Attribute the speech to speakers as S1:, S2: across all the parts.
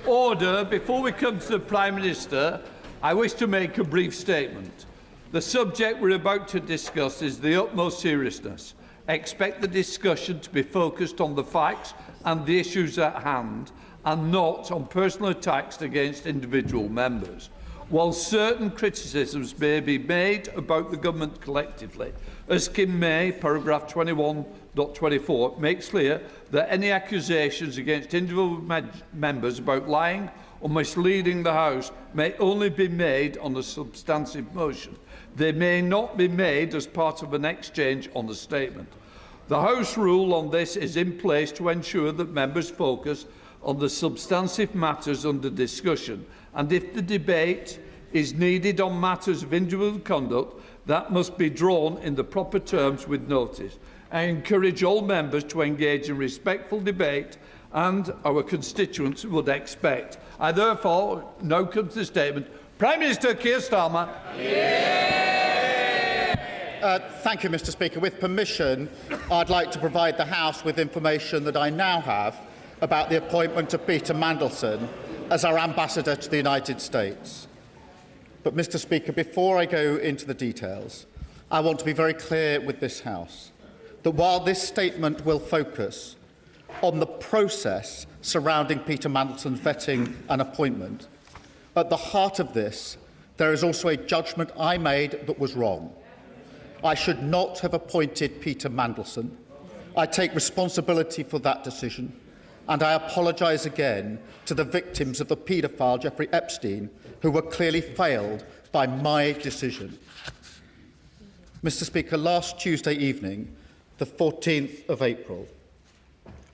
S1: Order. Before we come to the Prime Minister, I wish to make a brief statement. The subject we're about to discuss is the utmost seriousness. Expect the discussion to be focused on the facts and the issues at hand, and not on personal attacks against individual members. While certain criticisms may be made about the government collectively, as Kim May, paragraph 21.24, makes clear that any accusations against individual members about lying or misleading the House may only be made on a substantive motion. They may not be made as part of an exchange on the statement. The House rule on this is in place to ensure that members focus on the substantive matters under discussion, and if the debate is needed on matters of individual conduct, that must be drawn in the proper terms with notice. I encourage all members to engage in respectful debate, and our constituents would expect. I therefore now come to the statement. Prime Minister Keir Starmer.
S2: Thank you, Mr. Speaker. With permission, I'd like to provide the House with information that I now have about the appointment of Peter Mandelson as our ambassador to the United States. But, Mr. Speaker, before I go into the details, I want to be very clear with this House that while this statement will focus on the process surrounding Peter Mandelson's vetting and appointment, at the heart of this, there is also a judgment I made that was wrong. I should not have appointed Peter Mandelson. I take responsibility for that decision, and I apologise again to the victims of the paedophile Jeffrey Epstein, who were clearly failed by my decision. Mr. Speaker, last Tuesday evening, the 14th of April,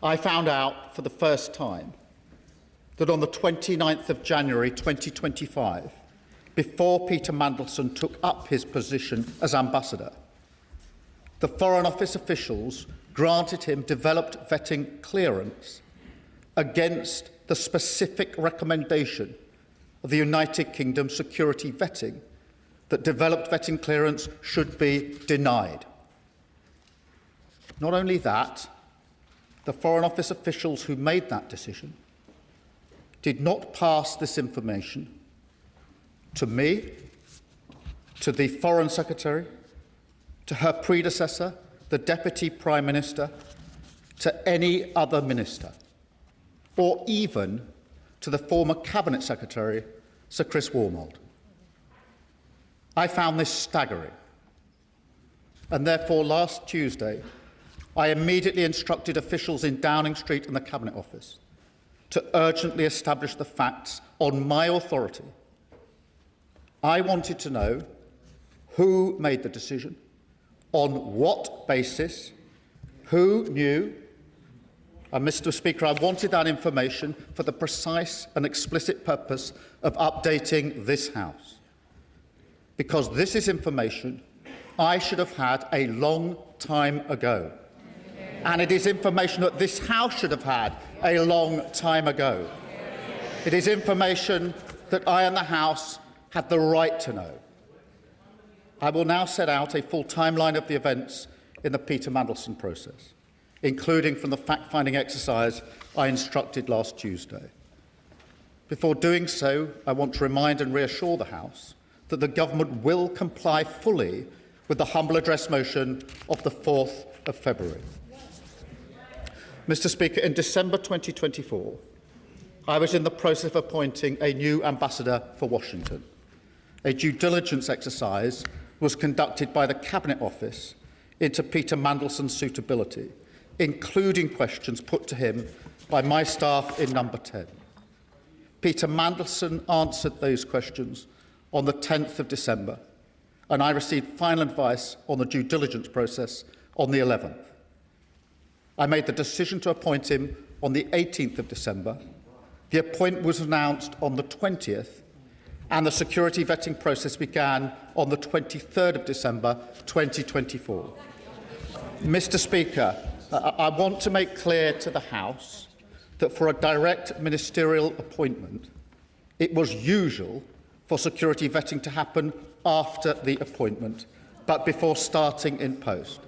S2: I found out for the first time that on the 29th of January 2025, before Peter Mandelson took up his position as ambassador, the Foreign Office officials granted him developed vetting clearance against the specific recommendation of the United Kingdom security vetting that developed vetting clearance should be denied. Not only that, the Foreign Office officials who made that decision did not pass this information to me, to the Foreign Secretary, to her predecessor, the Deputy Prime Minister, to any other minister, or even to the former Cabinet Secretary, Sir Chris Wormold. I found this staggering, and therefore last Tuesday I immediately instructed officials in Downing Street and the Cabinet Office to urgently establish the facts on my authority. I wanted to know who made the decision, on what basis, who knew, and Mr. Speaker, I wanted that information for the precise and explicit purpose of updating this House. Because this is information I should have had a long time ago. And it is information that this House should have had a long time ago. It is information that I and the House had the right to know. I will now set out a full timeline of the events in the Peter Mandelson process, including from the fact-finding exercise I instructed last Tuesday. Before doing so, I want to remind and reassure the House that the Government will comply fully with the humble address motion of the 4th of February. Mr. Speaker, in December 2024, I was in the process of appointing a new ambassador for Washington. A due diligence exercise was conducted by the Cabinet Office into Peter Mandelson's suitability, including questions put to him by my staff in Number 10. Peter Mandelson answered those questions on the 10th of December, and I received final advice on the due diligence process on the 11th. I made the decision to appoint him on the 18th of December. The appointment was announced on the 20th, and the security vetting process began on the 23rd of December 2024. Mr. Speaker, I want to make clear to the House that for a direct ministerial appointment, it was usual for security vetting to happen after the appointment, but before starting in post.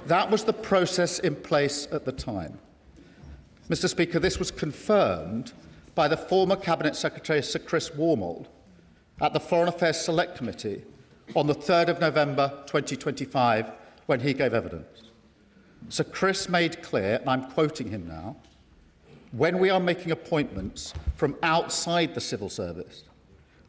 S2: That was the process in place at the time. Mr. Speaker, this was confirmed by the former Cabinet Secretary Sir Chris Warmold at the Foreign Affairs Select Committee on the 3rd of November 2025 when he gave evidence. Sir Chris made clear, and I'm quoting him now, when we are making appointments from outside the civil service,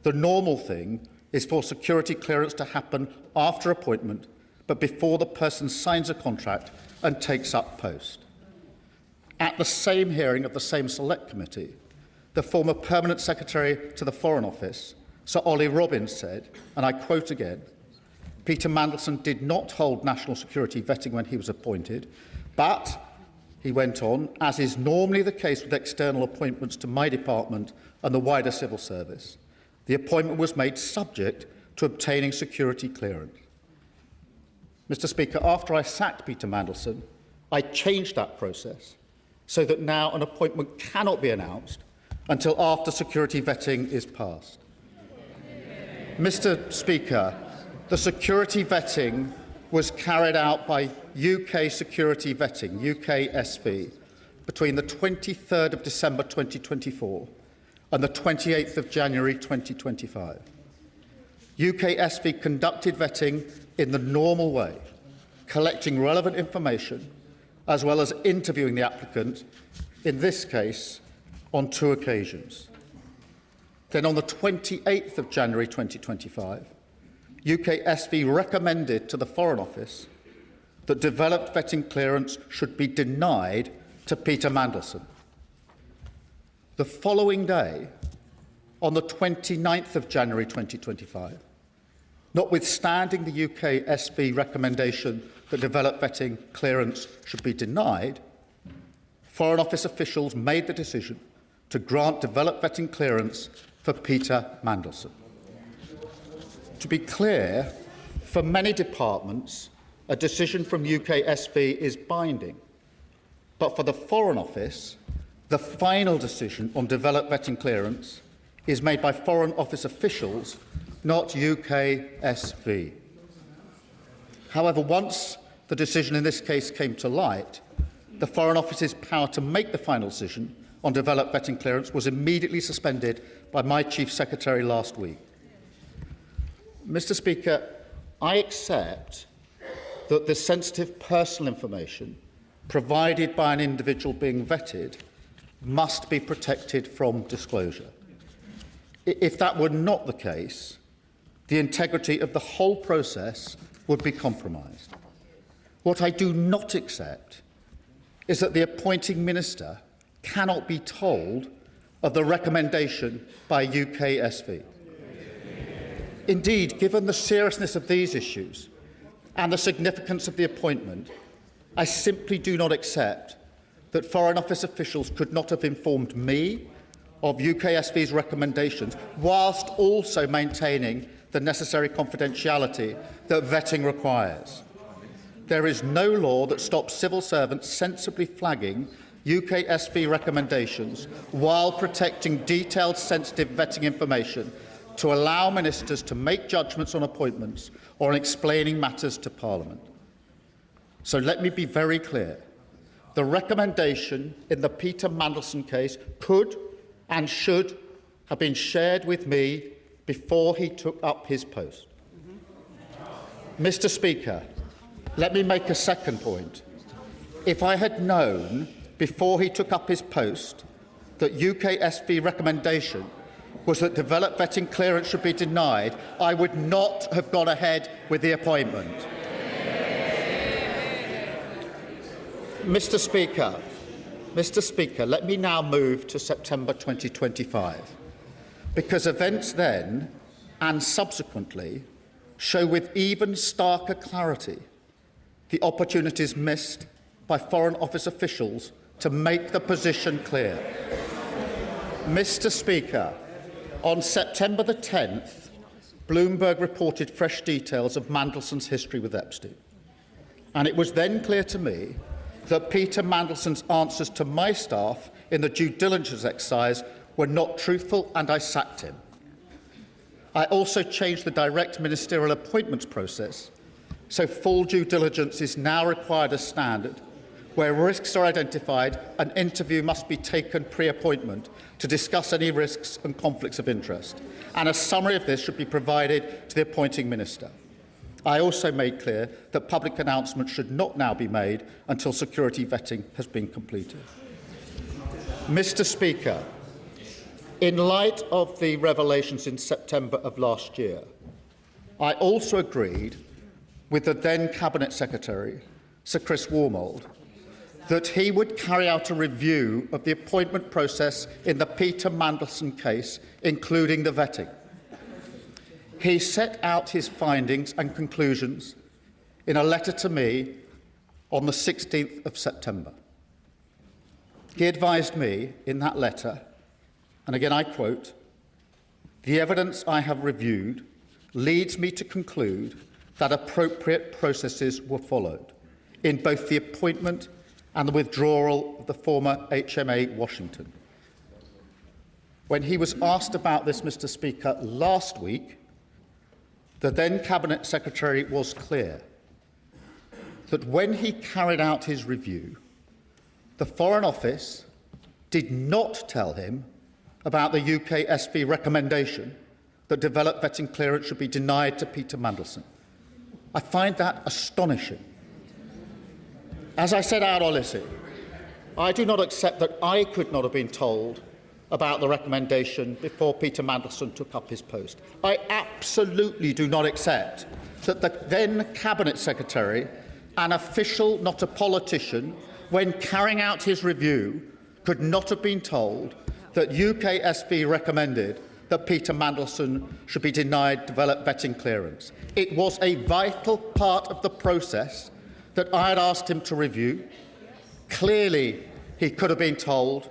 S2: the normal thing is for security clearance to happen after appointment, but before the person signs a contract and takes up post. At the same hearing of the same Select Committee, the former Permanent Secretary to the Foreign Office, Sir Ollie Robbins, said, and I quote again, Peter Mandelson did not hold national security vetting when he was appointed, but, he went on, as is normally the case with external appointments to my department and the wider civil service, the appointment was made subject to obtaining security clearance. Mr. Speaker, after I sacked Peter Mandelson, I changed that process so that now an appointment cannot be announced until after security vetting is passed. Mr. Speaker, the security vetting was carried out by UK Security Vetting, UKSV, between the 23rd of December 2024 and the 28th of January 2025. UKSV conducted vetting in the normal way, collecting relevant information, as well as interviewing the applicant, in this case, on 2 occasions. Then on the 28th of January 2025, UKSV recommended to the Foreign Office that developed vetting clearance should be denied to Peter Mandelson. The following day, on the 29th of January 2025, notwithstanding the UKSV recommendation that developed vetting clearance should be denied, Foreign Office officials made the decision to grant developed vetting clearance for Peter Mandelson. To be clear, for many departments, a decision from UKSV is binding, but for the Foreign Office, the final decision on developed vetting clearance is made by Foreign Office officials, not UKSV. However, once the decision in this case came to light, the Foreign Office's power to make the final decision on developed vetting clearance was immediately suspended by my Chief Secretary last week. Mr. Speaker, I accept that the sensitive personal information provided by an individual being vetted must be protected from disclosure. If that were not the case, the integrity of the whole process would be compromised. What I do not accept is that the appointing minister cannot be told of the recommendation by UKSV. Indeed, given the seriousness of these issues and the significance of the appointment, I simply do not accept that Foreign Office officials could not have informed me of UKSV's recommendations whilst also maintaining the necessary confidentiality that vetting requires. There is no law that stops civil servants sensibly flagging UKSV recommendations while protecting detailed sensitive vetting information to allow ministers to make judgments on appointments or on explaining matters to Parliament. So let me be very clear. The recommendation in the Peter Mandelson case could and should have been shared with me before he took up his post. Mr. Speaker, let me make a second point. If I had known before he took up his post that UKSV recommendation was that developed vetting clearance should be denied, I would not have gone ahead with the appointment. Mr. Speaker, let me now move to September 2025, because events then and subsequently show with even starker clarity the opportunities missed by Foreign Office officials to make the position clear. Mr. Speaker, on September the 10th, Bloomberg reported fresh details of Mandelson's history with Epstein. And it was then clear to me that Peter Mandelson's answers to my staff in the due diligence exercise were not truthful, and I sacked him. I also changed the direct ministerial appointments process, so full due diligence is now required as standard, Where risks are identified, an interview must be taken pre-appointment to discuss any risks and conflicts of interest, and a summary of this should be provided to the appointing minister. I also made clear that public announcements should not now be made until security vetting has been completed. Mr. Speaker, in light of the revelations in September of last year, I also agreed with the then Cabinet Secretary, Sir Chris Wormold, that he would carry out a review of the appointment process in the Peter Mandelson case, including the vetting. He set out his findings and conclusions in a letter to me on the 16th of September. He advised me in that letter, and again I quote, "The evidence I have reviewed leads me to conclude that appropriate processes were followed in both the appointment and the withdrawal of the former HMA Washington." When he was asked about this, Mr. Speaker, last week, the then Cabinet Secretary was clear that when he carried out his review, the Foreign Office did not tell him about the UK SV recommendation that developed vetting clearance should be denied to Peter Mandelson. I find that astonishing. As I said out Odyssey, I do not accept that I could not have been told about the recommendation before Peter Mandelson took up his post. I absolutely do not accept that the then Cabinet Secretary, an official, not a politician, when carrying out his review, could not have been told that UKSV recommended that Peter Mandelson should be denied developed vetting clearance. It was a vital part of the process that I had asked him to review. Clearly, he could have been told,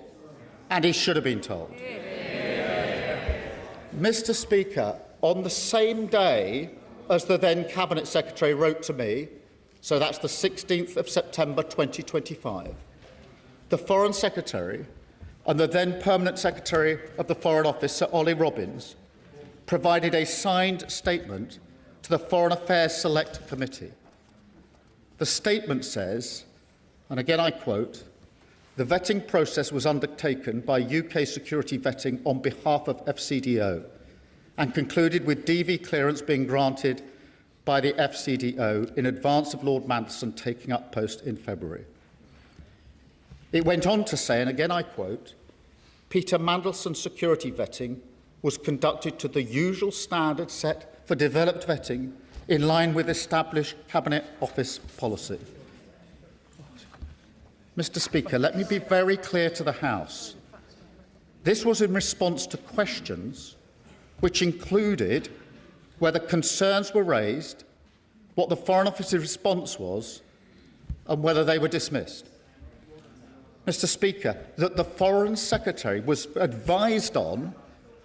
S2: and he should have been told. Mr. Speaker, on the same day as the then Cabinet Secretary wrote to me, so that's the 16th of September 2025, the Foreign Secretary and the then Permanent Secretary of the Foreign Office, Sir Ollie Robbins, provided a signed statement to the Foreign Affairs Select Committee. The statement says, and again I quote, "The vetting process was undertaken by UK Security Vetting on behalf of FCDO and concluded with DV clearance being granted by the FCDO in advance of Lord Mandelson taking up post in February." It went on to say, and again I quote, "Peter Mandelson's security vetting was conducted to the usual standards set for developed vetting in line with established Cabinet Office policy." Mr. Speaker, let me be very clear to the House. This was in response to questions which included whether concerns were raised, what the Foreign Office's response was, and whether they were dismissed. Mr. Speaker, that the Foreign Secretary was advised on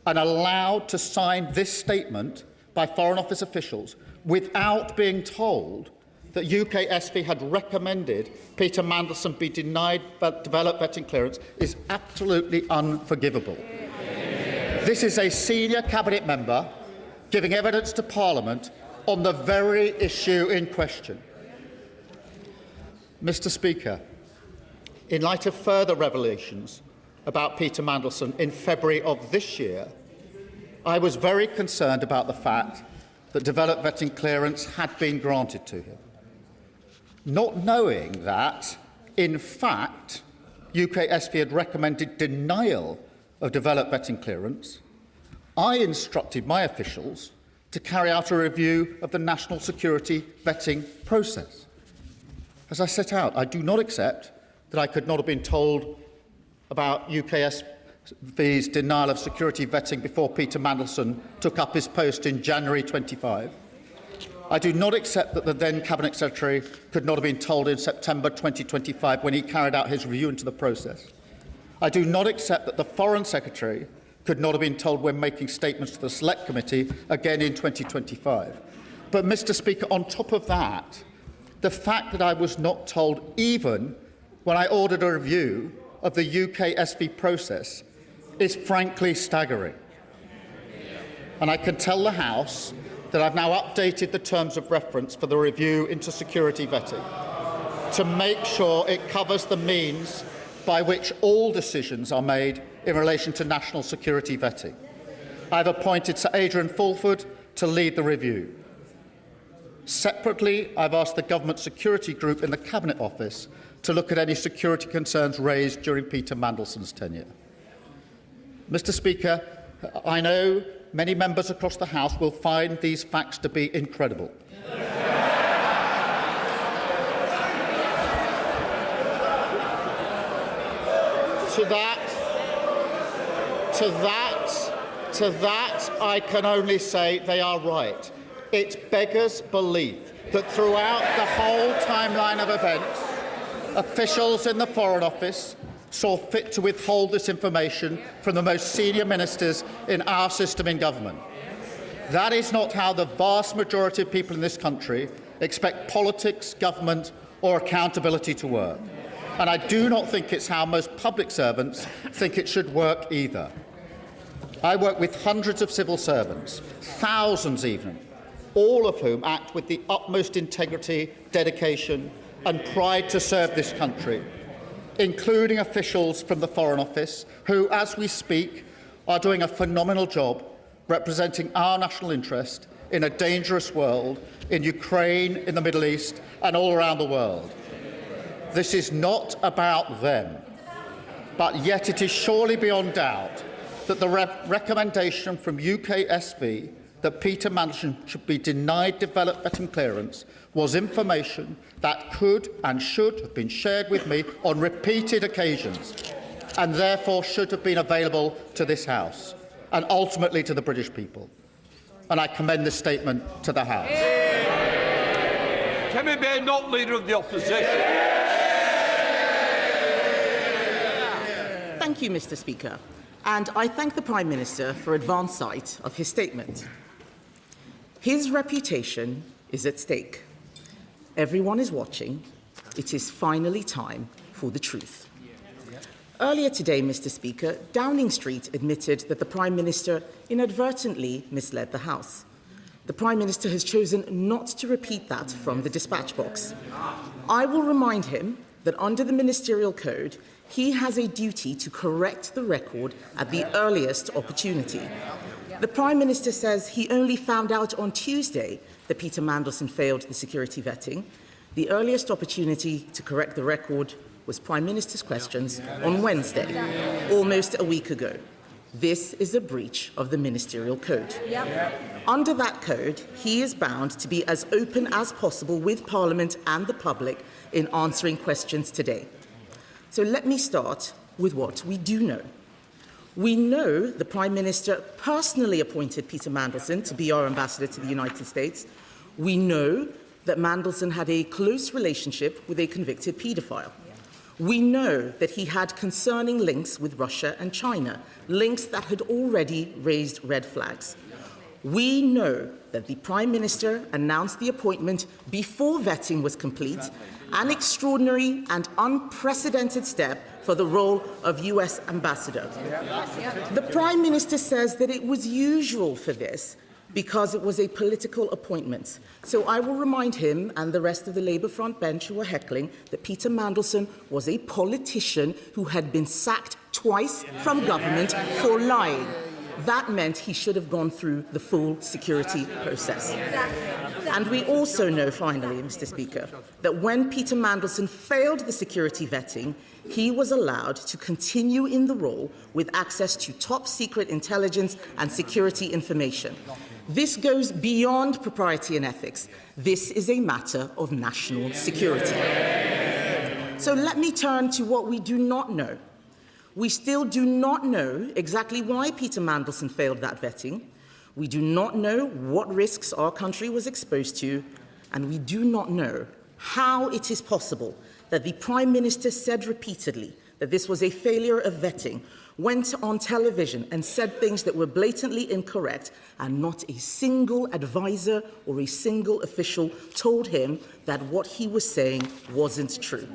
S2: and allowed to sign this statement by Foreign Office officials without being told that UKSV had recommended Peter Mandelson be denied developed vetting clearance is absolutely unforgivable. This is a senior Cabinet member giving evidence to Parliament on the very issue in question. Mr. Speaker, in light of further revelations about Peter Mandelson in February of this year, I was very concerned about the fact that developed vetting clearance had been granted to him. Not knowing that, in fact, UKSV had recommended denial of developed vetting clearance, I instructed my officials to carry out a review of the national security vetting process. As I set out, I do not accept that I could not have been told about UKSV's denial of security vetting before Peter Mandelson took up his post in January 25. I do not accept that the then Cabinet Secretary could not have been told in September 2025 when he carried out his review into the process. I do not accept that the Foreign Secretary could not have been told when making statements to the Select Committee again in 2025. But, Mr. Speaker, on top of that, the fact that I was not told even when I ordered a review of the UKSV process is frankly staggering. And I can tell the House that I've now updated the terms of reference for the review into security vetting. to make sure it covers the means by which all decisions are made in relation to national security vetting. I've appointed Sir Adrian Fulford to lead the review. Separately, I've asked the Government Security Group in the Cabinet Office to look at any security concerns raised during Peter Mandelson's tenure. Mr. Speaker, I know many members across the House will find these facts to be incredible. To that, I can only say they are right. It beggars belief that throughout the whole timeline of events, officials in the Foreign Office saw fit to withhold this information from the most senior ministers in our system in government. That is not how the vast majority of people in this country expect politics, government or accountability to work. And I do not think it's how most public servants think it should work either. I work with hundreds of civil servants, thousands even, all of whom act with the utmost integrity, dedication and pride to serve this country, including officials from the Foreign Office who, as we speak, are doing a phenomenal job representing our national interest in a dangerous world, in Ukraine, in the Middle East and all around the world. This is not about them, but yet it is surely beyond doubt that the recommendation from UKSV that Peter Mandelson should be denied developed vetting clearance was information that could and should have been shared with me on repeated occasions and therefore should have been available to this House and ultimately to the British people. And I commend this statement to the House.
S1: Can we be not Leader of the Opposition?
S3: Thank you, Mr. Speaker. And I thank the Prime Minister for advance sight of his statement. His reputation is at stake. Everyone is watching. It is finally time for the truth. Earlier today, Mr. Speaker, Downing Street admitted that the Prime Minister inadvertently misled the House. The Prime Minister has chosen not to repeat that from the dispatch box. I will remind him that under the Ministerial Code, he has a duty to correct the record at the earliest opportunity. The Prime Minister says he only found out on Tuesday that Peter Mandelson failed the security vetting. The earliest opportunity to correct the record was Prime Minister's questions on Wednesday, almost a week ago. This is a breach of the Ministerial Code. Under that code, he is bound to be as open as possible with Parliament and the public in answering questions today. So let me start with what we do know. We know the Prime Minister personally appointed Peter Mandelson to be our ambassador to the United States. We know that Mandelson had a close relationship with a convicted paedophile. We know that he had concerning links with Russia and China, links that had already raised red flags. We know that the Prime Minister announced the appointment before vetting was complete, an extraordinary and unprecedented step for the role of US ambassador. The Prime Minister says that it was usual for this because it was a political appointment. So I will remind him and the rest of the Labour front bench who were heckling that Peter Mandelson was a politician who had been sacked twice from government for lying. That meant he should have gone through the full security process. And we also know, finally, Mr. Speaker, that when Peter Mandelson failed the security vetting, he was allowed to continue in the role with access to top-secret intelligence and security information. This goes beyond propriety and ethics. This is a matter of national security. So let me turn to what we do not know. We still do not know exactly why Peter Mandelson failed that vetting. We do not know what risks our country was exposed to, and we do not know how it is possible that the Prime Minister said repeatedly that this was a failure of vetting, went on television and said things that were blatantly incorrect, and not a single advisor or a single official told him that what he was saying wasn't true.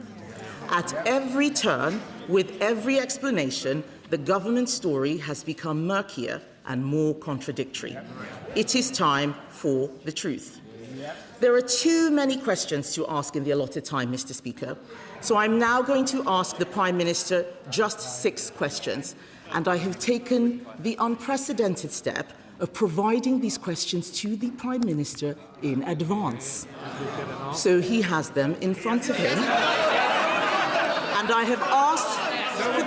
S3: At every turn, with every explanation, the government story has become murkier and more contradictory. It is time for the truth. There are too many questions to ask in the allotted time, Mr. Speaker. So I'm now going to ask the Prime Minister just 6 questions. And I have taken the unprecedented step of providing these questions to the Prime Minister in advance. So he has them in front of him. And I have asked for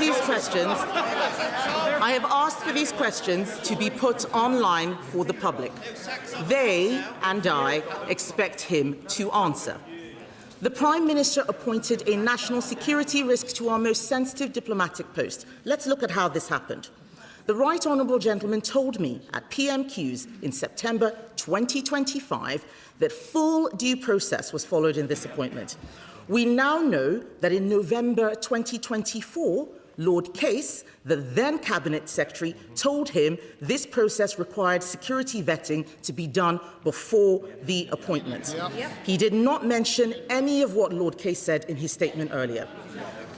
S3: these questions to be put online for the public. They and I expect him to answer. The Prime Minister appointed a national security risk to our most sensitive diplomatic post. Let's look at how this happened. The Right Honourable Gentleman told me at PMQs in September 2025 that full due process was followed in this appointment. We now know that in November 2024, Lord Case, the then Cabinet Secretary, told him this process required security vetting to be done before the appointment. He did not mention any of what Lord Case said in his statement earlier.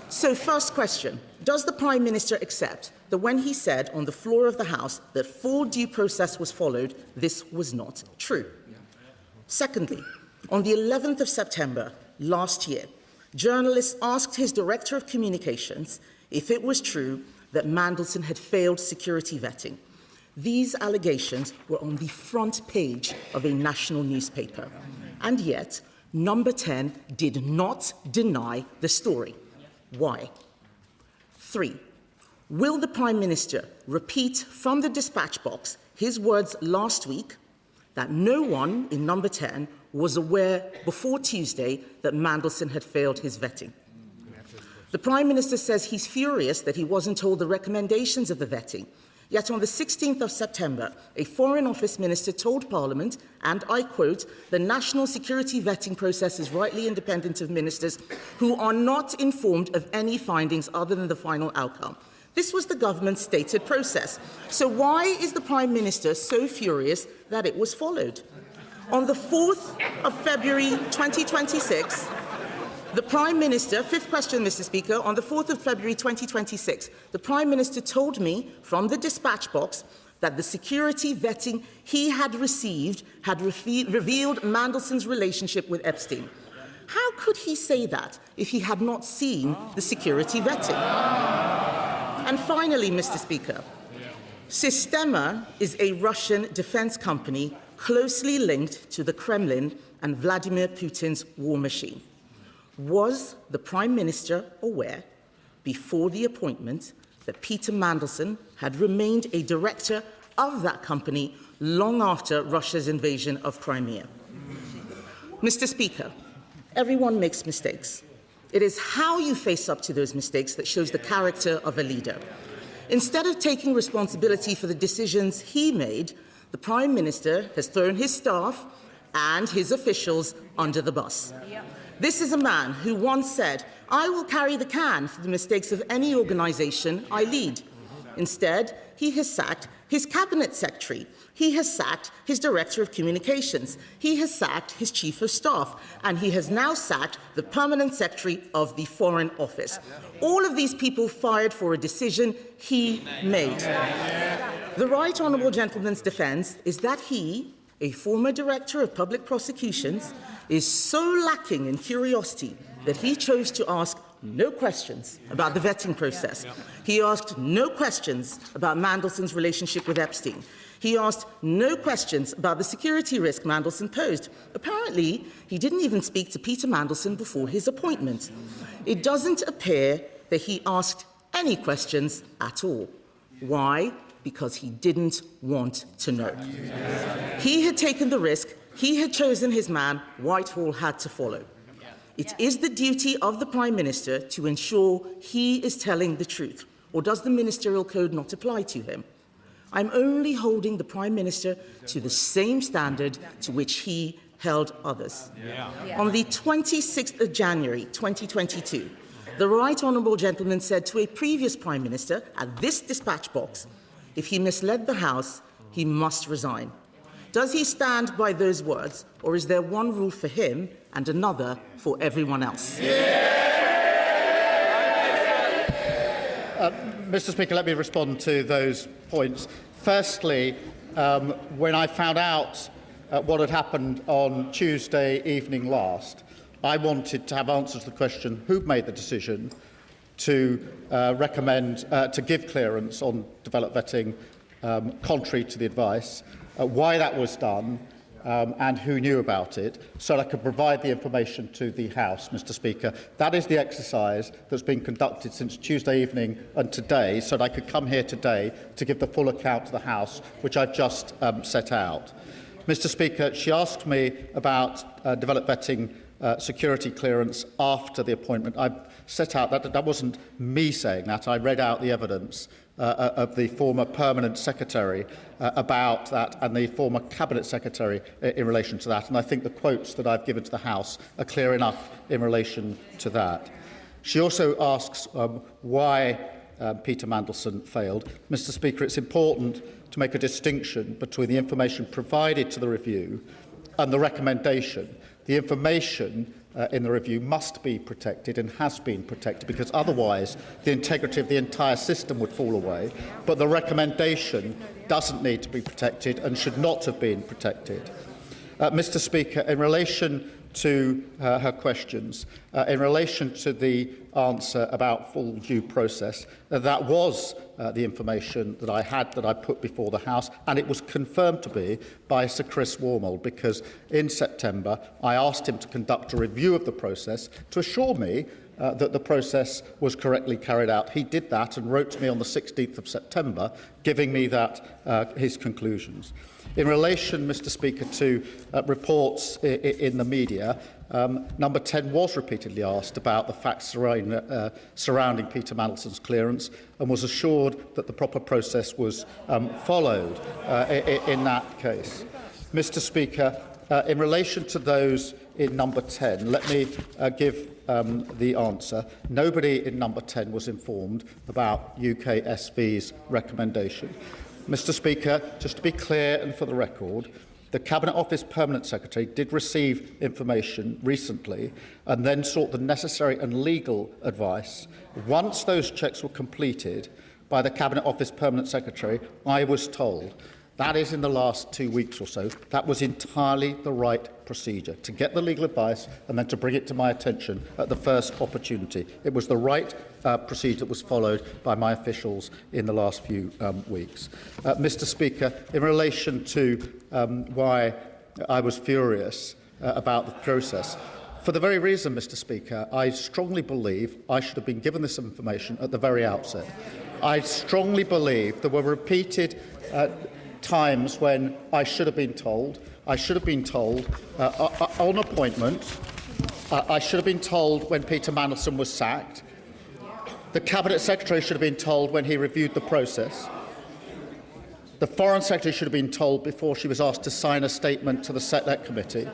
S3: So, first question, does the Prime Minister accept that when he said on the floor of the House that full due process was followed, this was not true? Secondly, on the 11th of September last year, journalists asked his Director of Communications if it was true that Mandelson had failed security vetting. These allegations were on the front page of a national newspaper. And yet, Number 10 did not deny the story. Why? 3. Will the Prime Minister repeat from the dispatch box his words last week that no one in Number 10 was aware before Tuesday that Mandelson had failed his vetting? The Prime Minister says he's furious that he wasn't told the recommendations of the vetting. Yet on the 16th of September, a Foreign Office Minister told Parliament, and I quote, "The national security vetting process is rightly independent of ministers who are not informed of any findings other than the final outcome." This was the government's stated process. So why is the Prime Minister so furious that it was followed? On the 4th of February 2026, the Prime Minister, fifth question, Mr. Speaker, on the 4th of February 2026, the Prime Minister told me from the dispatch box that the security vetting he had received had revealed Mandelson's relationship with Epstein. How could he say that if he had not seen the security vetting? And finally, Mr. Speaker, Sistema is a Russian defense company closely linked to the Kremlin and Vladimir Putin's war machine. Was the Prime Minister aware before the appointment that Peter Mandelson had remained a director of that company long after Russia's invasion of Crimea? Mr. Speaker, everyone makes mistakes. It is how you face up to those mistakes that shows the character of a leader. Instead of taking responsibility for the decisions he made, the Prime Minister has thrown his staff and his officials under the bus. This is a man who once said, "I will carry the can for the mistakes of any organisation I lead." Instead, he has sacked his Cabinet Secretary. He has sacked his Director of Communications. He has sacked his Chief of Staff. And he has now sacked the Permanent Secretary of the Foreign Office. All of these people fired for a decision he made. The Right Honourable Gentleman's defence is that he, a former Director of Public Prosecutions, is so lacking in curiosity that he chose to ask no questions about the vetting process. He asked no questions about Mandelson's relationship with Epstein. He asked no questions about the security risk Mandelson posed. Apparently, he didn't even speak to Peter Mandelson before his appointment. It doesn't appear that he asked any questions at all. Why? Because he didn't want to know. He had taken the risk. He had chosen his man. Whitehall had to follow. It is the duty of the Prime Minister to ensure he is telling the truth. Or does the Ministerial Code not apply to him? I'm only holding the Prime Minister to the same standard to which he held others. On the 26th of January 2022, the Right Honourable Gentleman said to a previous Prime Minister at this dispatch box, if he misled the House, he must resign. Does he stand by those words, or is there one rule for him and another for everyone else?
S2: Mr. Speaker, let me respond to those points. Firstly, when I found out what had happened on Tuesday evening last, I wanted to have answers to the question who made the decision to recommend to give clearance on developed vetting contrary to the advice, why that was done, and who knew about it, so that I could provide the information to the House, Mr Speaker. That is the exercise that's been conducted since Tuesday evening and today, so that I could come here today to give the full account to the House, which I've just set out. Mr Speaker, she asked me about developed vetting security clearance after the appointment. I set out that wasn't me saying that. I read out the evidence of the former Permanent Secretary about that and the former Cabinet Secretary in relation to that. And I think the quotes that I've given to the House are clear enough in relation to that. She also asks why Peter Mandelson failed. Mr Speaker, it's important to make a distinction between the information provided to the review and the recommendation. The information in the review must be protected and has been protected, because otherwise the integrity of the entire system would fall away. But the recommendation doesn't need to be protected and should not have been protected. Mr Speaker, in relation to her questions, in relation to the answer about full due process, that was the information that I had, that I put before the House, and it was confirmed to be by Sir Chris Wormald, because in September I asked him to conduct a review of the process to assure me that the process was correctly carried out. He did that and wrote to me on the 16th of September, giving me that his conclusions. In relation, Mr Speaker, to reports in the media, Number 10 was repeatedly asked about the facts surrounding Peter Mandelson's clearance and was assured that the proper process was followed in that case. Mr Speaker, in relation to those in Number 10, let me give the answer. Nobody in Number 10 was informed about UK SV's recommendation. Mr Speaker, just to be clear and for the record, the Cabinet Office Permanent Secretary did receive information recently and then sought the necessary and legal advice. Once those checks were completed by the Cabinet Office Permanent Secretary, I was told, that is in the last 2 weeks or so, that was entirely the right procedure, to get the legal advice and then to bring it to my attention at the first opportunity. It was the right procedure that was followed by my officials in the last few weeks. Mr Speaker, in relation to why I was furious about the process, for the very reason, Mr Speaker, I strongly believe I should have been given this information at the very outset. I strongly believe there were repeated times when I should have been told. I should have been told on appointment. I should have been told when Peter Mandelson was sacked. The Cabinet Secretary should have been told when he reviewed the process. The Foreign Secretary should have been told before she was asked to sign a statement to the Select Committee.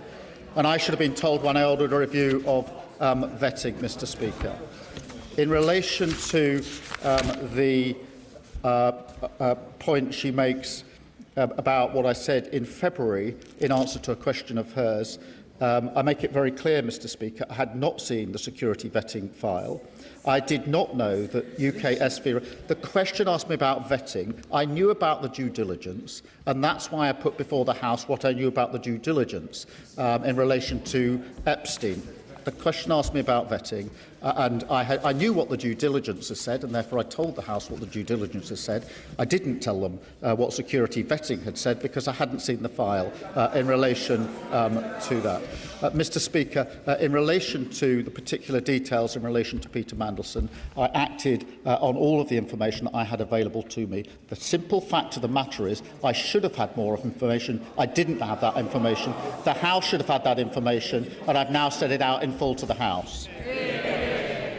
S2: And I should have been told when I ordered a review of vetting, Mr Speaker. In relation to the point she makes about what I said in February in answer to a question of hers, I make it very clear, Mr Speaker, I had not seen the security vetting file. I did not know that UK SV... The question asked me about vetting. I knew about the due diligence, and that's why I put before the House what I knew about the due diligence in relation to Epstein. The question asked me about vetting, and I knew what the due diligence has said, and therefore I told the House what the due diligence has said. I didn't tell them what security vetting had said because I hadn't seen the file in relation to that. Mr Speaker, in relation to the particular details in relation to Peter Mandelson, I acted on all of the information that I had available to me. The simple fact of the matter is I should have had more information. I didn't have that information. The House should have had that information, and I've now set it out in full to the House.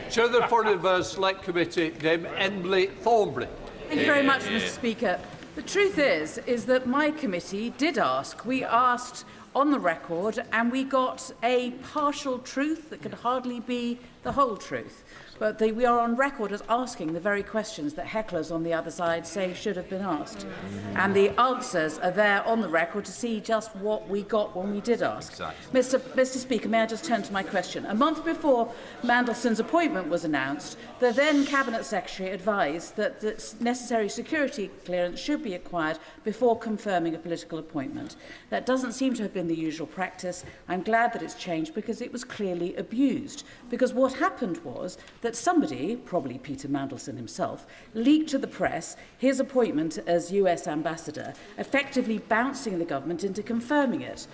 S1: Chair of the Foreign Affairs Select Committee, Dame Emily Thornbury.
S4: Thank you very much, Mr Speaker. The truth is that my committee did ask. We asked on the record and we got a partial truth that could hardly be the whole truth. but we are on record as asking the very questions that hecklers on the other side say should have been asked. And the answers are there on the record to see just what we got when we did ask. Exactly. Mr. Speaker, may I just turn to my question? A month before Mandelson's appointment was announced, the then Cabinet Secretary advised that the necessary security clearance should be acquired before confirming a political appointment. That doesn't seem to have been the usual practice. I'm glad that it's changed because it was clearly abused. Because what happened was that somebody, probably Peter Mandelson himself, leaked to the press his appointment as US ambassador, effectively bouncing the government into confirming it.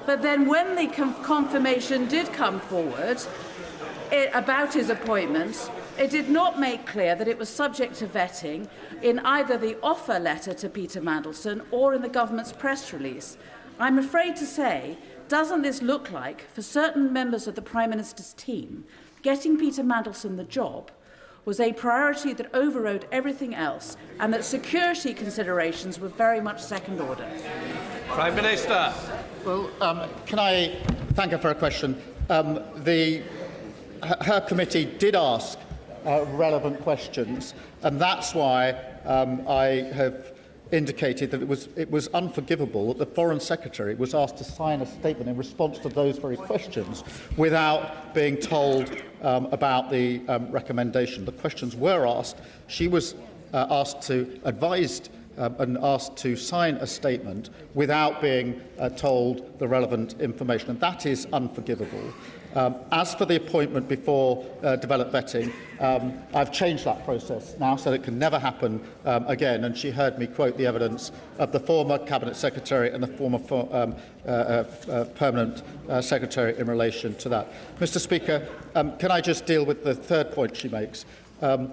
S4: But then when the confirmation did come forward about his appointment, it did not make clear that it was subject to vetting in either the offer letter to Peter Mandelson or in the government's press release. I'm afraid to say, doesn't this look like, for certain members of the Prime Minister's team, getting Peter Mandelson the job was a priority that overrode everything else, and that security considerations were very much second order?
S1: Prime Minister.
S2: Well, can I thank her for her question? Her committee did ask relevant questions, and that's why I have indicated that it was unforgivable that the Foreign Secretary was asked to sign a statement in response to those very questions without being told about the recommendation. The questions were asked. She was advised and asked to sign a statement without being told the relevant information, and that is unforgivable. As for the appointment before developed vetting, I've changed that process now so that it can never happen again, and she heard me quote the evidence of the former Cabinet Secretary and the former Permanent Secretary in relation to that. Mr Speaker, can I just deal with the third point she makes? And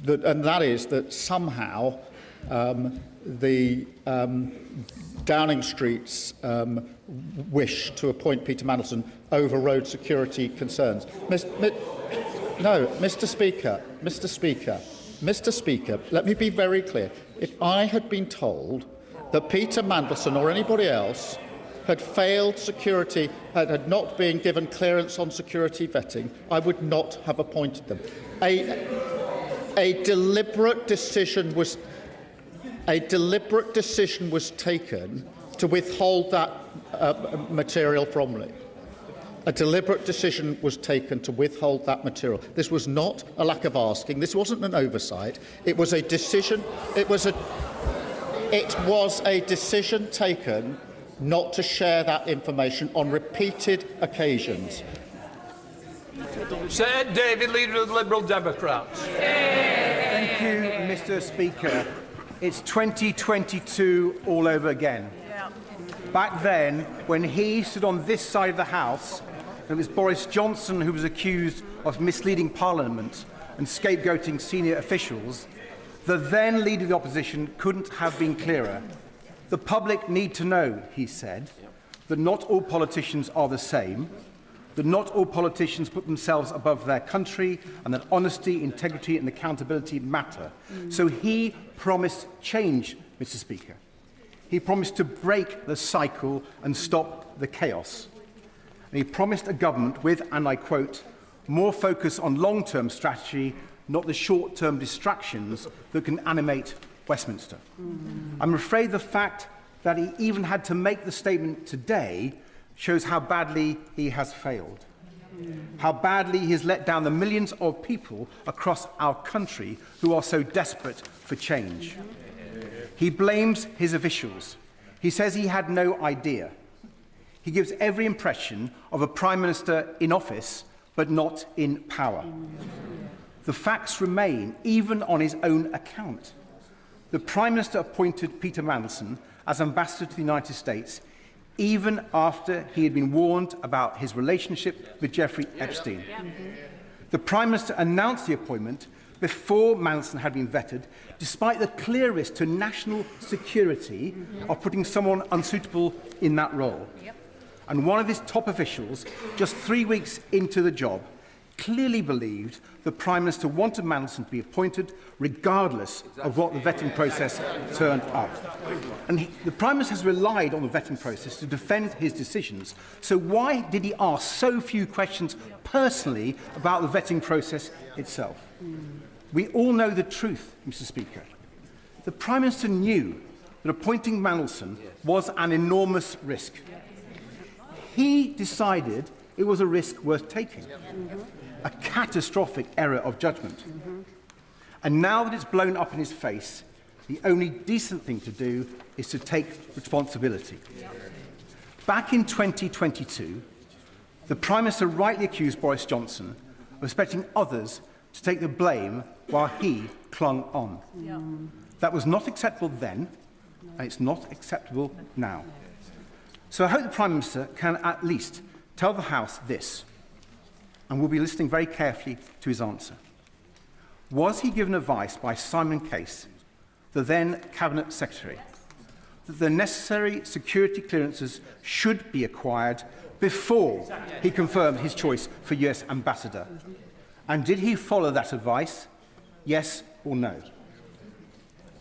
S2: that is that somehow the Downing Street's wish to appoint Peter Mandelson overrode security concerns. Mr Speaker, let me be very clear. If I had been told that Peter Mandelson or anybody else had failed security, had not been given clearance on security vetting, I would not have appointed them. A deliberate decision was taken to withhold that material from me. A deliberate decision was taken to withhold that material. This was not a lack of asking. This wasn't an oversight. It was a decision. It was a decision taken not to share that information on repeated occasions.
S1: Sir David, Leader of the Liberal Democrats.
S5: Thank you, Mr Speaker. It's 2022 all over again. Back then, when he stood on this side of the House, it was Boris Johnson who was accused of misleading Parliament and scapegoating senior officials. The then Leader of the Opposition couldn't have been clearer. The public need to know, he said, that not all politicians are the same, that not all politicians put themselves above their country, and that honesty, integrity and accountability matter. So he promised change, Mr Speaker. He promised to break the cycle and stop the chaos. And he promised a government with, and I quote, more focus on long-term strategy, not the short-term distractions that can animate Westminster. I'm afraid the fact that he even had to make the statement today shows how badly he has failed, how badly he has let down the millions of people across our country who are so desperate for change. He blames his officials. He says he had no idea. He gives every impression of a Prime Minister in office, but not in power. The facts remain, even on his own account. The Prime Minister appointed Peter Mandelson as Ambassador to the United States even after he had been warned about his relationship with Jeffrey Epstein. The Prime Minister announced the appointment before Mandelson had been vetted, despite the clear risk to national security of putting someone unsuitable in that role. And one of his top officials, just 3 weeks into the job, clearly believed the Prime Minister wanted Mandelson to be appointed regardless of what the vetting process turned up. And the Prime Minister has relied on the vetting process to defend his decisions. So why did he ask so few questions personally about the vetting process itself? We all know the truth, Mr. Speaker. The Prime Minister knew that appointing Mandelson was an enormous risk. He decided it was a risk worth taking. A catastrophic error of judgment. And now that it's blown up in his face, the only decent thing to do is to take responsibility. Back in 2022, the Prime Minister rightly accused Boris Johnson of expecting others to take the blame while he clung on. That was not acceptable then, and it's not acceptable now. So I hope the Prime Minister can at least tell the House this, and we'll be listening very carefully to his answer. Was he given advice by Simon Case, the then Cabinet Secretary, that the necessary security clearances should be acquired before he confirmed his choice for US Ambassador? And did he follow that advice? Yes or no?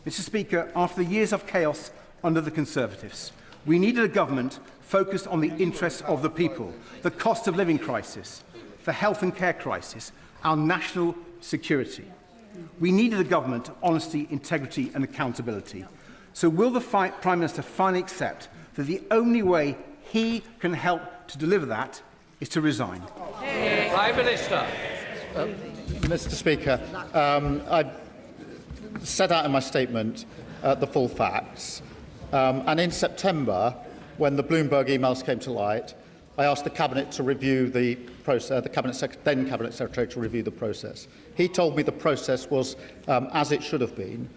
S5: Mr. Speaker, after the years of chaos under the Conservatives, we needed a government focused on the interests of the people, the cost of living crisis, the health and care crisis, our national security. We needed a government of honesty, integrity and accountability. So will the Prime Minister finally accept that the only way he can help to deliver that is to resign?
S1: Prime Minister.
S2: Mr. Speaker, I set out in my statement the full facts. And in September, when the Bloomberg emails came to light, I asked the Cabinet to review the process, then Cabinet Secretary to review the process. He told me the process was as it should have been.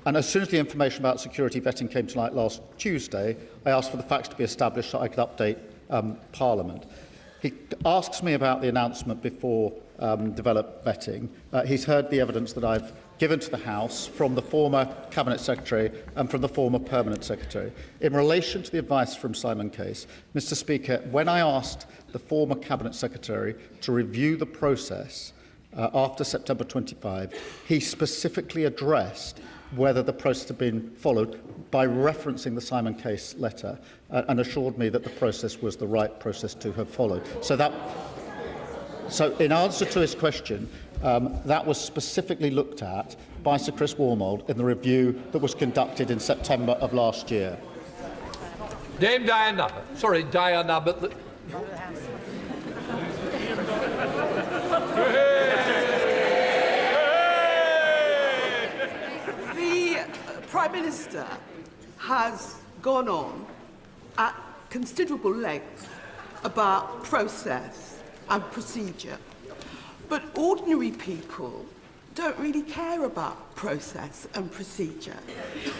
S2: And as soon as the information about security vetting came to light last Tuesday, I asked for the facts to be established so I could update Parliament. He asks me about the announcement before developed vetting. He's heard the evidence that I've given to the House from the former Cabinet Secretary and from the former Permanent Secretary. In relation to the advice from Simon Case, Mr. Speaker, when I asked the former Cabinet Secretary to review the process after September 25, he specifically addressed whether the process had been followed by referencing the Simon Case letter and assured me that the process was the right process to have followed. So in answer to his question, that was specifically looked at by Sir Chris Wormold in the review that was conducted in September of last year.
S1: Dame Diana. Sorry, Diana, but...
S6: The Prime Minister has gone on at considerable length about process and procedure. But ordinary people don't really care about process and procedure.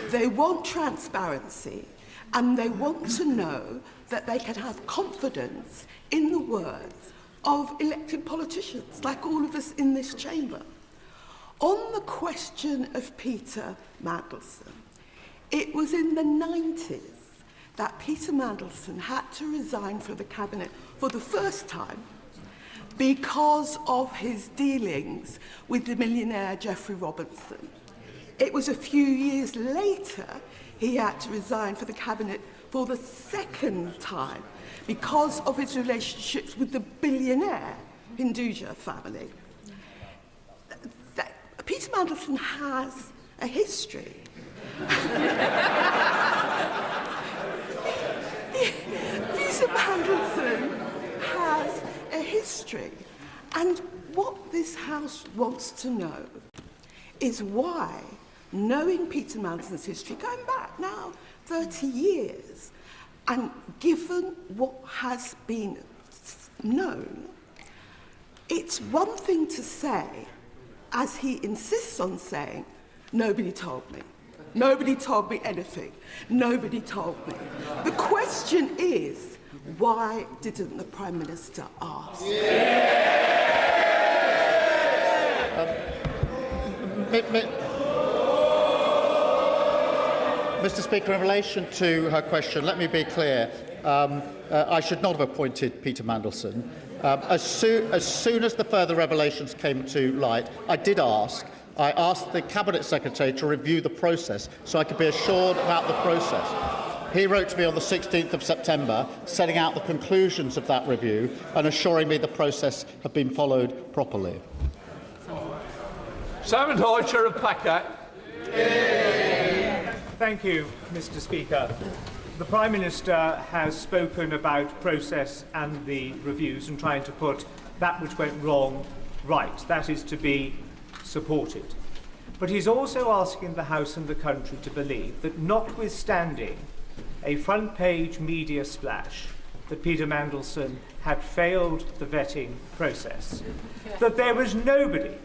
S6: They want transparency and they want to know that they can have confidence in the words of elected politicians, like all of us in this chamber. On the question of Peter Mandelson, it was in the 90s that Peter Mandelson had to resign from the Cabinet for the first time because of his dealings with the millionaire Jeffrey Robinson. It was a few years later he had to resign for the Cabinet for the second time because of his relationships with the billionaire Hinduja family. Peter Mandelson has a history. Peter Mandelson has a history. And what this House wants to know is why, knowing Peter Mandelson's history, going back now 30 years, and given what has been known, it's one thing to say, as he insists on saying, nobody told me. Nobody told me anything. Nobody told me. The question is, why didn't the Prime Minister ask?
S2: Mr. Speaker, in relation to her question, let me be clear. I should not have appointed Peter Mandelson. As soon as the further revelations came to light, I asked the Cabinet Secretary to review the process so I could be assured about the process. He wrote to me on the 16th of September, setting out the conclusions of that review and assuring me the process had been followed properly.
S1: Simon Hoy, Sheriff Packer.
S7: Thank you, Mr. Speaker. The Prime Minister has spoken about process and the reviews and trying to put that which went wrong right. That is to be supported. But he's also asking the House and the country to believe that, notwithstanding a front-page media splash that Peter Mandelson had failed the vetting process, that there was nobody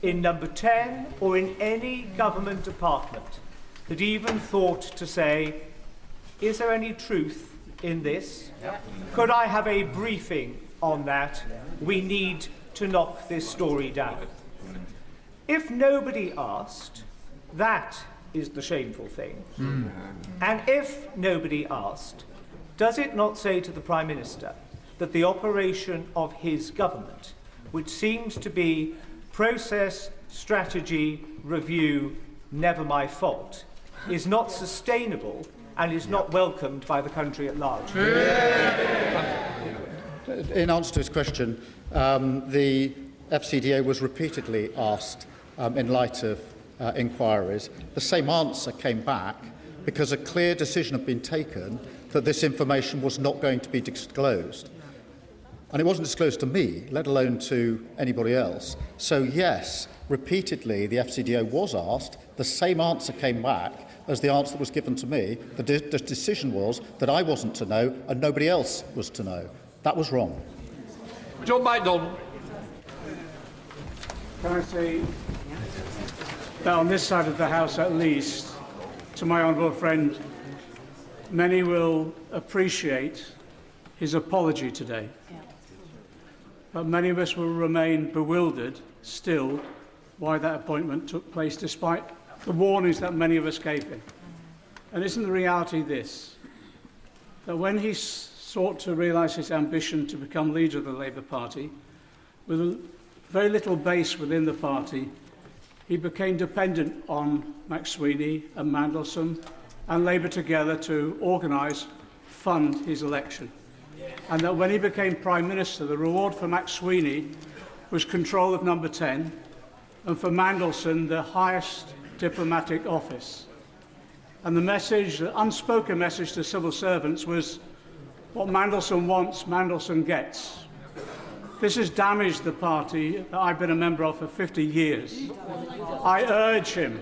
S7: in Number 10 or in any government department that even thought to say, is there any truth in this? Could I have a briefing on that? We need to knock this story down. If nobody asked, that is the shameful thing. And if nobody asked, does it not say to the Prime Minister that the operation of his government, which seems to be process, strategy, review, never my fault, is not sustainable and is not welcomed by the country at large?
S2: In answer to his question, the FCDA was repeatedly asked in light of inquiries. The same answer came back because a clear decision had been taken that this information was not going to be disclosed. And it wasn't disclosed to me, let alone to anybody else. So yes, repeatedly the FCDA was asked, the same answer came back as the answer that was given to me. The decision was that I wasn't to know and nobody else was to know. That was wrong.
S1: John MacDonald.
S8: Can I say that on this side of the House at least, to my honourable friend, many will appreciate his apology today. But many of us will remain bewildered still why that appointment took place, despite the warnings that many of us gave him. And isn't the reality this, that when he sought to realise his ambition to become leader of the Labour Party, with very little base within the party, he became dependent on McSweeney and Mandelson and Labour together to organise, fund his election. And that when he became Prime Minister, the reward for McSweeney was control of Number 10, and for Mandelson, the highest diplomatic office. And the message, the unspoken message to civil servants was, what Mandelson wants, Mandelson gets. This has damaged the party that I've been a member of for 50 years. I urge him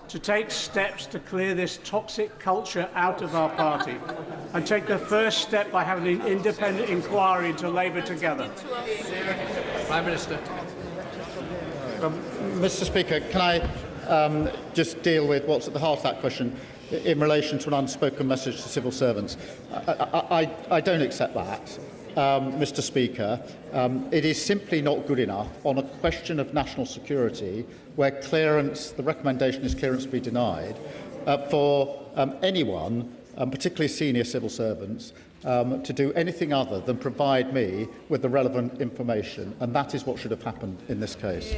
S8: to take steps to clear this toxic culture out of our party and take the first step by having an independent inquiry into Labour together.
S1: Prime Minister.
S2: Mr. Speaker, can I just deal with what's at the heart of that question in relation to an unspoken message to civil servants? I don't accept that, Mr. Speaker. It is simply not good enough on a question of national security where clearance, the recommendation is clearance be denied, for anyone, particularly senior civil servants, to do anything other than provide me with the relevant information, and that is what should have happened in this case.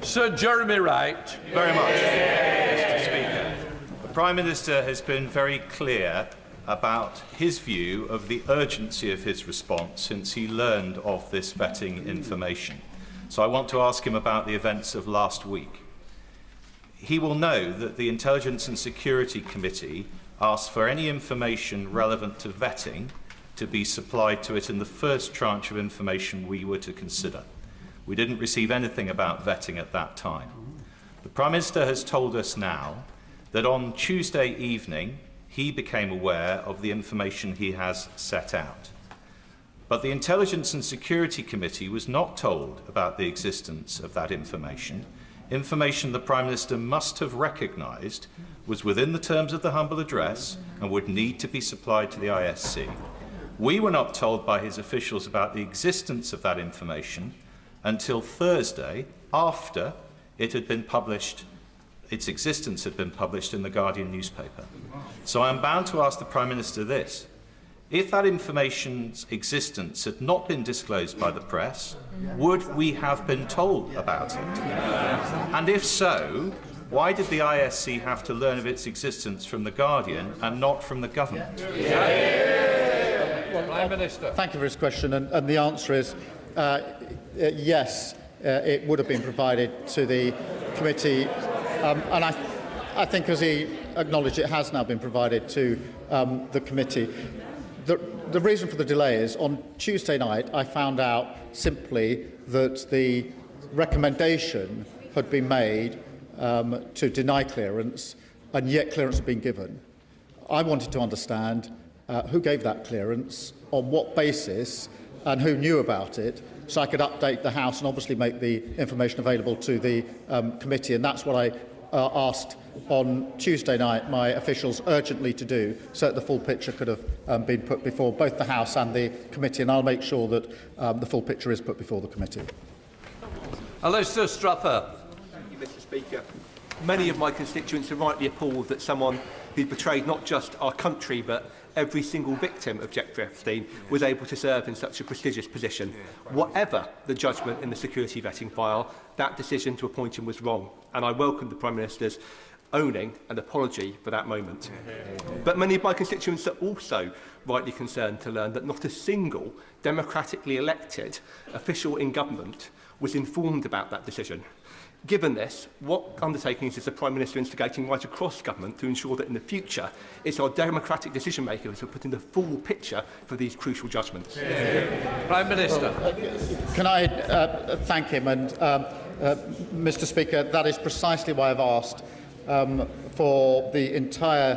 S1: Sir Jeremy Wright.
S9: Very much, Mr. Speaker. The Prime Minister has been very clear about his view of the urgency of his response since he learned of this vetting information. So I want to ask him about the events of last week. He will know that the Intelligence and Security Committee asked for any information relevant to vetting to be supplied to it in the first tranche of information we were to consider. We didn't receive anything about vetting at that time. The Prime Minister has told us now that on Tuesday evening he became aware of the information he has set out. But the Intelligence and Security Committee was not told about the existence of that information. Information the Prime Minister must have recognised was within the terms of the humble address and would need to be supplied to the ISC. We were not told by his officials about the existence of that information until Thursday, after it had been published its existence had been published in the Guardian newspaper. So I am bound to ask the Prime Minister this. If that information's existence had not been disclosed by the press, would we have been told about it? And if so, why did the ISC have to learn of its existence from the Guardian and not from the government?
S1: Prime Minister.
S2: Thank you for his question, and the answer is yes, it would have been provided to the committee, and I think, as he acknowledged, it has now been provided to the committee. The reason for the delay is, on Tuesday night, I found out simply that the recommendation had been made to deny clearance, and yet clearance had been given. I wanted to understand who gave that clearance, on what basis, and who knew about it, so I could update the House and obviously make the information available to the committee. And that's what I asked on Tuesday night my officials urgently to do, so that the full picture could have been put before both the House and the committee. And I'll make sure that the full picture is put before the committee.
S1: Alistair Strapper.
S10: Thank you, Mr. Speaker. Many of my constituents are rightly appalled that someone who betrayed not just our country but every single victim of Jeffrey Epstein was able to serve in such a prestigious position. Whatever the judgment in the security vetting file, that decision to appoint him was wrong, and I welcome the Prime Minister's owning an apology for that moment. But many of my constituents are also rightly concerned to learn that not a single democratically elected official in government was informed about that decision. Given this, what undertakings is the Prime Minister instigating right across government to ensure that in the future it's our democratic decision makers who are putting the full picture for these crucial judgments?
S1: Prime Minister.
S2: Can I thank him? And Mr. Speaker, that is precisely why I've asked for the entire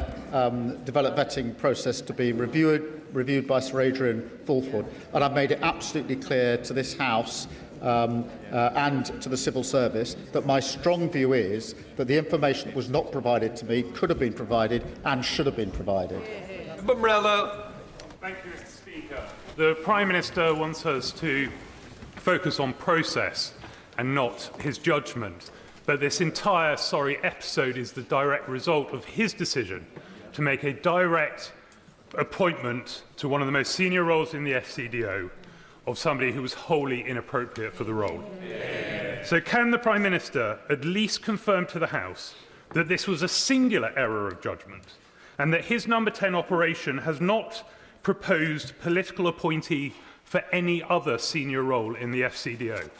S2: developed vetting process to be reviewed by Sir Adrian Fulford, and I've made it absolutely clear to this House and to the civil service that my strong view is that the information that was not provided to me could have been provided and should have been provided.
S1: Morello.
S11: Thank you, Mr. Speaker. The Prime Minister wants us to focus on process and not his judgment. But this entire sorry episode is the direct result of his decision to make a direct appointment to one of the most senior roles in the FCDO of somebody who was wholly inappropriate for the role. So can the Prime Minister at least confirm to the House that this was a singular error of judgment and that his number 10 operation has not proposed political appointee for any other senior role in the FCDO?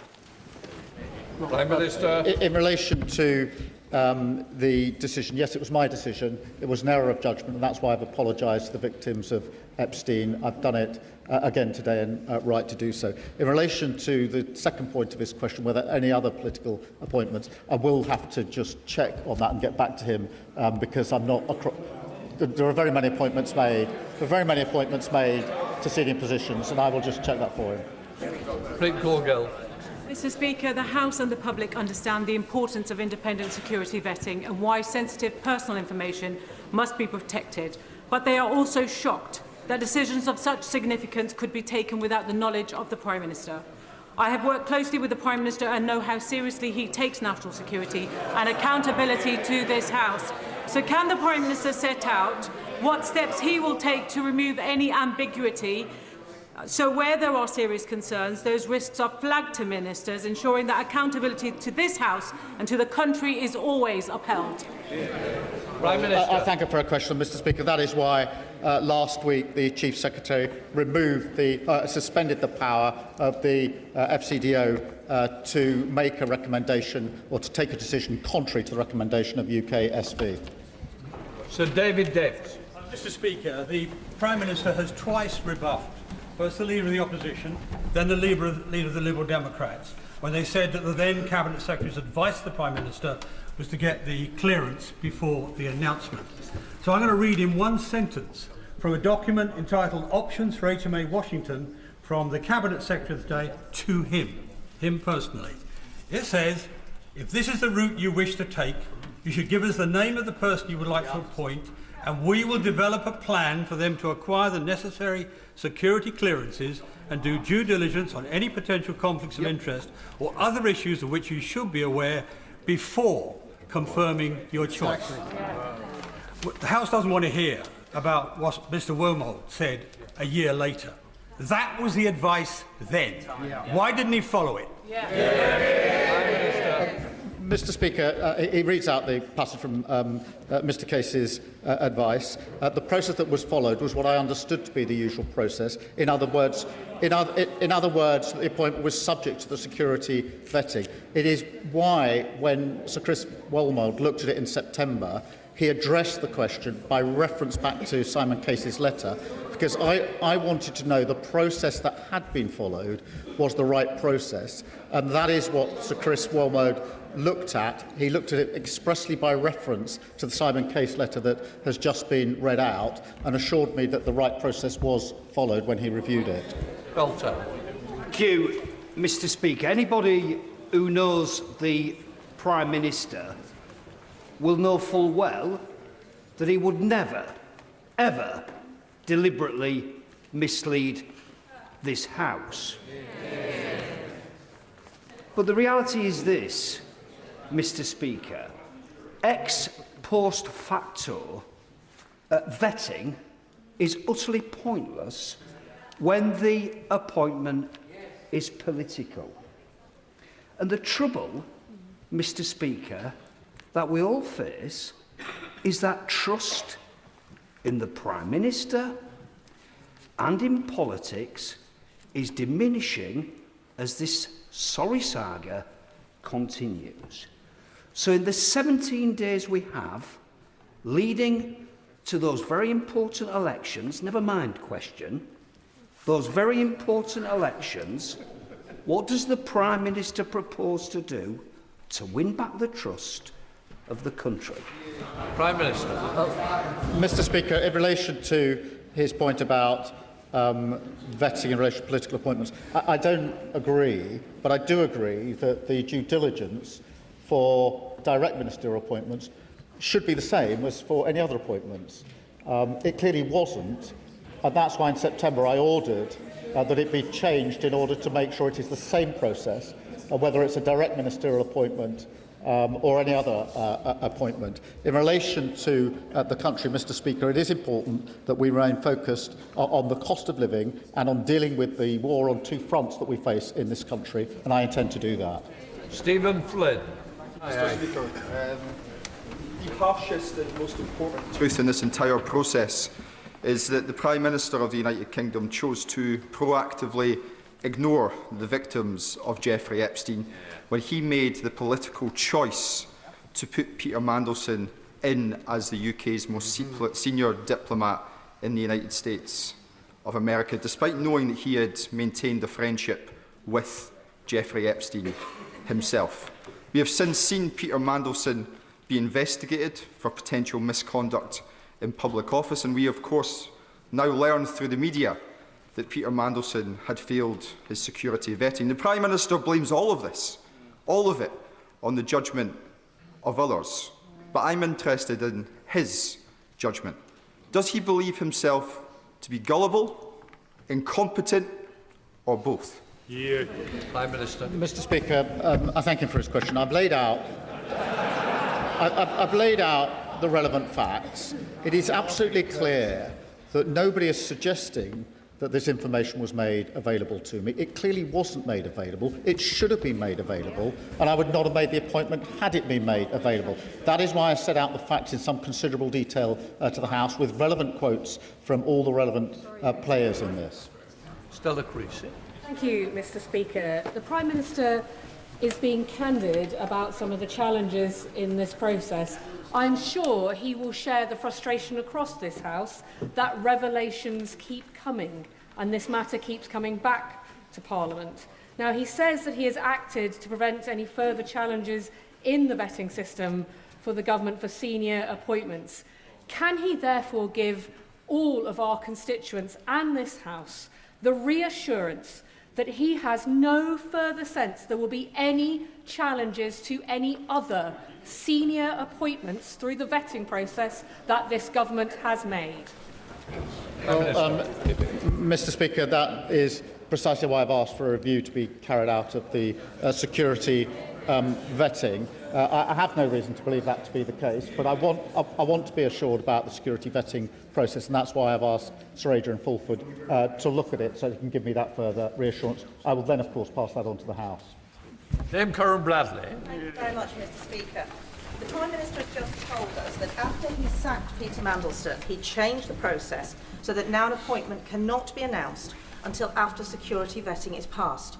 S1: Prime Minister.
S2: In relation to the decision, yes, it was my decision. It was an error of judgment, and that's why I've apologised to the victims of Epstein. I've done it again today, and right to do so. In relation to the second point of his question, whether any other political appointments, I will have to just check on that and get back to him, because I'm not. There are very many appointments made. There are very many appointments made to senior positions, and I will just check that for him.
S1: Brigid Colgill.
S12: Mr. Speaker, the House and the public understand the importance of independent security vetting and why sensitive personal information must be protected, but they are also shocked that decisions of such significance could be taken without the knowledge of the Prime Minister. I have worked closely with the Prime Minister and know how seriously he takes national security and accountability to this House. So can the Prime Minister set out what steps he will take to remove any ambiguity, so where there are serious concerns, those risks are flagged to ministers, ensuring that accountability to this House and to the country is always upheld?
S1: Prime Minister.
S2: I thank her for her question, Mr. Speaker. That is why last week the Chief Secretary suspended the power of the FCDO to make a recommendation or to take a decision contrary to the recommendation of UK SV.
S1: Sir David Davis.
S13: Mr. Speaker, the Prime Minister has twice rebuffed first the Leader of the Opposition, then the Leader of the Liberal Democrats, when they said that the then Cabinet Secretary's advice to the Prime Minister was to get the clearance before the announcement. So I'm going to read in one sentence from a document entitled Options for HMA Washington from the Cabinet Secretary of the day to him personally. It says, if this is the route you wish to take, you should give us the name of the person you would like to appoint, and we will develop a plan for them to acquire the necessary security clearances and do due diligence on any potential conflicts of interest or other issues of which you should be aware before confirming your choice. The House doesn't want to hear about what Mr Wormholt said a year later. That was the advice then. Why didn't he follow it?
S2: Mr Speaker, he reads out the passage from Mr Case's advice. The process that was followed was what I understood to be the usual process. In other words, the appointment was subject to the security vetting. It is why, when Sir Chris Wormholt looked at it in September, he addressed the question by reference back to Simon Case's letter, because I wanted to know the process that had been followed was the right process, and that is what Sir Chris Wormholt looked at. He looked at it expressly by reference to the Simon Case letter that has just been read out, and assured me that the right process was followed when he reviewed it.
S1: Belter.
S14: Thank you, Mr Speaker. Anybody who knows the Prime Minister will know full well that he would never, ever deliberately mislead this House. But the reality is this, Mr Speaker. Ex post facto vetting is utterly pointless when the appointment is political. And the trouble, Mr Speaker, that we all face is that trust in the Prime Minister and in politics is diminishing as this sorry saga continues. So in the 17 days we have leading to those very important elections, never mind question, those very important elections, what does the Prime Minister propose to do to win back the trust of the country?
S1: Prime Minister.
S2: Mr Speaker, in relation to his point about vetting in relation to political appointments, I don't agree, but I do agree that the due diligence for direct ministerial appointments should be the same as for any other appointments. It clearly wasn't, and that's why in September I ordered that it be changed in order to make sure it is the same process, whether it's a direct ministerial appointment or any other appointment. In relation to the country, Mr Speaker, it is important that we remain focused on the cost of living and on dealing with the war on two fronts that we face in this country, and I intend to do that.
S1: Stephen Flynn.
S15: Mr Speaker, the harshest and most important truth in this entire process is that the Prime Minister of the United Kingdom chose to proactively ignore the victims of Jeffrey Epstein when he made the political choice to put Peter Mandelson in as the UK's most senior diplomat in the United States of America, despite knowing that he had maintained a friendship with Jeffrey Epstein himself. We have since seen Peter Mandelson be investigated for potential misconduct in public office, and we, of course, now learn through the media that Peter Mandelson had failed his security vetting. The Prime Minister blames all of this, all of it, on the judgment of others. But I'm interested in his judgment. Does he believe himself to be gullible, incompetent, or both?
S1: Yeah. Prime Minister.
S2: Mr Speaker, I thank him for his question. I've laid out the relevant facts. It is absolutely clear that nobody is suggesting that this information was made available to me. It clearly wasn't made available. It should have been made available, and I would not have made the appointment had it been made available. That is why I set out the facts in some considerable detail to the House, with relevant quotes from all the relevant players in this.
S1: Stella Creasy.
S12: Thank you, Mr Speaker. The Prime Minister is being candid about some of the challenges in this process. I'm sure he will share the frustration across this House that revelations keep coming and this matter keeps coming back to Parliament. Now, he says that he has acted to prevent any further challenges in the vetting system for the government for senior appointments. Can he therefore give all of our constituents and this House the reassurance that he has no further sense there will be any challenges to any other senior appointments through the vetting process that this government has made?
S2: Mr Speaker, that is precisely why I've asked for a review to be carried out of the security vetting. I have no reason to believe that to be the case, but I want to be assured about the security vetting process, and that's why I've asked Sir Adrian Fulford to look at it so he can give me that further reassurance. I will then, of course, pass that on to the House.
S1: Dame Curran Bradley.
S16: Thank you very much, Mr. Speaker. The Prime Minister has just told us that after he sacked Peter Mandelson, he changed the process so that now an appointment cannot be announced until after security vetting is passed.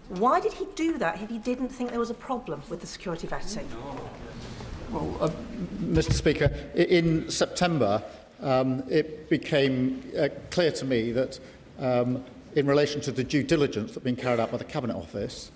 S16: Why did he do that if he didn't think there was a problem with the security vetting?
S2: Well, Mr. Speaker, in September, it became clear to me that in relation to the due diligence that had been carried out by the Cabinet Office,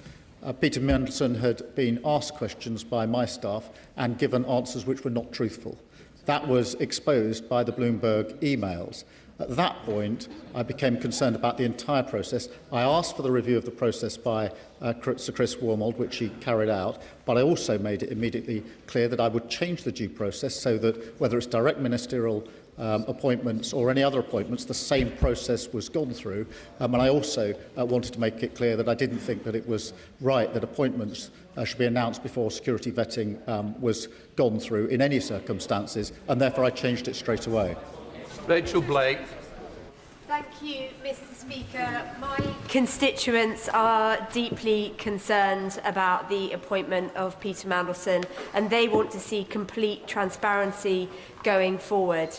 S2: Peter Mandelson had been asked questions by my staff and given answers which were not truthful. That was exposed by the Bloomberg emails. At that point, I became concerned about the entire process. I asked for the review of the process by Sir Chris Wormold, which he carried out, but I also made it immediately clear that I would change the due process so that whether it's direct ministerial appointments or any other appointments, the same process was gone through. And I also wanted to make it clear that I didn't think that it was right that appointments should be announced before security vetting was gone through in any circumstances, and therefore I changed it straight away.
S1: Rachel Blake.
S17: Thank you, Mr. Speaker. My constituents are deeply concerned about the appointment of Peter Mandelson, and they want to see complete transparency going forward.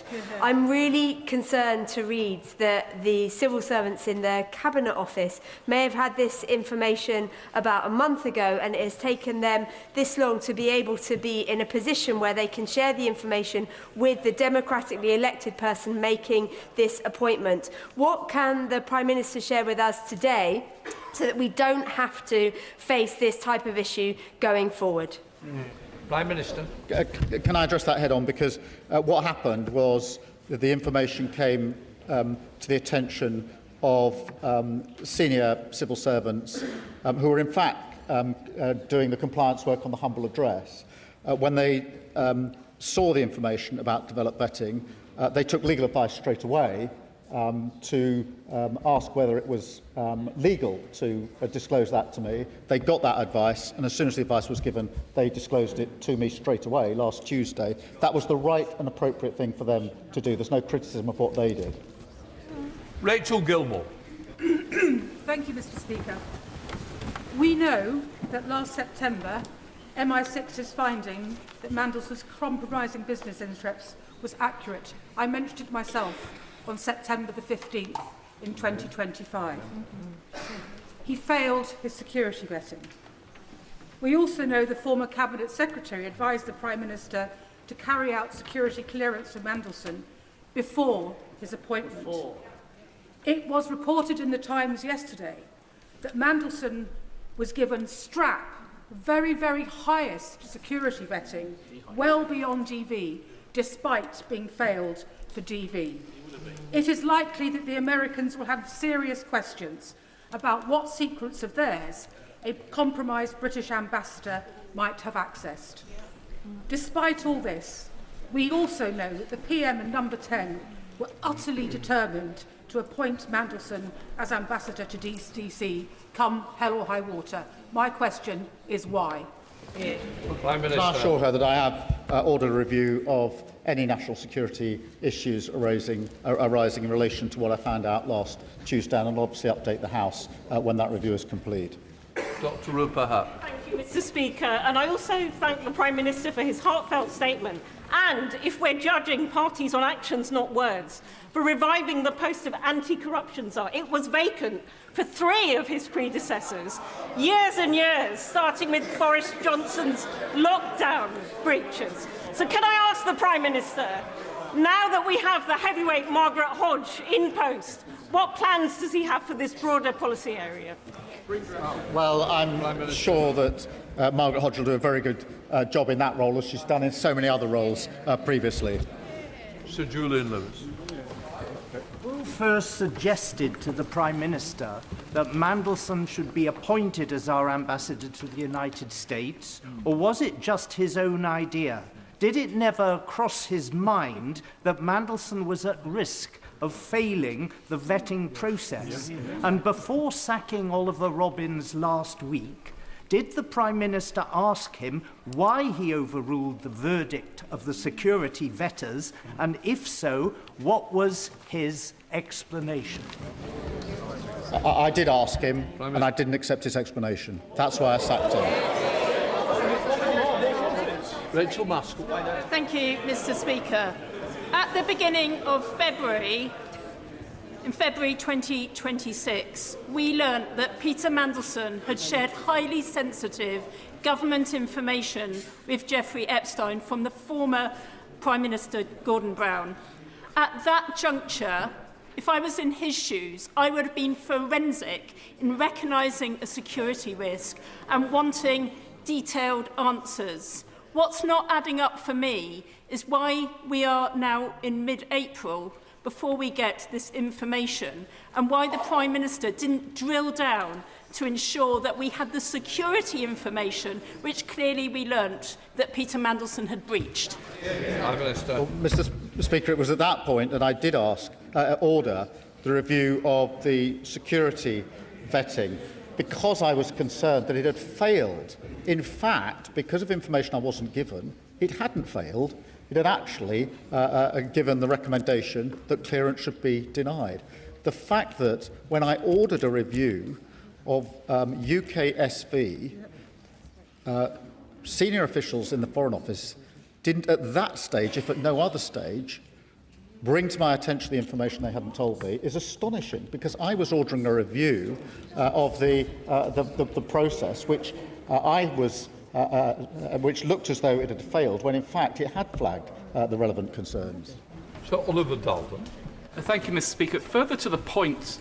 S17: I'm really concerned to read that the civil servants in the Cabinet Office may have had this information about a month ago, and it has taken them this long to be able to be in a position where they can share the information with the democratically elected person making this appointment. What can the Prime Minister share with us today so that we don't have to face this type of issue going forward?
S1: Prime Minister.
S2: Can I address that head on? Because what happened was that the information came to the attention of senior civil servants who were in fact doing the compliance work on the humble address. When they saw the information about developed vetting, they took legal advice straight away to ask whether it was legal to disclose that to me. They got that advice, and as soon as the advice was given, they disclosed it to me straight away last Tuesday. That was the right and appropriate thing for them to do. There's no criticism of what they did.
S1: Rachel Gilmore.
S12: Thank you, Mr. Speaker. We know that last September, MI6's finding that Mandelson's compromising business interests was accurate. I mentioned it myself on September the 15th in 2025. He failed his security vetting. We also know the former Cabinet Secretary advised the Prime Minister to carry out security clearance for Mandelson before his appointment. It was reported in the Times yesterday that Mandelson was given strap, very, very highest security vetting, well beyond DV, despite being failed for DV. It is likely that the Americans will have serious questions about what secrets of theirs a compromised British ambassador might have accessed. Despite all this, we also know that the PM and Number 10 were utterly determined to appoint Mandelson as ambassador to DC, come hell or high water. My question is why?
S1: Prime Minister.
S2: Can I assure her that I have ordered a review of any national security issues arising in relation to what I found out last Tuesday, and I'll obviously update the House when that review is complete.
S1: Dr. Rupa Hutt.
S18: Thank you, Mr. Speaker. And I also thank the Prime Minister for his heartfelt statement. And, if we're judging parties on actions, not words, for reviving the post of anti-corruption czar. It was vacant for 3 of his predecessors, years and years, starting with Boris Johnson's lockdown breaches. So can I ask the Prime Minister, now that we have the heavyweight Margaret Hodge in post, what plans does he have for this broader policy area?
S2: Well, I'm sure that Margaret Hodge will do a very good job in that role, as she's done in so many other roles previously.
S1: Sir Julian Lewis.
S19: Who first suggested to the Prime Minister that Mandelson should be appointed as our ambassador to the United States, or was it just his own idea? Did it never cross his mind that Mandelson was at risk of failing the vetting process? And before sacking Oliver Robbins last week, Did the Prime Minister ask him why he overruled the verdict of the security vetters, and if so, what was his explanation?
S2: I did ask him, and I didn't accept his explanation. That's why I sacked him.
S1: Rachel Maskell.
S12: Thank you, Mr. Speaker. At the beginning of February, in February 2026, we learnt that Peter Mandelson had shared highly sensitive government information with Jeffrey Epstein from the former Prime Minister Gordon Brown. At that juncture, if I was in his shoes, I would have been forensic in recognising a security risk and wanting detailed answers. What's not adding up for me is why we are now in mid-April before we get this information, and why the Prime Minister didn't drill down to ensure that we had the security information, which clearly we learnt that Peter Mandelson had breached.
S2: Well, Mr. Speaker, it was at that point that I did order the review of the security vetting, because I was concerned that it had failed. In fact, because of information I wasn't given, it hadn't failed. It had actually given the recommendation that clearance should be denied. The fact that when I ordered a review of UKSV, senior officials in the Foreign Office didn't at that stage, if at no other stage, bring to my attention the information they hadn't told me is astonishing, because I was ordering a review of the process, which which looked as though it had failed, when in fact it had flagged the relevant concerns.
S1: So Oliver Dalton.
S20: Thank you, Mr. Speaker. Further to the point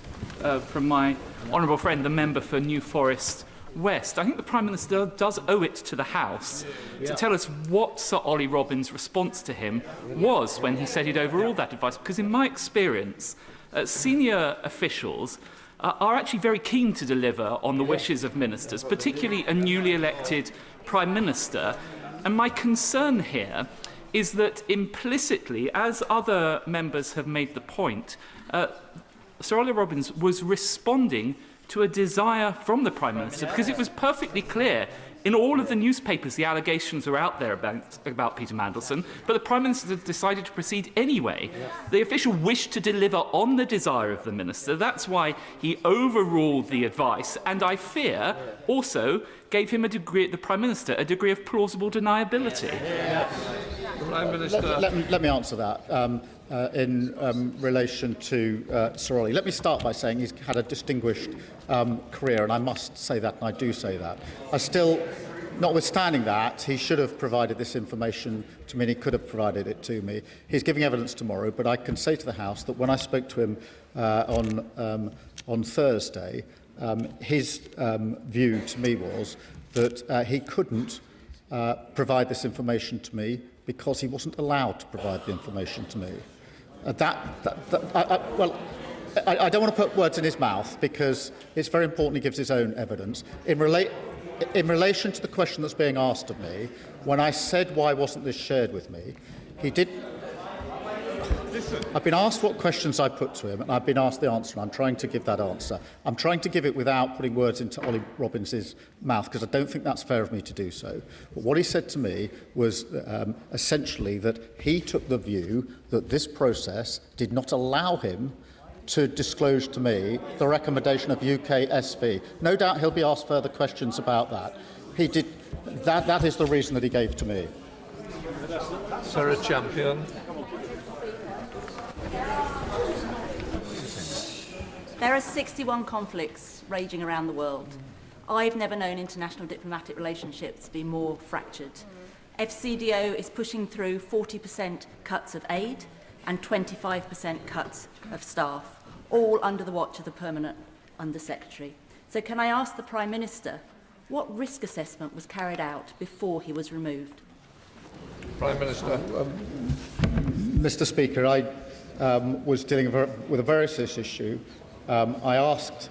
S20: from my honourable friend, the member for New Forest West, I think the Prime Minister does owe it to the House to tell us what Sir Ollie Robbins' response to him was when he said he'd overruled that advice, because in my experience, senior officials are actually very keen to deliver on the wishes of ministers, particularly a newly elected Prime Minister. And my concern here is that implicitly, as other members have made the point, Sir Ollie Robbins was responding to a desire from the Prime Minister, because it was perfectly clear in all of the newspapers the allegations were out there about Peter Mandelson, but the Prime Minister decided to proceed anyway. The official wished to deliver on the desire of the Minister. That's why he overruled the advice, and I fear also gave him the Prime Minister a degree of plausible deniability.
S1: Prime Minister.
S2: Let me answer that. In relation to Sir Ollie. Let me start by saying he's had a distinguished career, and I must say that, and I do say that. I still, notwithstanding that, he should have provided this information to me, and he could have provided it to me. He's giving evidence tomorrow, but I can say to the House that when I spoke to him on Thursday, his view to me was that he couldn't provide this information to me because he wasn't allowed to provide the information to me. I don't want to put words in his mouth, because it's very important he gives his own evidence. In relation to the question that's being asked of me, when I said why wasn't this shared with me, he did. I've been asked what questions I put to him, and I've been asked the answer, and I'm trying to give that answer. I'm trying to give it without putting words into Ollie Robbins' mouth, because I don't think that's fair of me to do so. But what he said to me was essentially that he took the view that this process did not allow him to disclose to me the recommendation of UKSV. No doubt he'll be asked further questions about that. He did. That is the reason that he gave to me.
S1: Sarah Champion.
S21: There are 61 conflicts raging around the world. I've never known international diplomatic relationships to be more fractured. FCDO is pushing through 40% cuts of aid and 25% cuts of staff, all under the watch of the Permanent Under-Secretary. So can I ask the Prime Minister, what risk assessment was carried out before he was removed?
S1: Prime Minister.
S2: Mr. Speaker, I was dealing with a very serious issue. I asked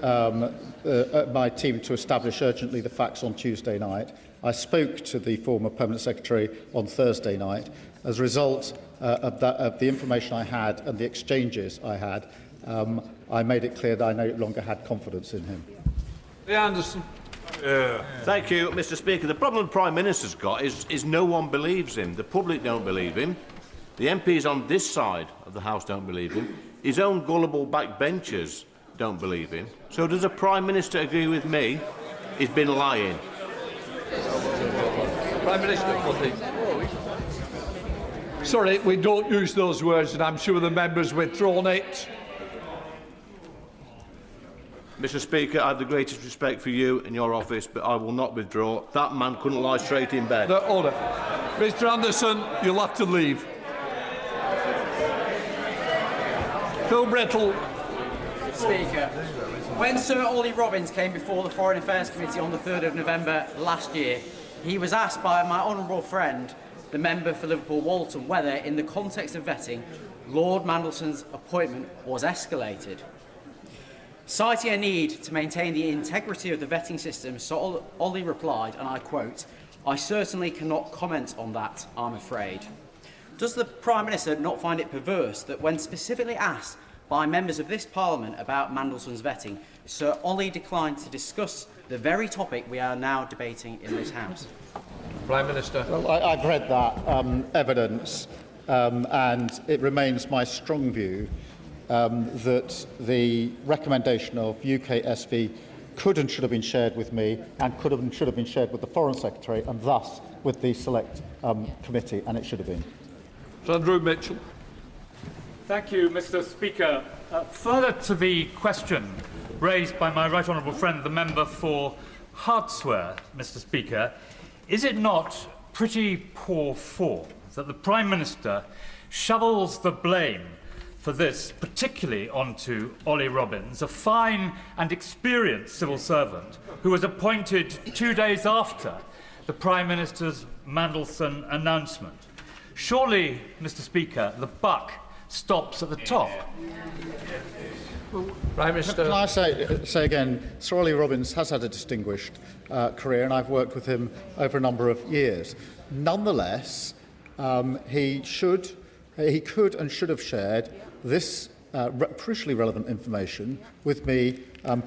S2: my team to establish urgently the facts on Tuesday night. I spoke to the former Permanent Secretary on Thursday night. As a result of the information I had and the exchanges I had, I made it clear that I no longer had confidence in him.
S1: Anderson.
S3: Thank you, Mr. Speaker. The problem the Prime Minister's got is no one believes him. The public don't believe him. The MPs on this side of the House don't believe him. His own gullible backbenchers don't believe him. So does the Prime Minister agree with me? He's been lying.
S1: Prime Minister, please. Sorry, we don't use those words, and I'm sure the members withdrawn it.
S3: Mr. Speaker, I have the greatest respect for you and your office, but I will not withdraw. That man couldn't lie straight in bed.
S1: Order. Mr. Anderson, you'll have to leave. Phil Brettle.
S22: Speaker, when Sir Ollie Robbins came before the Foreign Affairs Committee on the 3rd of November last year, he was asked by my honourable friend, the member for Liverpool Walton, whether, in the context of vetting, Lord Mandelson's appointment was escalated. Citing a need to maintain the integrity of the vetting system, Sir Ollie replied, and I quote, "I certainly cannot comment on that, I'm afraid." Does the Prime Minister not find it perverse that when specifically asked by members of this Parliament about Mandelson's vetting, Sir Ollie declined to discuss the very topic we are now debating in this House?
S1: Prime Minister.
S2: Well, I've read that evidence, and it remains my strong view that the recommendation of UKSV could and should have been shared with me, and could have and should have been shared with the Foreign Secretary, and thus with the Select Committee, and it should have been.
S1: Sir Andrew Mitchell.
S11: Thank you, Mr. Speaker. Further to the question raised by my right honourable friend, the member for Hartsware, Mr. Speaker, is it not pretty poor form that the Prime Minister shovels the blame for this, particularly onto Ollie Robbins, a fine and experienced civil servant who was appointed 2 days after the Prime Minister's Mandelson announcement? Surely, Mr. Speaker, the buck stops at the top.
S1: Prime Minister.
S2: Can I say again, Sir Ollie Robbins has had a distinguished career, and I've worked with him over a number of years. Nonetheless, he could and should have shared this crucially relevant information with me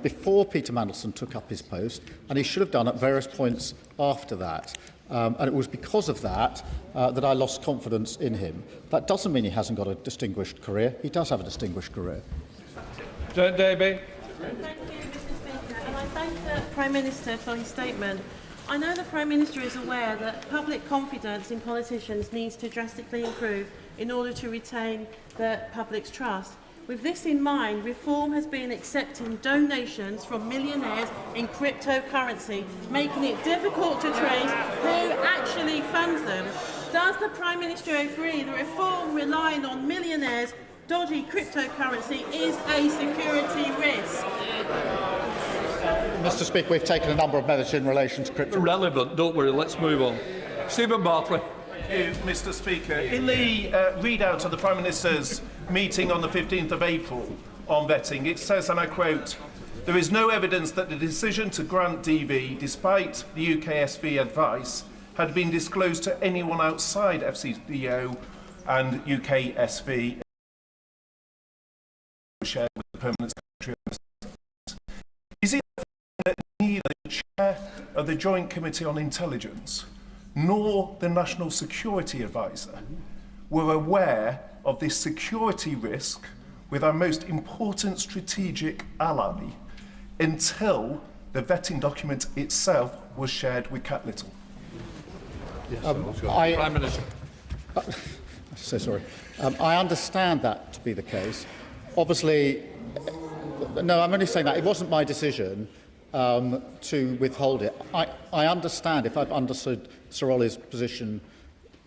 S2: before Peter Mandelson took up his post, and he should have done at various points after that. And it was because of that that I lost confidence in him. That doesn't mean he hasn't got a distinguished career. He does have a distinguished career.
S1: John Davey.
S23: Thank you, Mr. Speaker, and I thank the Prime Minister for his statement. I know the Prime Minister is aware that public confidence in politicians needs to drastically improve in order to retain the public's trust. With this in mind, Reform has been accepting donations from millionaires in cryptocurrency, making it difficult to trace who actually funds them. Does the Prime Minister agree that Reform relying on millionaires' dodgy cryptocurrency is a security risk?
S2: Mr. Speaker, we've taken a number of measures in relation to crypto.
S1: Irrelevant, don't worry, let's move on. Stephen Barclay.
S24: Thank you, Mr. Speaker. In the readout of the Prime Minister's meeting on the 15th of April on vetting, it says, and I quote, "There is no evidence that the decision to grant DV, despite the UKSV advice, had been disclosed to anyone outside FCDO and UKSV shared with the Permanent Secretary of State." Is it that neither the Chair of the Joint Committee on Intelligence nor the National Security Advisor were aware of this security risk with our most important strategic ally until the vetting document itself was shared with Cat Little?
S1: Prime Minister.
S2: So sorry. I understand that to be the case. Obviously, no, I'm only saying that it wasn't my decision to withhold it. I understand, if I've understood Sir Ollie's position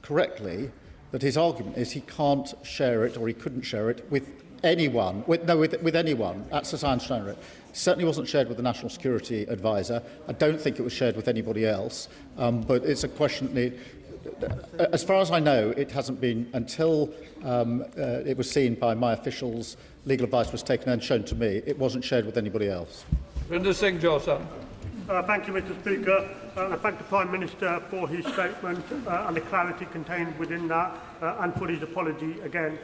S2: correctly, that his argument is he can't share it, or he couldn't share it with anyone. With anyone. That's as I understand it. It certainly wasn't shared with the National Security Advisor. I don't think it was shared with anybody else. But it's a question that, as far as I know, it hasn't been until it was seen by my officials, legal advice was taken and shown to me. It wasn't shared with anybody else.
S1: Rinder Singh Joseph.
S25: Thank you, Mr. Speaker. I thank the Prime Minister for his statement and the clarity contained within that, and for his apology again.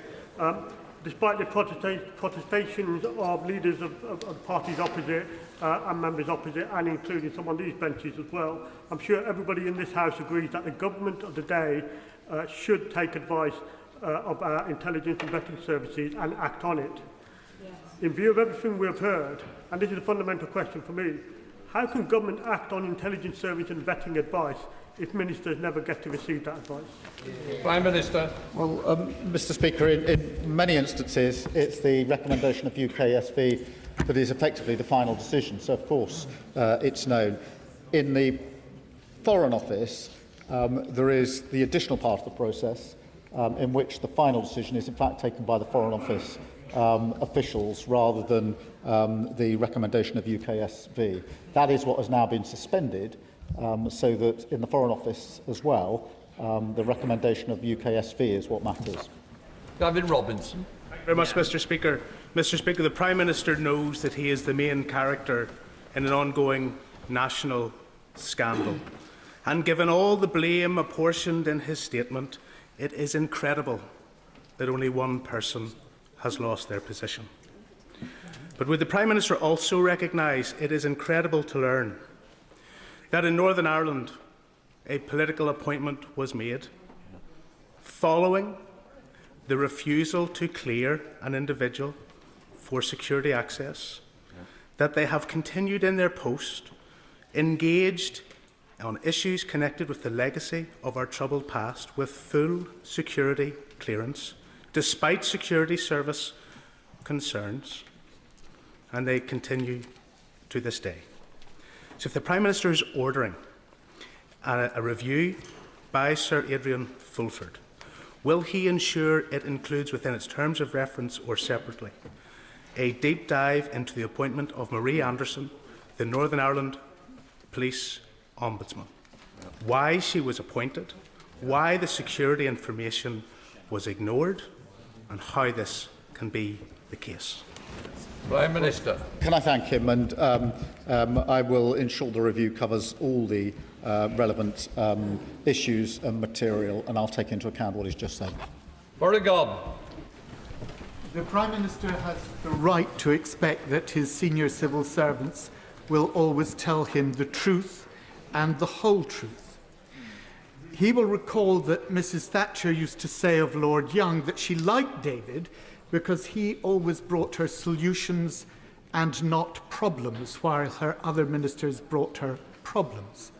S25: despite the protestations of leaders of parties opposite and members opposite, and including some on these benches as well, I'm sure everybody in this House agrees that the government of the day should take advice of our intelligence and vetting services and act on it. In view of everything we have heard, and this is a fundamental question for me, how can government act on intelligence service and vetting advice if ministers never get to receive that advice?
S1: Prime Minister.
S2: Well, Mr Speaker, in many instances it's the recommendation of UKSV that is effectively the final decision, so of course it's known. In the Foreign Office, there is the additional part of the process in which the final decision is in fact taken by the Foreign Office officials rather than the recommendation of UKSV. That is what has now been suspended, so that in the Foreign Office as well, the recommendation of UKSV is what matters.
S1: Gavin Robinson.
S4: Thank you very much, Mr Speaker. Mr Speaker, the Prime Minister knows that he is the main character in an ongoing national scandal. And given all the blame apportioned in his statement, it is incredible that only one person has lost their position. But would the Prime Minister also recognise it is incredible to learn that in Northern Ireland a political appointment was made following the refusal to clear an individual for security access, that they have continued in their post, engaged on issues connected with the legacy of our troubled past with full security clearance, despite security service concerns, and they continue to this day. So if the Prime Minister is ordering a review by Sir Adrian Fulford, will he ensure it includes within its terms of reference or separately a deep dive into the appointment of Marie Anderson, the Northern Ireland Police Ombudsman? Why she was appointed, why the security information was ignored, and how this can be the case.
S1: Prime Minister.
S2: Can I thank him? And I will ensure the review covers all the relevant issues and material, and I'll take into account what he's just said.
S1: Oregon.
S5: The Prime Minister has the right to expect that his senior civil servants will always tell him the truth and the whole truth. He will recall that Mrs Thatcher used to say of Lord Young that she liked David because he always brought her solutions and not problems, while her other ministers brought her problems.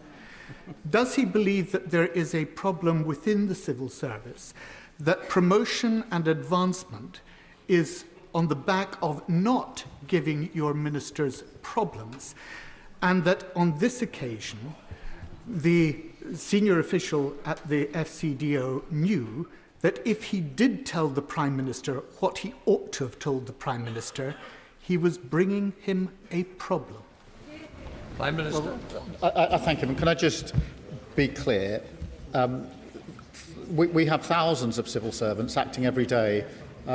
S5: Does he believe that there is a problem within the civil service, that promotion and advancement is on the back of not giving your ministers problems, and that on this occasion the senior official at the FCDO knew that if he did tell the Prime Minister what he ought to have told the Prime Minister, he was bringing him a problem?
S1: Prime Minister.
S2: Well, I thank him. Can I just be clear? We have thousands of civil servants acting every day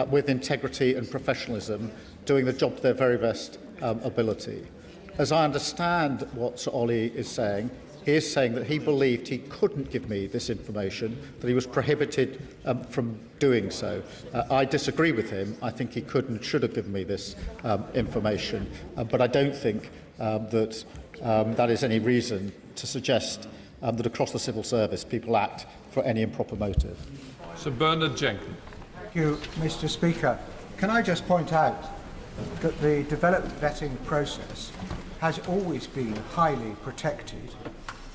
S2: with integrity and professionalism, doing the job to their very best ability. As I understand what Sir Ollie is saying, he is saying that he believed he couldn't give me this information, that he was prohibited from doing so. I disagree with him. I think he could and should have given me this information, but I don't think that that is any reason to suggest that across the civil service people act for any improper motive.
S1: Sir Bernard Jenkins.
S6: Thank you, Mr Speaker. Can I just point out that the developed vetting process has always been highly protected,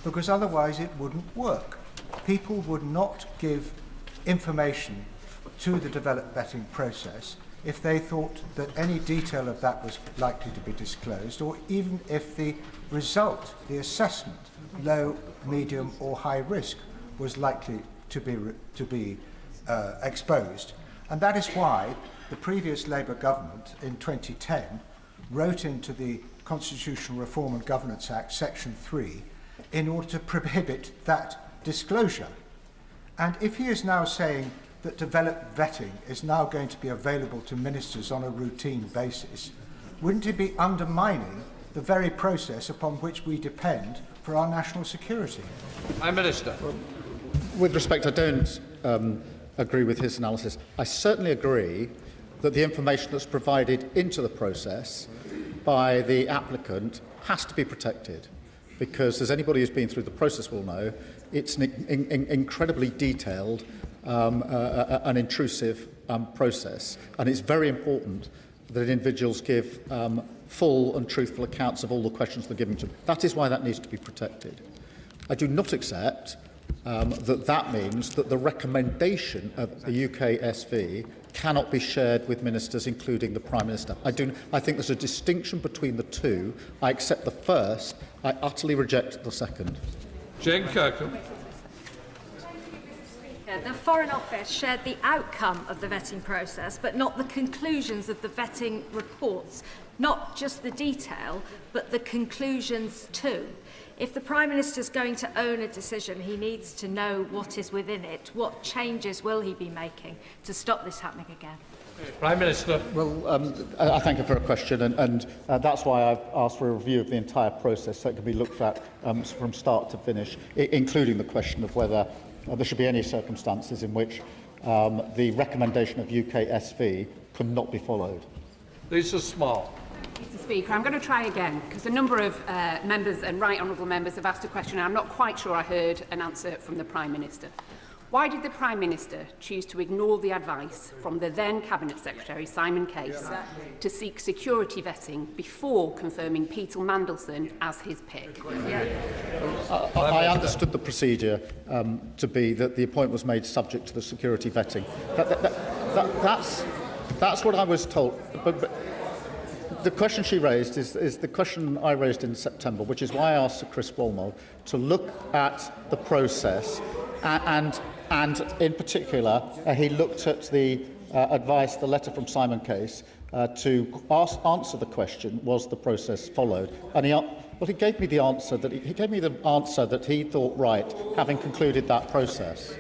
S6: because otherwise it wouldn't work. People would not give information to the developed vetting process if they thought that any detail of that was likely to be disclosed, or even if the result, the assessment, low, medium or high risk, was likely to be exposed. And that is why the previous Labour government in 2010 wrote into the Constitutional Reform and Governance Act, Section 3, in order to prohibit that disclosure. And if he is now saying that developed vetting is now going to be available to ministers on a routine basis, wouldn't it be undermining the very process upon which we depend for our national security?
S1: Prime Minister.
S2: With respect, I don't agree with his analysis. I certainly agree that the information that's provided into the process by the applicant has to be protected, because, as anybody who's been through the process will know, it's an incredibly detailed and intrusive process, and it's very important that individuals give full and truthful accounts of all the questions they're given to them. That is why that needs to be protected. I do not accept that means that the recommendation of the UKSV cannot be shared with ministers, including the Prime Minister. I think there's a distinction between the two. I accept the first. I utterly reject the second.
S1: Jane Kirkham.
S7: The Foreign Office shared the outcome of the vetting process, but not the conclusions of the vetting reports. Not just the detail, but the conclusions too. If the Prime Minister's going to own a decision, he needs to know what is within it. What changes will he be making to stop this happening again?
S1: Prime Minister.
S2: Well, I thank you for a question, and that's why I've asked for a review of the entire process so it can be looked at from start to finish, including the question of whether there should be any circumstances in which the recommendation of UKSV could not be followed.
S1: Lisa Small.
S8: Mr Speaker, I'm going to try again, because a number of members and right honourable members have asked a question and I'm not quite sure I heard an answer from the Prime Minister. Why did the Prime Minister choose to ignore the advice from the then Cabinet Secretary, Simon Case, to seek security vetting before confirming Peter Mandelson as his pick?
S2: I understood the procedure to be that the appointment was made subject to the security vetting. That's what I was told. But the question she raised is the question I raised in September, which is why I asked Sir Chris Walmole to look at the process and in particular, he looked at the advice, the letter from Simon Case, to answer the question, was the process followed? And he gave me the answer that he thought right, having concluded that process.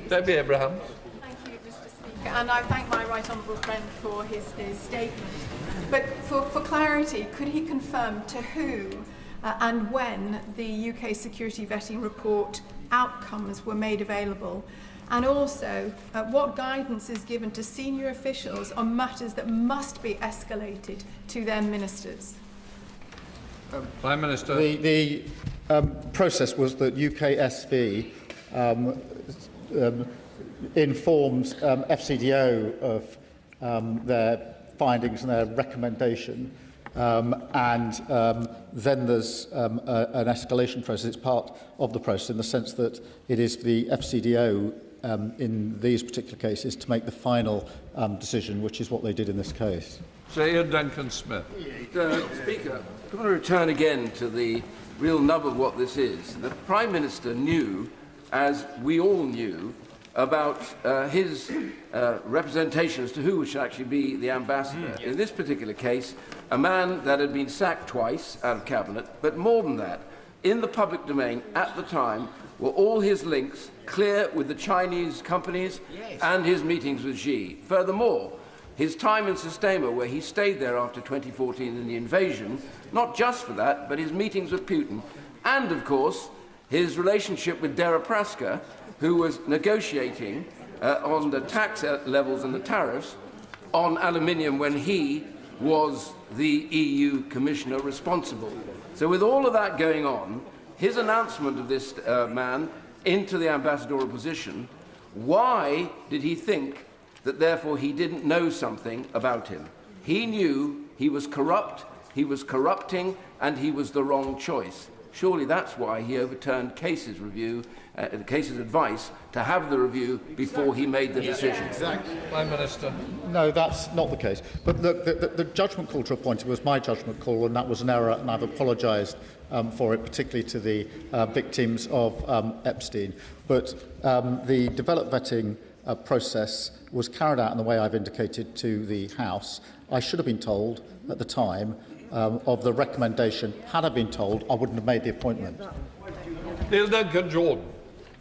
S1: Debbie Abraham.
S9: Thank you, Mr Speaker, and I thank my right honourable friend for his statement. But for clarity, could he confirm to who and when the UK security vetting report outcomes were made available, and also what guidance is given to senior officials on matters that must be escalated to their ministers?
S1: Prime Minister.
S2: The process was that UKSV informed FCDO of their findings and their recommendation, and then there's an escalation process. It's part of the process in the sense that it is the FCDO in these particular cases to make the final decision, which is what they did in this case.
S1: Sir Ian Duncan-Smith.
S10: Speaker, I want to return again to the real nub of what this is. The Prime Minister knew, as we all knew, about his representation as to who should actually be the ambassador. In this particular case, a man that had been sacked twice out of Cabinet, but more than that, in the public domain at the time were all his links clear with the Chinese companies and his meetings with Xi. Furthermore, his time in Sistema, where he stayed there after 2014 in the invasion, not just for that, but his meetings with Putin, and, of course, his relationship with Deripaska, who was negotiating on the tax levels and the tariffs on aluminium when he was the EU Commissioner responsible. So with all of that going on, his announcement of this man into the ambassadorial position, why did he think that therefore he didn't know something about him? He knew he was corrupt, he was corrupting, and he was the wrong choice. Surely that's why he overturned Case's review, Case's advice to have the review before he made the decision.
S1: Exactly. Prime Minister.
S2: No, that's not the case. But the judgment call to appoint it was my judgment call, and that was an error, and I've apologised for it, particularly to the victims of Epstein. But the developed vetting process was carried out in the way I've indicated to the House. I should have been told at the time of the recommendation. Had I been told, I wouldn't have made the appointment.
S1: Neil Duncan-Jordan.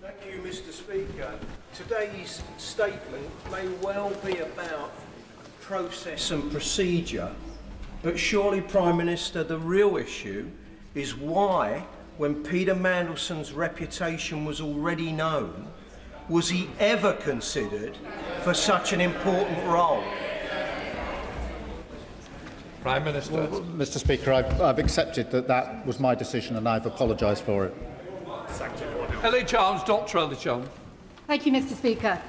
S13: Thank you, Mr Speaker. Today's statement may well be about process and procedure, but surely, Prime Minister, the real issue is why, when Peter Mandelson's reputation was already known, was he ever considered for such an important role?
S1: Prime Minister.
S2: Well, Mr. Speaker, I've accepted that that was my decision and I've apologised for it.
S1: Ellie Charles, Dr. Ellie Charles.
S14: Thank you, Mr. Speaker.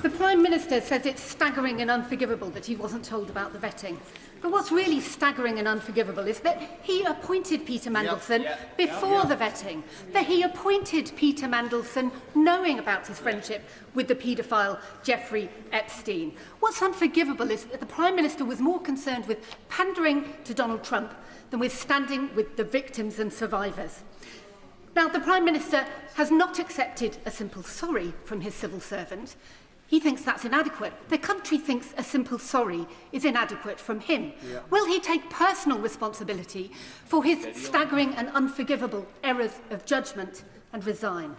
S14: The Prime Minister says it's staggering and unforgivable that he wasn't told about the vetting. But what's really staggering and unforgivable is that he appointed Peter Mandelson before the vetting, that he appointed Peter Mandelson knowing about his friendship with the paedophile Jeffrey Epstein. What's unforgivable is that the Prime Minister was more concerned with pandering to Donald Trump than with standing with the victims and survivors. Now, the Prime Minister has not accepted a simple sorry from his civil servant. He thinks that's inadequate. The country thinks a simple sorry is inadequate from him. Will he take personal responsibility for his staggering and unforgivable errors of judgment and resign?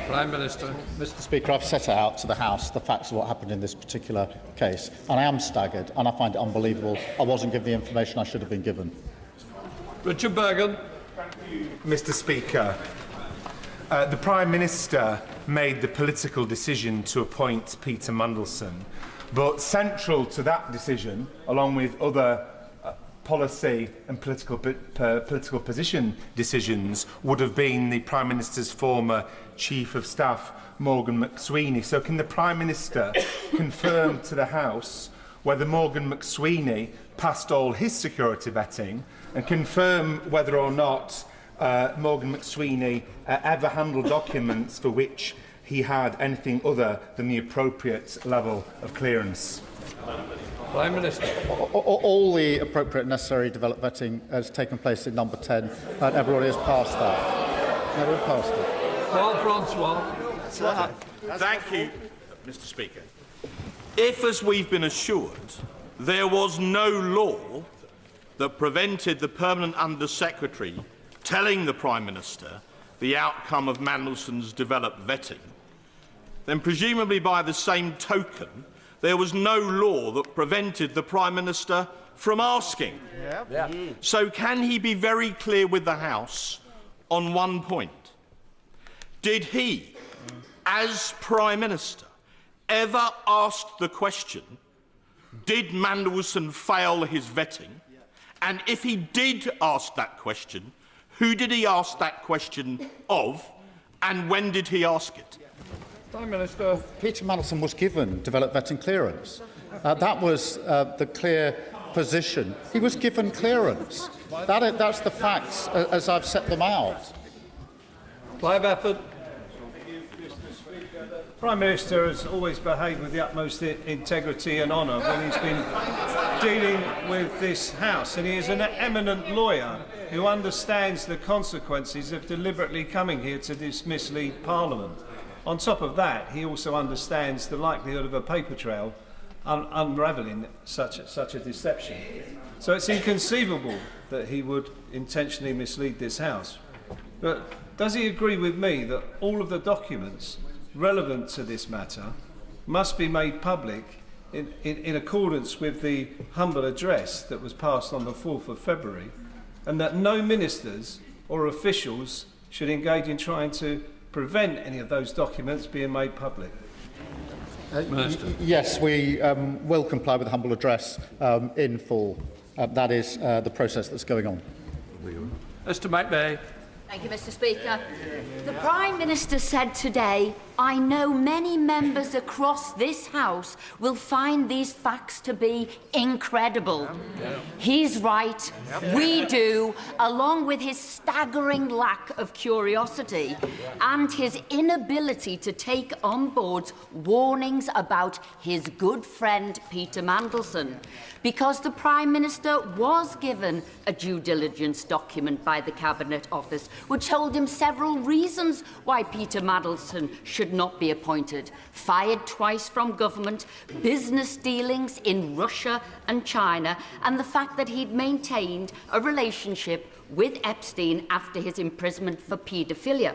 S1: Prime Minister.
S2: Mr. Speaker, I've set out to the House the facts of what happened in this particular case, and I am staggered, and I find it unbelievable I wasn't given the information I should have been given.
S1: Richard Bergen.
S15: Mr. Speaker, the Prime Minister made the political decision to appoint Peter Mandelson, but central to that decision, along with other policy and political position decisions, would have been the Prime Minister's former Chief of Staff, Morgan McSweeney. So can the Prime Minister confirm to the House whether Morgan McSweeney passed all his security vetting, and confirm whether or not Morgan McSweeney ever handled documents for which he had anything other than the appropriate level of clearance?
S1: Prime Minister.
S2: All the appropriate and necessary developed vetting has taken place in number 10, and everybody has passed that. Everyone passed it.
S1: Paul Francois.
S3: Thank you, Mr. Speaker. If, as we've been assured, there was no law that prevented the Permanent Under-Secretary telling the Prime Minister the outcome of Mandelson's developed vetting, then presumably by the same token, there was no law that prevented the Prime Minister from asking. So can he be very clear with the House on one point? Did he, as Prime Minister, ever ask the question, did Mandelson fail his vetting? And if he did ask that question, who did he ask that question of, and when did he ask it?
S1: Prime Minister.
S2: Peter Mandelson was given developed vetting clearance. That was the clear position. He was given clearance. That's the facts as I've set them out.
S1: Clive Efford.
S13: The Prime Minister has always behaved with the utmost integrity and honour when he's been dealing with this House, and he is an eminent lawyer who understands the consequences of deliberately coming here to mislead Parliament. On top of that, he also understands the likelihood of a paper trail unravelling such a deception. So it's inconceivable that he would intentionally mislead this House. But does he agree with me that all of the documents relevant to this matter must be made public in accordance with the humble address that was passed on the 4th of February, and that no ministers or officials should engage in trying to prevent any of those documents being made public?
S2: Yes, we will comply with the humble address in full. That is the process that's going on.
S1: Mr. McVeigh.
S16: Thank you, Mr. Speaker. The Prime Minister said today, I know many members across this House will find these facts to be incredible. He's right. We do, along with his staggering lack of curiosity and his inability to take on board warnings about his good friend Peter Mandelson. Because the Prime Minister was given a due diligence document by the Cabinet Office which told him several reasons why Peter Mandelson should not be appointed. Fired twice from government, business dealings in Russia and China, and the fact that he'd maintained a relationship with Epstein after his imprisonment for paedophilia.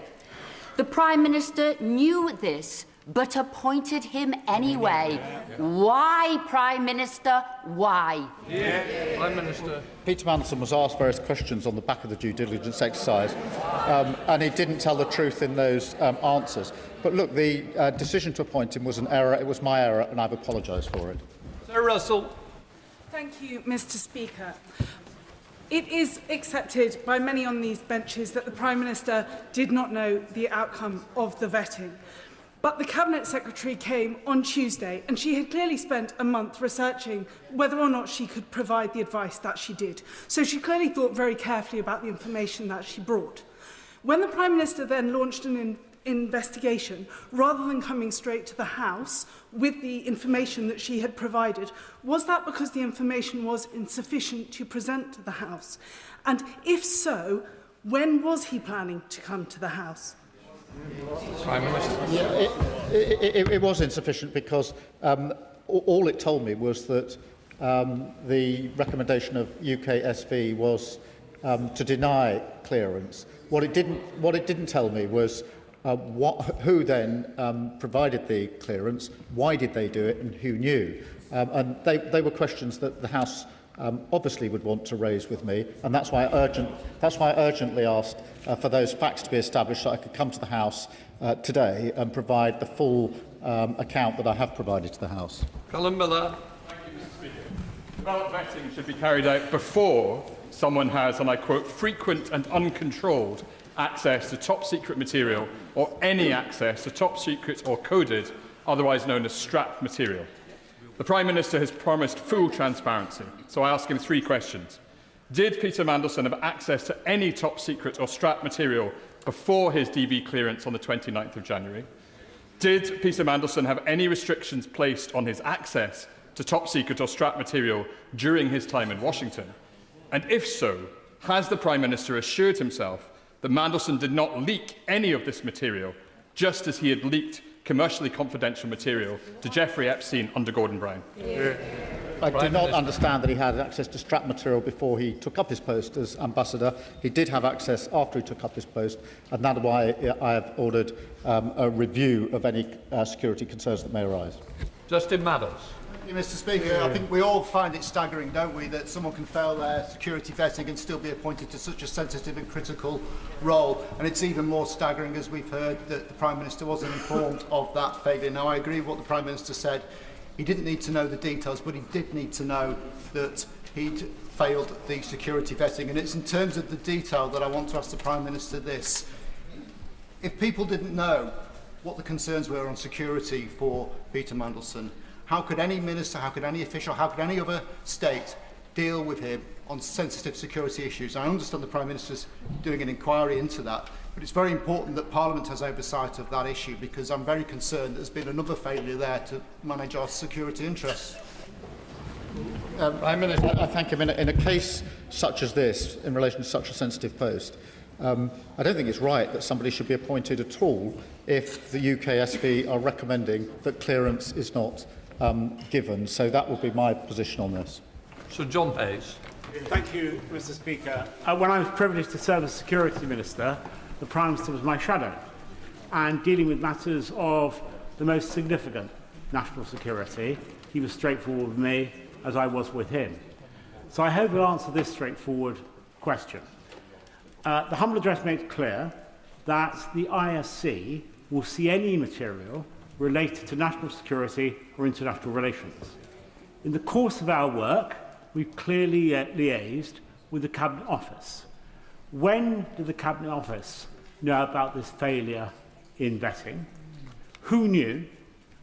S16: The Prime Minister knew this, but appointed him anyway. Why, Prime Minister? Why?
S1: Prime Minister.
S2: Peter Mandelson was asked various questions on the back of the due diligence exercise, and he didn't tell the truth in those answers. But look, the decision to appoint him was an error. It was my error, and I've apologised for it.
S1: Sir Russell.
S12: Thank you, Mr. Speaker. It is accepted by many on these benches that the Prime Minister did not know the outcome of the vetting. But the Cabinet Secretary came on Tuesday and she had clearly spent a month researching whether or not she could provide the advice that she did. So she clearly thought very carefully about the information that she brought. When the Prime Minister then launched an investigation, rather than coming straight to the House with the information that she had provided, was that because the information was insufficient to present to the House? And if so, when was he planning to come to the House?
S2: Prime Minister. Yeah, it was insufficient because all it told me was that the recommendation of UKSV was to deny clearance. What it didn't tell me was who then provided the clearance, why did they do it, and who knew. And they were questions that the House obviously would want to raise with me, and that's why I urgently asked for those facts to be established so I could come to the House today and provide the full account that I have provided to the House.
S1: Colin Miller.
S17: Thank you, Mr. Speaker. Developed vetting should be carried out before someone has, and I quote, frequent and uncontrolled access to top-secret material or any access to top-secret or coded, otherwise known as strapped material. The Prime Minister has promised full transparency, so I ask him three questions. Did Peter Mandelson have access to any top-secret or strapped material before his DV clearance on the 29th of January? Did Peter Mandelson have any restrictions placed on his access to top-secret or strapped material during his time in Washington? And if so, has the Prime Minister assured himself that Mandelson did not leak any of this material, just as he had leaked commercially confidential material to Jeffrey Epstein under Gordon Brown?
S2: I do not understand that he had access to strapped material before he took up his post as Ambassador. He did have access after he took up his post, and that's why I have ordered a review of any security concerns that may arise.
S1: Justin Matters.
S18: Thank you, Mr. Speaker. I think we all find it staggering, don't we, that someone can fail their security vetting and still be appointed to such a sensitive and critical role. And it's even more staggering, as we've heard, that the Prime Minister wasn't informed of that failure. Now, I agree with what the Prime Minister said. He didn't need to know the details, but he did need to know that he'd failed the security vetting. And it's in terms of the detail that I want to ask the Prime Minister this. If people didn't know what the concerns were on security for Peter Mandelson, how could any minister, how could any official, how could any other state deal with him on sensitive security issues? I understand the Prime Minister's doing an inquiry into that, but it's very important that Parliament has oversight of that issue, because I'm very concerned there's been another failure there to manage our security interests.
S2: Prime Minister, I thank him. In a case such as this, in relation to such a sensitive post, I don't think it's right that somebody should be appointed at all if the UKSV are recommending that clearance is not given. So that would be my position on this.
S1: Sir John Hayes.
S19: Thank you, Mr. Speaker. When I was privileged to serve as Security Minister, the Prime Minister was my shadow, and dealing with matters of the most significant national security, he was straightforward with me as I was with him. So I hope he'll answer this straightforward question. The humble address makes clear that the ISC will see any material related to national security or international relations. In the course of our work, we've clearly liaised with the Cabinet Office. When did the Cabinet Office know about this failure in vetting? Who knew?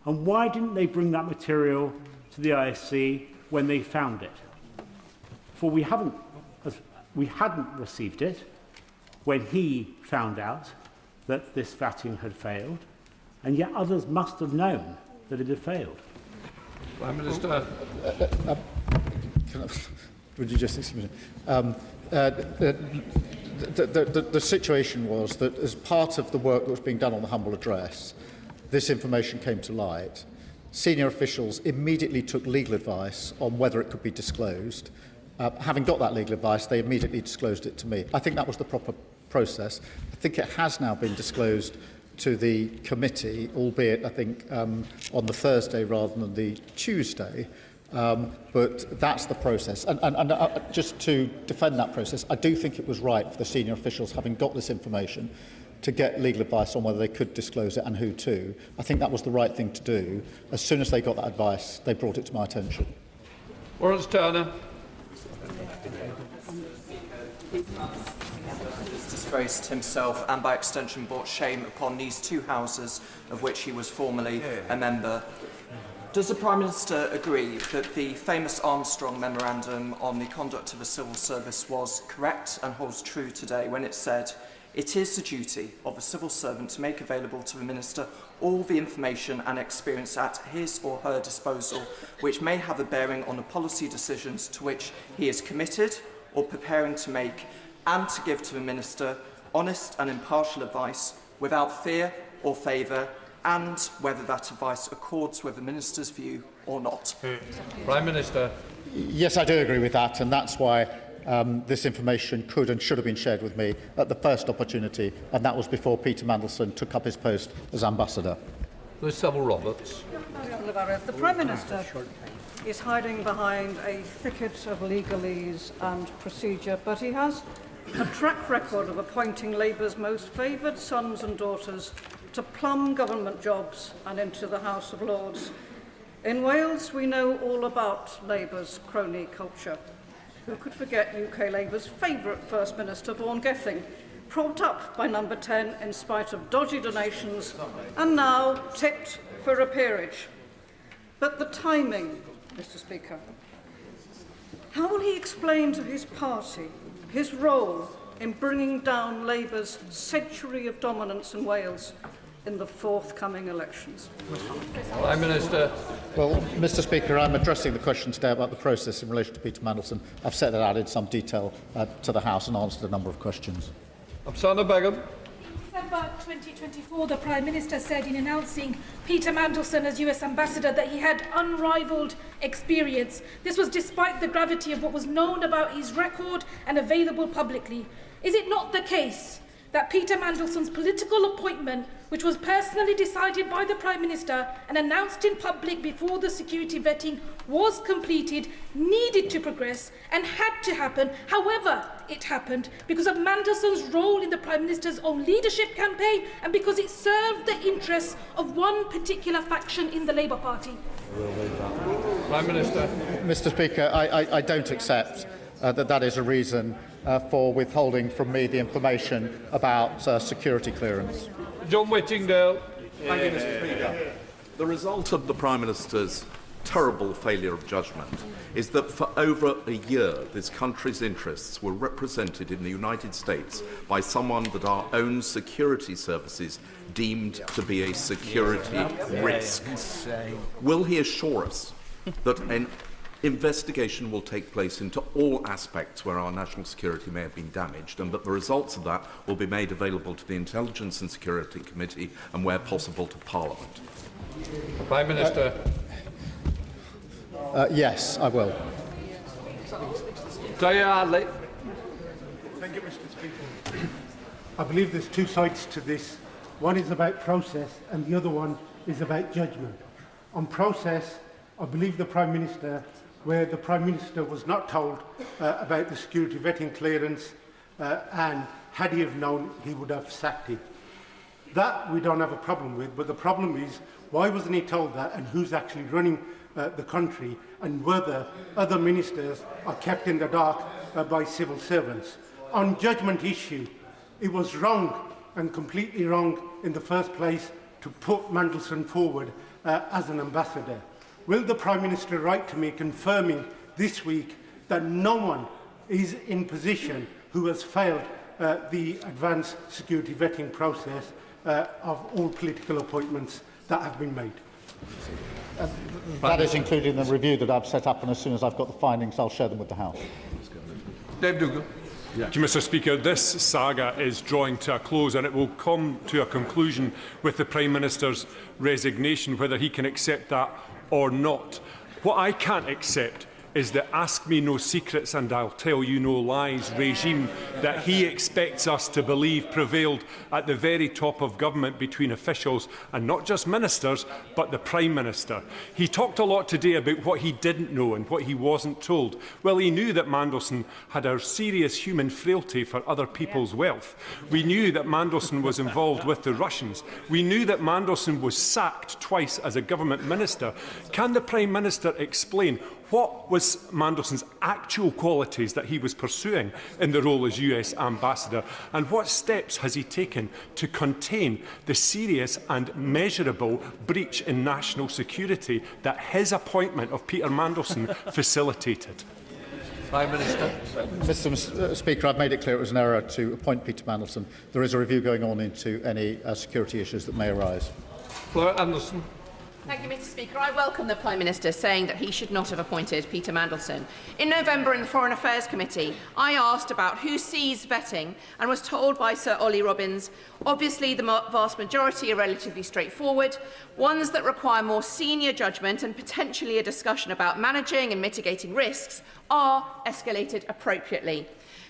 S19: And why didn't they bring that material to the ISC when they found it? For we hadn't received it when he found out that this vetting had failed, and yet others must have known that it had failed.
S1: Prime Minister.
S2: Would you just excuse me? The situation was that as part of the work that was being done on the humble address, this information came to light. Senior officials immediately took legal advice on whether it could be disclosed. Having got that legal advice, they immediately disclosed it to me. I think that was the proper process. I think it has now been disclosed to the committee, albeit, I think, on the Thursday rather than the Tuesday. But that's the process. And just to defend that process, I do think it was right for the senior officials, having got this information, to get legal advice on whether they could disclose it and who to. I think that was the right thing to do. As soon as they got that advice, they brought it to my attention.
S1: Lawrence Turner.
S11: Has disgraced himself and by extension brought shame upon these two houses of which he was formerly a member. Does the Prime Minister agree that the famous Armstrong memorandum on the conduct of the civil service was correct and holds true today when it said, "It is the duty of a civil servant to make available to the Minister all the information and experience at his or her disposal which may have a bearing on the policy decisions to which he is committed or preparing to make, and to give to the Minister honest and impartial advice without fear or favour, and whether that advice accords with the Minister's view or not."
S1: Prime Minister.
S2: Yes, I do agree with that, and that's why this information could and should have been shared with me at the first opportunity, and that was before Peter Mandelson took up his post as Ambassador.
S1: There's several Roberts.
S20: The Prime Minister is hiding behind a thicket of legalese and procedure, but he has a track record of appointing Labour's most favoured sons and daughters to plumb government jobs and into the House of Lords. In Wales, we know all about Labour's crony culture. Who could forget UK Labour's favourite First Minister, Vaughan Gething, propped up by number 10 in spite of dodgy donations, and now tipped for a peerage. But the timing, Mr. Speaker. How will he explain to his party his role in bringing down Labour's century of dominance in Wales in the forthcoming elections?
S1: Prime Minister.
S2: Well, Mr. Speaker, I'm addressing the question today about the process in relation to Peter Mandelson. I've set that out in some detail to the House and answered a number of questions.
S1: Afsana Begum.
S21: December 2024, the Prime Minister said in announcing Peter Mandelson as US Ambassador that he had unrivalled experience. This was despite the gravity of what was known about his record and available publicly. Is it not the case that Peter Mandelson's political appointment, which was personally decided by the Prime Minister and announced in public before the security vetting was completed, needed to progress and had to happen? However, it happened because of Mandelson's role in the Prime Minister's own leadership campaign and because it served the interests of one particular faction in the Labour Party.
S1: Prime Minister.
S2: Mr. Speaker, I don't accept that is a reason for withholding from me the information about security clearance.
S1: John Whittingdale.
S22: Thank you, Mr. Speaker. The result of the Prime Minister's terrible failure of judgment is that for over a year this country's interests were represented in the United States by someone that our own security services deemed to be a security risk. Will he assure us that an investigation will take place into all aspects where our national security may have been damaged, and that the results of that will be made available to the Intelligence and Security Committee and, where possible, to Parliament?
S1: Prime Minister.
S2: Yes, I will.
S1: Daya.
S19: Thank you, Mr. Speaker. I believe there's two sides to this. One is about process and the other one is about judgment. On process, I believe the Prime Minister, where the Prime Minister was not told about the security vetting clearance, and had he have known, he would have sacked him. That we don't have a problem with, but the problem is, why wasn't he told that, and who's actually running the country, and whether other ministers are kept in the dark by civil servants. On judgment issue, it was wrong and completely wrong in the first place to put Mandelson forward as an ambassador. Will the Prime Minister write to me confirming this week that no one is in position who has failed the advanced security vetting process of all political appointments that have been made?
S2: That is included in the review that I've set up, and as soon as I've got the findings, I'll share them with the House.
S1: Dave Dougal.
S23: Thank you, Mr. Speaker. This saga is drawing to a close, and it will come to a conclusion with the Prime Minister's resignation, whether he can accept that or not. What I can't accept is the ask me no secrets and I'll tell you no lies regime that he expects us to believe prevailed at the very top of government between officials, and not just ministers, but the Prime Minister. He talked a lot today about what he didn't know and what he wasn't told. Well, he knew that Mandelson had a serious human frailty for other people's wealth. We knew that Mandelson was involved with the Russians. We knew that Mandelson was sacked twice as a government minister. Can the Prime Minister explain what was was Mandelson's actual qualities that he was pursuing in the role as US Ambassador? And what steps has he taken to contain the serious and measurable breach in national security that his appointment of Peter Mandelson facilitated?
S1: Prime Minister.
S2: Mr. Speaker, I've made it clear it was an error to appoint Peter Mandelson. There is a review going on into any security issues that may arise.
S1: Fleur Anderson.
S4: Thank you, Mr. Speaker. I welcome the Prime Minister saying that he should not have appointed Peter Mandelson. In November in the Foreign Affairs Committee, I asked about who sees vetting and was told by Sir Ollie Robbins, obviously the vast majority are relatively straightforward, ones that require more senior judgment and potentially a discussion about managing and mitigating risks are escalated appropriately.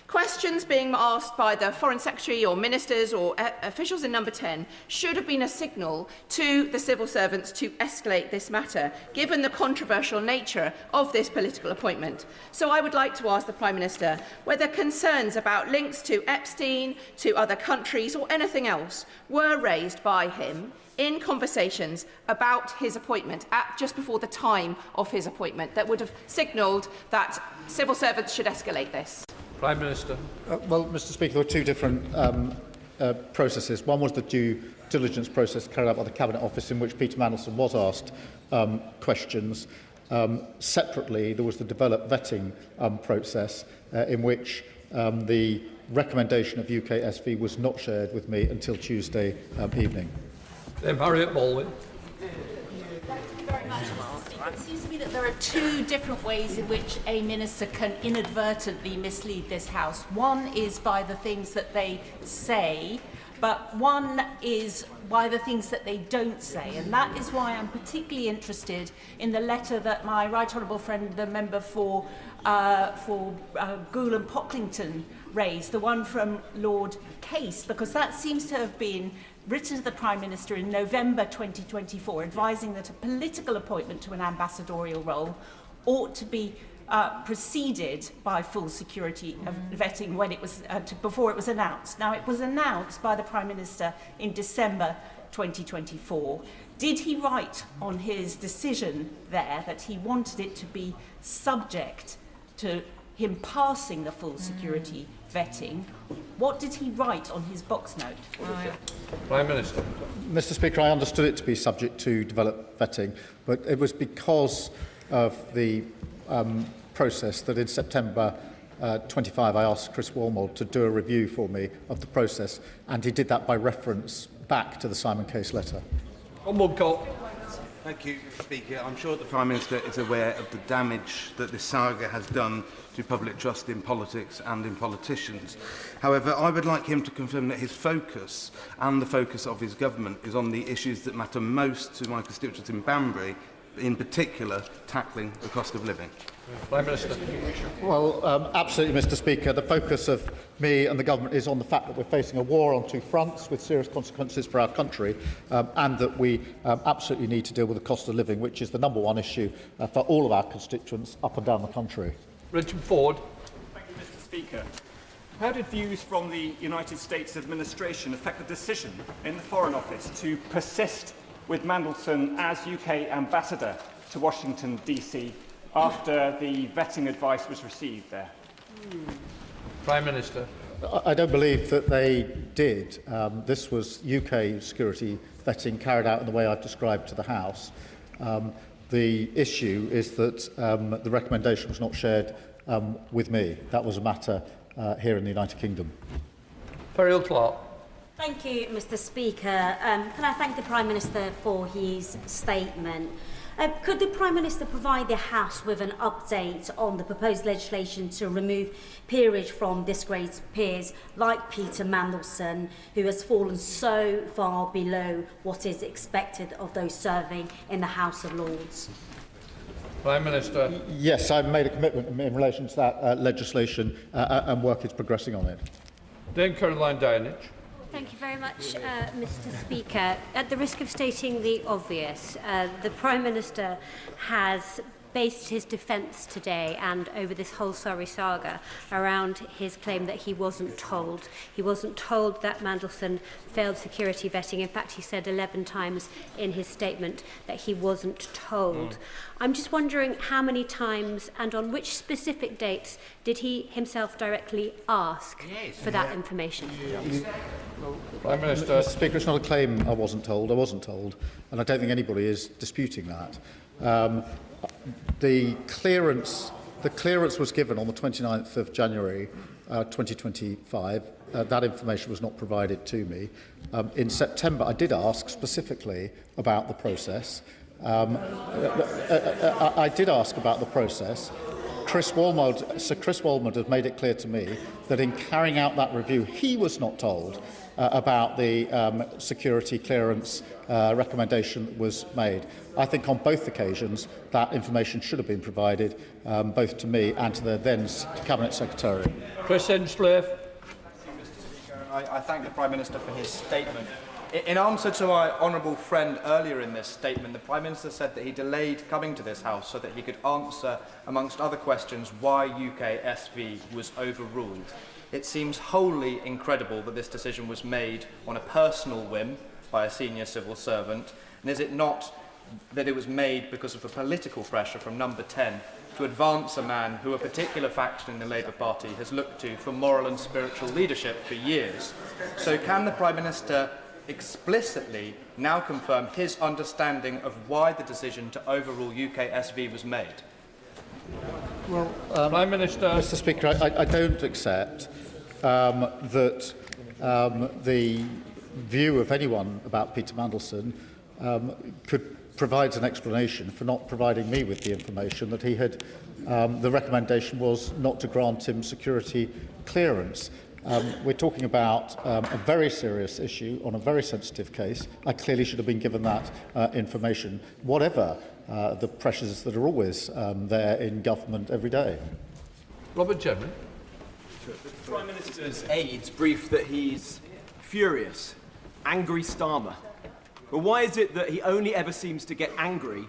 S4: Questions being asked by the Foreign Secretary or ministers or officials in number 10 should have been a signal to the civil servants to escalate this matter, given the controversial nature of this political appointment. So I would like to ask the Prime Minister whether concerns about links to Epstein, to other countries or anything else were raised by him in conversations about his appointment just before the time of his appointment that would have signalled that civil servants should escalate this.
S1: Prime Minister.
S2: Well, Mr. Speaker, there were two different processes. One was the due diligence process carried out by the Cabinet Office, in which Peter Mandelson was asked questions. Separately, there was the developed vetting process, in which the recommendation of UK SV was not shared with me until Tuesday evening.
S1: Harriet Baldwin.
S5: It seems to me that there are two different ways in which a minister can inadvertently mislead this House. One is by the things that they say, but one is by the things that they don't say. And that is why I'm particularly interested in the letter that my right honourable friend, the member for Goole and Pocklington, raised, the one from Lord Case, because that seems to have been written to the Prime Minister in November 2024, advising that a political appointment to an ambassadorial role ought to be preceded by full security vetting when it was, before it was announced. Now, it was announced by the Prime Minister in December 2024. Did he write on his decision there that he wanted it to be subject to him passing the full security vetting? What did he write on his box note?
S1: Prime Minister.
S2: Mr. Speaker, I understood it to be subject to developed vetting, but it was because of the process that in September 25 I asked Chris Walmold to do a review for me of the process, and he did that by reference back to the Simon Case letter.
S6: Thank you, Speaker. I'm sure the Prime Minister is aware of the damage that this saga has done to public trust in politics and in politicians. However, I would like him to confirm that his focus and the focus of his government is on the issues that matter most to my constituents in Banbury, in particular tackling the cost of living.
S1: Prime Minister.
S2: Well, absolutely, Mr. Speaker. The focus of me and the government is on the fact that we're facing a war on two fronts with serious consequences for our country, and that we absolutely need to deal with the cost of living, which is the number one issue for all of our constituents up and down the country.
S1: Richard Ford.
S24: Thank you, Mr. Speaker. How did views from the United States administration affect the decision in the Foreign Office to persist with Mandelson as UK ambassador to Washington, D.C., after the vetting advice was received there?
S1: Prime Minister.
S2: I don't believe that they did. This was UK security vetting carried out in the way I've described to the House. The issue is that the recommendation was not shared with me. That was a matter here in the United Kingdom.
S1: Periel Clark.
S25: Thank you, Mr. Speaker. Can I thank the Prime Minister for his statement? Could the Prime Minister provide the House with an update on the proposed legislation to remove peerage from disgraced peers like Peter Mandelson, who has fallen so far below what is expected of those serving in the House of Lords?
S1: Prime Minister.
S2: Yes, I've made a commitment in relation to that legislation, and work is progressing on it.
S1: Dame Caroline Downage.
S25: Thank you very much, Mr. Speaker. At the risk of stating the obvious, the Prime Minister has based his defence today and over this whole Surrey saga around his claim that he wasn't told. He wasn't told that Mandelson failed security vetting. In fact, he said 11 times in his statement that he wasn't told. I'm just wondering how many times and on which specific dates did he himself directly ask for that information?
S2: Prime Minister. Mr. Speaker, it's not a claim I wasn't told. I wasn't told, and I don't think anybody is disputing that. The clearance was given on the 29th of January 2025. That information was not provided to me. In September, I did ask specifically about the process. I did ask about the process. Sir Chris Walmond has made it clear to me that in carrying out that review, he was not told about the security clearance recommendation that was made. I think on both occasions that information should have been provided both to me and to the then Cabinet Secretary.
S1: Chris Hinchcliffe.
S11: I thank the Prime Minister for his statement. In answer to my honourable friend earlier in this statement, the Prime Minister said that he delayed coming to this House so that he could answer, amongst other questions, why UK SV was overruled. It seems wholly incredible that this decision was made on a personal whim by a senior civil servant, and is it not that it was made because of the political pressure from Number 10 to advance a man who a particular faction in the Labour Party has looked to for moral and spiritual leadership for years? So can the Prime Minister explicitly now confirm his understanding of why the decision to overrule UK SV was made?
S2: Well, Prime Minister. Mr. Speaker, I don't accept that the view of anyone about Peter Mandelson provides an explanation for not providing me with the information that he had. The recommendation was not to grant him security clearance. We're talking about a very serious issue on a very sensitive case. I clearly should have been given that information, whatever the pressures that are always there in government every day.
S1: Robert Jeffrey.
S7: The Prime Minister's aides briefed that he's furious, angry Starmer. But why is it that he only ever seems to get angry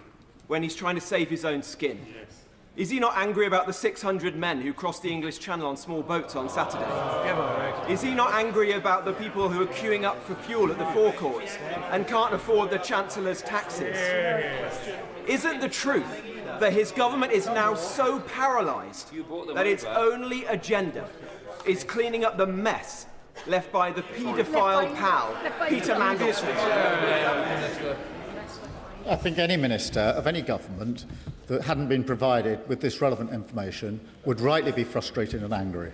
S7: when he's trying to save his own skin? Yes. Is he not angry about the 600 men who crossed the English Channel on small boats on Saturday? Is he not angry about the people who are queuing up for fuel at the forecourts and can't afford the Chancellor's taxes? Isn't the truth that his government is now so paralysed that its only agenda is cleaning up the mess left by the paedophile pal, Peter Mandelson?
S2: I think any minister of any government that hadn't been provided with this relevant information would rightly be frustrated and angry.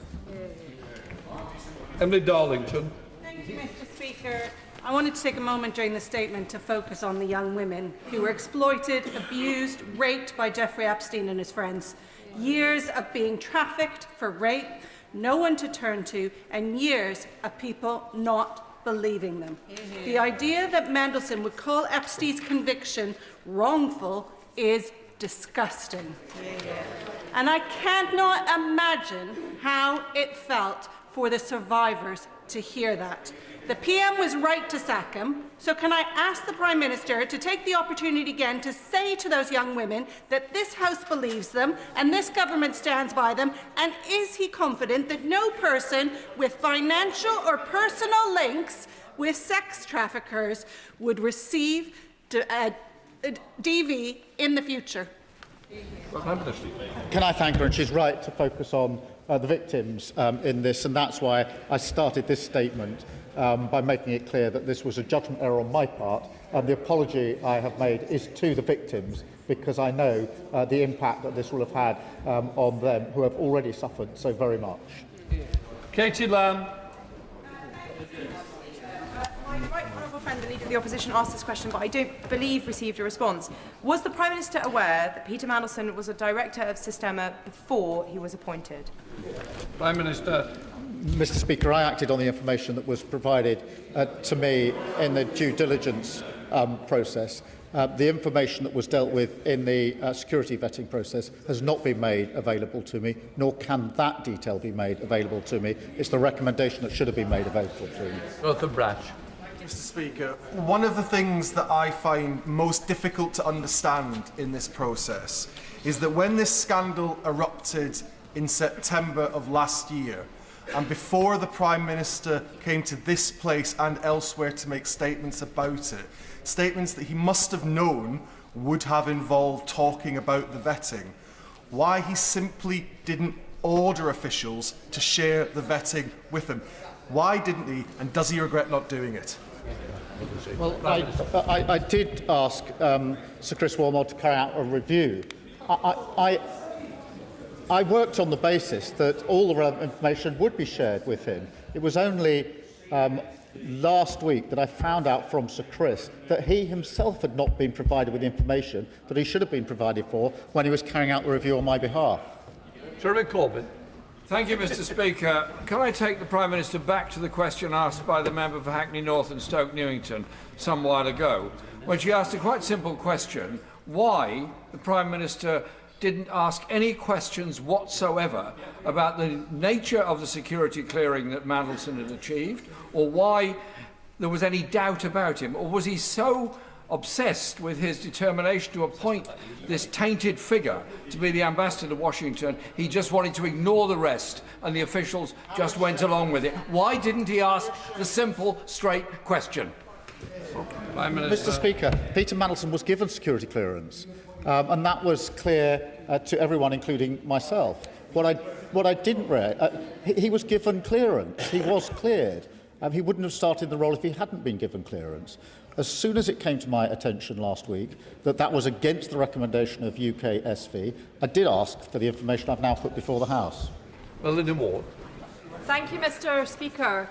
S1: Emily Darlington.
S20: Thank you, Mr. Speaker. I wanted to take a moment during the statement to focus on the young women who were exploited, abused, raped by Jeffrey Epstein and his friends. Years of being trafficked for rape, no one to turn to, and years of people not believing them. The idea that Mandelson would call Epstein's conviction wrongful is disgusting. And I cannot imagine how it felt for the survivors to hear that. The PM was right to sack him, so can I ask the Prime Minister to take the opportunity again to say to those young women that this House believes them and this government stands by them, and is he confident that no person with financial or personal links with sex traffickers would receive DV in the future?
S2: Can I thank her? And she's right to focus on the victims in this, and that's why I started this statement by making it clear that this was a judgment error on my part, and the apology I have made is to the victims, because I know the impact that this will have had on them, who have already suffered so very much.
S1: Katie Lamb.
S8: My right honourable friend, the Leader of the Opposition, asked this question, but I don't believe received a response. Was the Prime Minister aware that Peter Mandelson was a director of Systema before he was appointed?
S1: Prime Minister.
S2: Mr. Speaker, I acted on the information that was provided to me in the due diligence process. The information that was dealt with in the security vetting process has not been made available to me, nor can that detail be made available to me. It's the recommendation that should have been made available to me.
S1: Ruther Brash.
S3: Mr. Speaker. One of the things that I find most difficult to understand in this process is that when this scandal erupted in September of last year, and before the Prime Minister came to this place and elsewhere to make statements about it, statements that he must have known would have involved talking about the vetting, why he simply didn't order officials to share the vetting with him. Why didn't he, and does he regret not doing it?
S2: Well, I did ask Sir Chris Wilmot to carry out a review. I worked on the basis that all the relevant information would be shared with him. It was only last week that I found out from Sir Chris that he himself had not been provided with the information that he should have been provided for when he was carrying out the review on my behalf.
S1: Sir Corbyn. Thank you, Mr. Speaker. Can I take the Prime Minister back to the question asked by the member for Hackney North and Stoke Newington some while ago, when she asked a quite simple question: why the Prime Minister didn't ask any questions whatsoever about the nature of the security clearing that Mandelson had achieved, or why there was any doubt about him, or was he so obsessed with his determination to appoint this tainted figure to be the ambassador to Washington, he just wanted to ignore the rest and the officials just went along with it? Why didn't he ask the simple, straight question? Prime Minister.
S2: Mr. Speaker, Peter Mandelson was given security clearance, and that was clear to everyone, including myself. What I didn't read, he was given clearance. He was cleared. He wouldn't have started the role if he hadn't been given clearance. As soon as it came to my attention last week that that was against the recommendation of UK SV, I did ask for the information I've now put before the House.
S1: Linda Ward.
S4: Thank you, Mr. Speaker.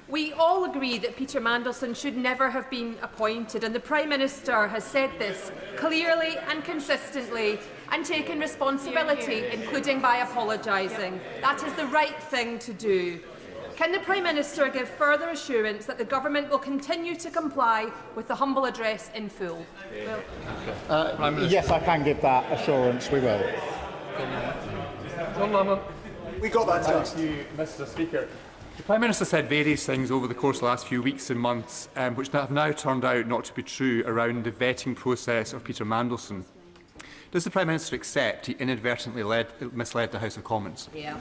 S4: We all agree that Peter Mandelson should never have been appointed, and the Prime Minister has said this clearly and consistently and taken responsibility, including by apologising. That is the right thing to do. Can the Prime Minister give further assurance that the Government will continue to comply with the humble address in full?
S2: Yes, I can give that assurance. We will.
S1: John Lamont.
S3: We got that.
S17: Thank you, Mr. Speaker. The Prime Minister said various things over the course of the last few weeks and months, which have now turned out not to be true, around the vetting process of Peter Mandelson. Does the Prime Minister accept he inadvertently misled the House of Commons?
S4: Yeah.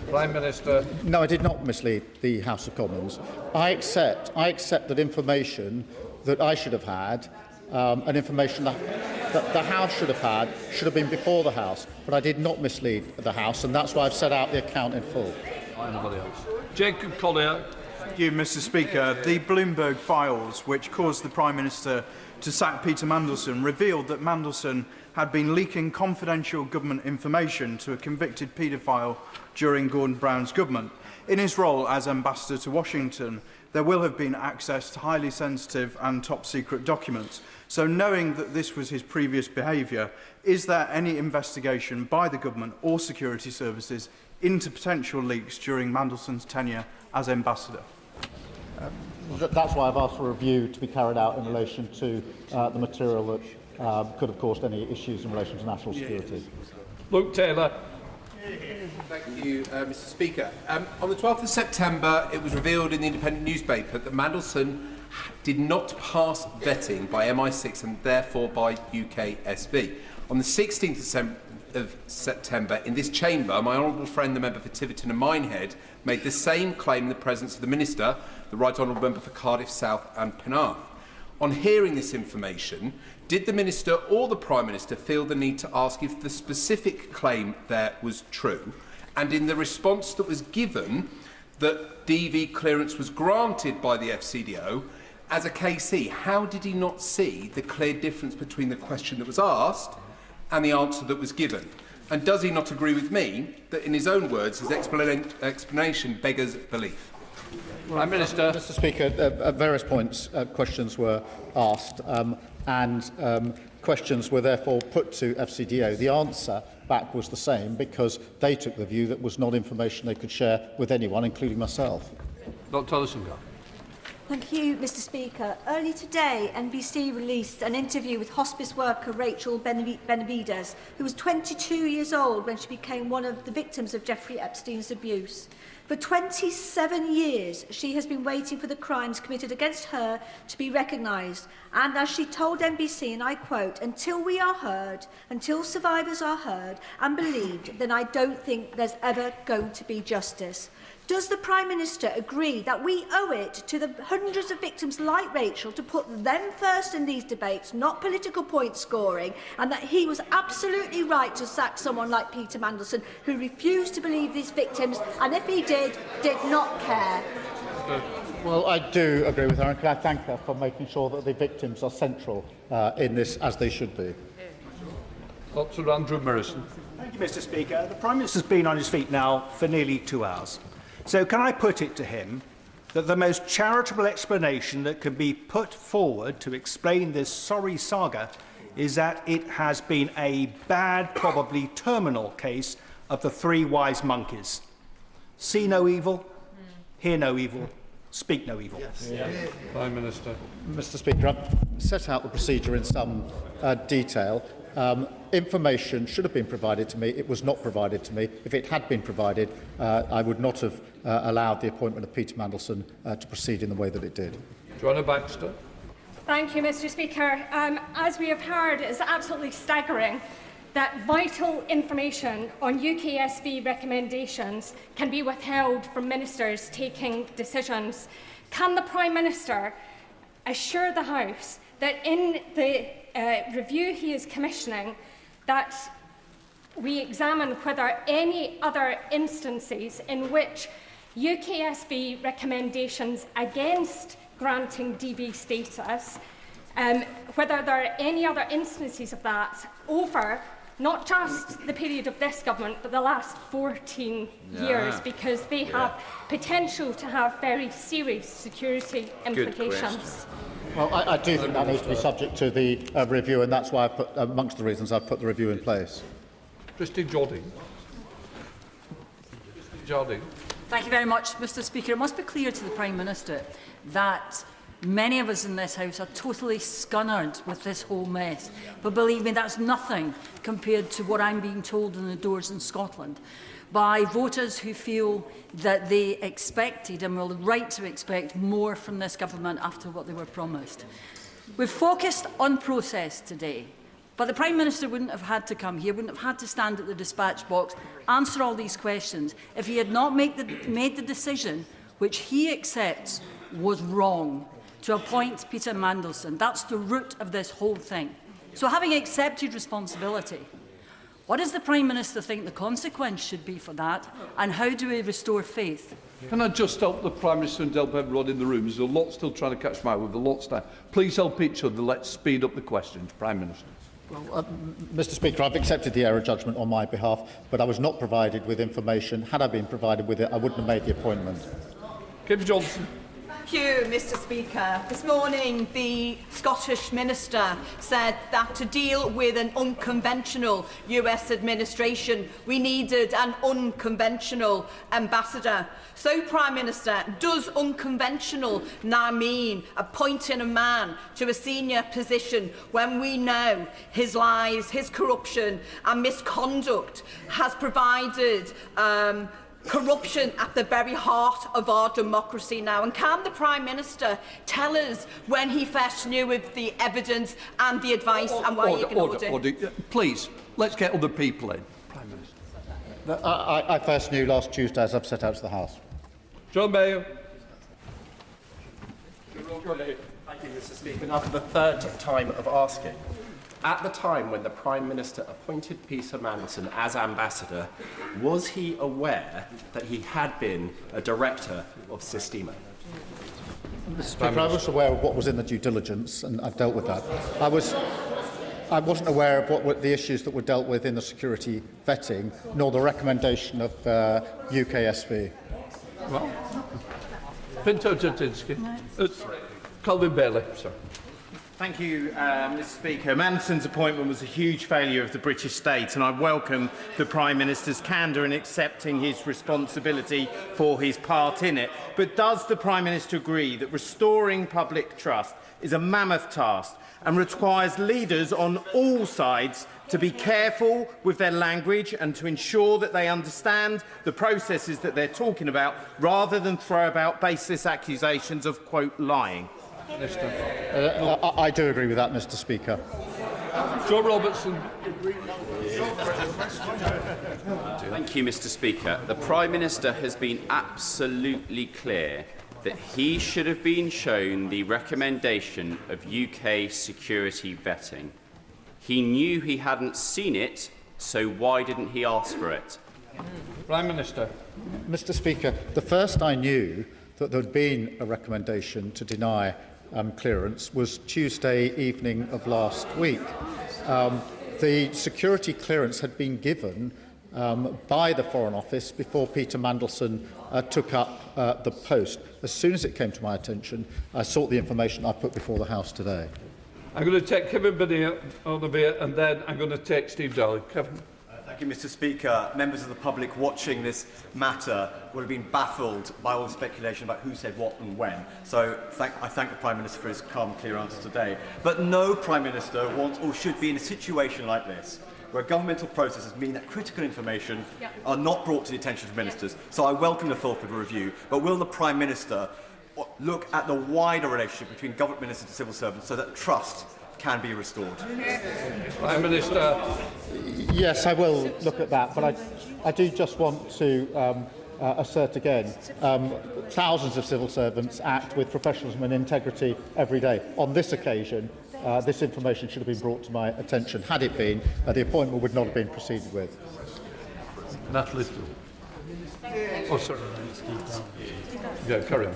S1: Prime Minister.
S2: No, I did not mislead the House of Commons. I accept that information that I should have had, and information that the House should have had, should have been before the House. But I did not mislead the House, and that's why I've set out the account in full.
S1: Anybody else? Jacob Collier.
S9: Thank you, Mr. Speaker. The Bloomberg files, which caused the Prime Minister to sack Peter Mandelson, revealed that Mandelson had been leaking confidential government information to a convicted paedophile during Gordon Brown's government. In his role as ambassador to Washington, there will have been access to highly sensitive and top-secret documents. So knowing that this was his previous behaviour, is there any investigation by the government or security services into potential leaks during Mandelson's tenure as ambassador?
S2: That's why I've asked for a review to be carried out in relation to the material that could have caused any issues in relation to national security.
S1: Luke Taylor.
S10: Thank you, Mr. Speaker. On the 12th of September, it was revealed in the Independent newspaper that Mandelson did not pass vetting by MI6 and therefore by UKSB. On the 16th of September, in this chamber, my honourable friend, the member for Tiverton and Minehead, made the same claim in the presence of the Minister, the Right Honourable Member for Cardiff South and Penarth. On hearing this information, did the Minister or the Prime Minister feel the need to ask if the specific claim there was true? And in the response that was given, that DV clearance was granted by the FCDO, as a KC, how did he not see the clear difference between the question that was asked and the answer that was given? And does he not agree with me that, in his own words, his explanation beggars belief?
S1: Prime Minister.
S2: Mr. Speaker, at various points, questions were asked, and questions were therefore put to FCDO. The answer back was the same because they took the view that was not information they could share with anyone, including myself.
S1: Dr. Ellison.
S14: Thank you, Mr. Speaker. Early today, NBC released an interview with hospice worker Rachel Benavides, who was 22 years old when she became one of the victims of Jeffrey Epstein's abuse. For 27 years, she has been waiting for the crimes committed against her to be recognised. And as she told NBC, and I quote, "Until we are heard, until survivors are heard and believed, then I don't think there's ever going to be justice." Does the Prime Minister agree that we owe it to the hundreds of victims like Rachel to put them first in these debates, not political point scoring, and that he was absolutely right to sack someone like Peter Mandelson, who refused to believe these victims, and if he did not care?
S2: Well, I do agree with her, and can I thank her for making sure that the victims are central in this, as they should be.
S1: Dr. Andrew Morrison.
S12: Thank you, Mr. Speaker. The Prime Minister's been on his feet now for nearly 2 hours. So can I put it to him that the most charitable explanation that can be put forward to explain this sorry saga is that it has been a bad, probably terminal case of the three wise monkeys. See no evil, hear no evil, speak no evil.
S1: Yes. Yeah. Prime Minister.
S2: Mr. Speaker, I've set out the procedure in some detail. Information should have been provided to me. It was not provided to me. If it had been provided, I would not have allowed the appointment of Peter Mandelson to proceed in the way that it did.
S1: Joanna Baxter.
S13: Thank you, Mr. Speaker. As we have heard, it is absolutely staggering that vital information on UKSV recommendations can be withheld from ministers taking decisions. Can the Prime Minister assure the House that in the review he is commissioning, that we examine whether any other instances in which UKSV recommendations against granting DV status, whether there are any other instances of that over not just the period of this government, but the last 14 years, because they have potential to have very serious security implications.
S2: Well, I do think that needs to be subject to the review, and that's why I put, amongst the reasons I've put the review in place.
S1: Christine Jardine. Jardine.
S15: Thank you very much, Mr. Speaker. It must be clear to the Prime Minister that many of us in this House are totally scunnered with this whole mess. But believe me, that's nothing compared to what I'm being told in the doors in Scotland by voters who feel that they expected and were right to expect more from this government after what they were promised. We've focused on process today, but the Prime Minister wouldn't have had to come here, wouldn't have had to stand at the dispatch box, answer all these questions if he had not made the decision which he accepts was wrong, to appoint Peter Mandelson. That's the root of this whole thing. So having accepted responsibility, what does the Prime Minister think the consequence should be for that, and how do we restore faith?
S1: Can I just help the Prime Minister and help everyone in the room? There's a lot still trying to catch my eye with a lot time. Please help each other. Let's speed up the questions. Prime Minister.
S2: Well, Mr. Speaker, I've accepted the error judgment on my behalf, but I was not provided with information. Had I been provided with it, I wouldn't have made the appointment.
S1: Kim Johnson.
S16: Thank you, Mr. Speaker. This morning, the Scottish Minister said that to deal with an unconventional US administration, we needed an unconventional ambassador. So, Prime Minister, does unconventional now mean appointing a man to a senior position when we know his lies, his corruption and misconduct has provided corruption at the very heart of our democracy now? And can the Prime Minister tell us when he first knew of the evidence and the advice and why he ignored it?
S1: Please, let's get other people in. Prime Minister.
S2: I first knew last Tuesday, as I've set out to the House.
S1: John Mayo.
S18: Thank you, Mr. Speaker. Now for the third time of asking. At the time when the Prime Minister appointed Peter Mandelson as ambassador, was he aware that he had been a director of Sistema?
S2: Mr. Speaker, I was aware of what was in the due diligence, and I've dealt with that. I wasn't aware of what were the issues that were dealt with in the security vetting, nor the recommendation of UKSV.
S1: Well, Pinto Jatinsky. Colvin Bailey. Sorry.
S26: Thank you, Mr. Speaker. Mandelson's appointment was a huge failure of the British state, and I welcome the Prime Minister's candour in accepting his responsibility for his part in it. But does the Prime Minister agree that restoring public trust is a mammoth task and requires leaders on all sides to be careful with their language and to ensure that they understand the processes that they're talking about, rather than throw about baseless accusations of, quote, lying.
S2: I do agree with that, Mr. Speaker.
S1: Joe Robertson.
S5: Thank you, Mr. Speaker. The Prime Minister has been absolutely clear that he should have been shown the recommendation of UK security vetting. He knew he hadn't seen it, so why didn't he ask for it?
S1: Prime Minister.
S2: Mr. Speaker, the first I knew that there had been a recommendation to deny clearance was Tuesday evening of last week. The security clearance had been given by the Foreign Office before Peter Mandelson took up the post. As soon as it came to my attention, I sought the information I put before the House today.
S1: I'm going to take Kevin Binney on a bit, and then I'm going to take Steve Darling. Kevin.
S6: Thank you, Mr. Speaker. Members of the public watching this matter will have been baffled by all the speculation about who said what and when. So I thank the Prime Minister for his calm, clear answer today. But no Prime Minister wants or should be in a situation like this, where governmental processes mean that critical information are not brought to the attention of ministers. So I welcome the Fulford review, but will the Prime Minister look at the wider relationship between government ministers and civil servants so that trust can be restored?
S1: Prime Minister.
S2: Yes, I will look at that, but I do just want to assert again, thousands of civil servants act with professionalism and integrity every day. On this occasion, this information should have been brought to my attention. Had it been, the appointment would not have been proceeded with.
S1: Natalie. Oh, sorry. Yeah, carry on.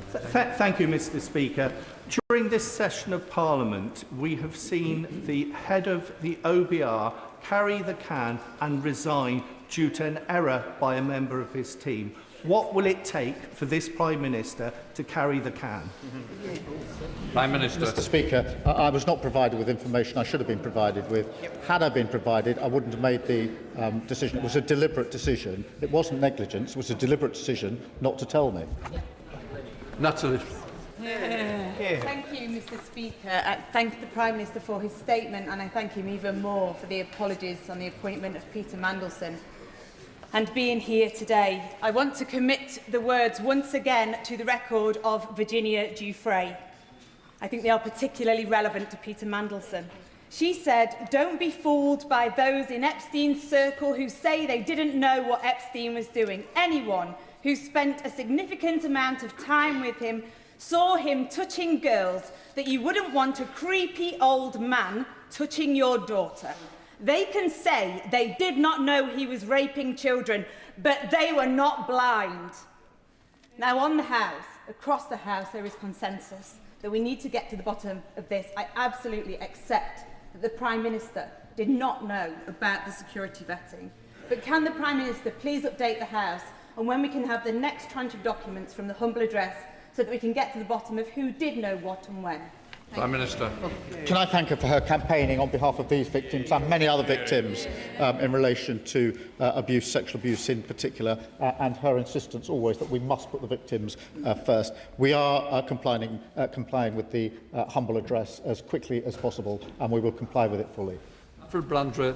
S12: Thank you, Mr. Speaker. During this session of Parliament, we have seen the head of the OBR carry the can and resign due to an error by a member of his team. What will it take for this Prime Minister to carry the can?
S1: Prime Minister.
S2: Mr. Speaker, I was not provided with information I should have been provided with. Had I been provided, I wouldn't have made the decision. It was a deliberate decision. It wasn't negligence. It was a deliberate decision not to tell me.
S1: Natalie.
S19: Thank you, Mr. Speaker. I thank the Prime Minister for his statement, and I thank him even more for the apologies on the appointment of Peter Mandelson and being here today. I want to commit the words once again to the record of Virginia Giuffre. I think they are particularly relevant to Peter Mandelson. She said, "Don't be fooled by those in Epstein's circle who say they didn't know what Epstein was doing. Anyone who spent a significant amount of time with him saw him touching girls that you wouldn't want a creepy old man touching your daughter. They can say they did not know he was raping children, but they were not blind." Now, on the House, across the House, there is consensus that we need to get to the bottom of this. I absolutely accept that the Prime Minister did not know about the security vetting. But can the Prime Minister please update the House on when we can have the next tranche of documents from the humble address so that we can get to the bottom of who did know what and when?
S1: Prime Minister.
S2: Can I thank her for her campaigning on behalf of these victims and many other victims in relation to abuse, sexual abuse in particular, and her insistence always that we must put the victims first. We are complying with the humble address as quickly as possible, and we will comply with it fully.
S1: For Blandred.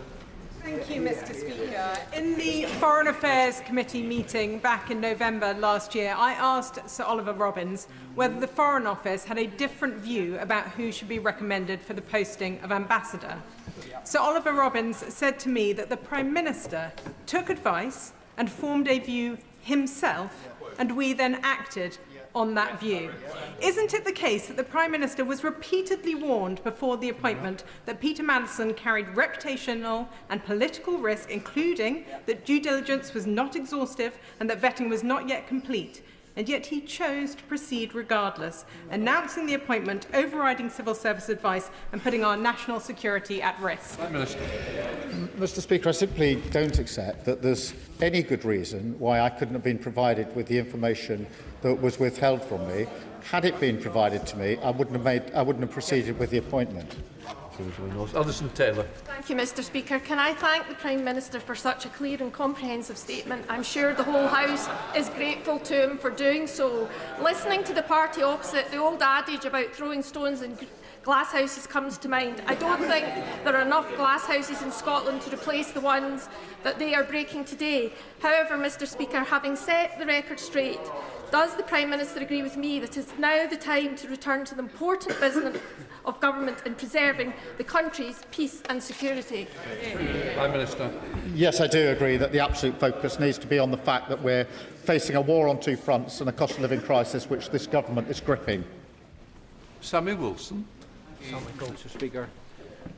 S8: Thank you, Mr. Speaker. In the Foreign Affairs Committee meeting back in November last year, I asked Sir Oliver Robbins whether the Foreign Office had a different view about who should be recommended for the posting of ambassador. Sir Oliver Robbins said to me that the Prime Minister took advice and formed a view himself, and we then acted on that view. Isn't it the case that the Prime Minister was repeatedly warned before the appointment that Peter Mandelson carried reputational and political risk, including that due diligence was not exhaustive and that vetting was not yet complete, and yet he chose to proceed regardless, announcing the appointment, overriding civil service advice and putting our national security at risk?
S2: Mr. Speaker, I simply don't accept that there's any good reason why I couldn't have been provided with the information that was withheld from me. Had it been provided to me, I wouldn't have proceeded with the appointment.
S1: Alison Taylor.
S21: Thank you, Mr. Speaker. Can I thank the Prime Minister for such a clear and comprehensive statement? I'm sure the whole House is grateful to him for doing so. Listening to the party opposite, the old adage about throwing stones and glasshouses comes to mind. I don't think there are enough glasshouses in Scotland to replace the ones that they are breaking today. However, Mr Speaker, having set the record straight, does the Prime Minister agree with me that it is now the time to return to the important business of government in preserving the country's peace and security?
S1: Prime Minister.
S2: Yes, I do agree that the absolute focus needs to be on the fact that we're facing a war on two fronts and a cost of living crisis which this government is gripping.
S1: Sammy Wilson.
S7: Mr Speaker,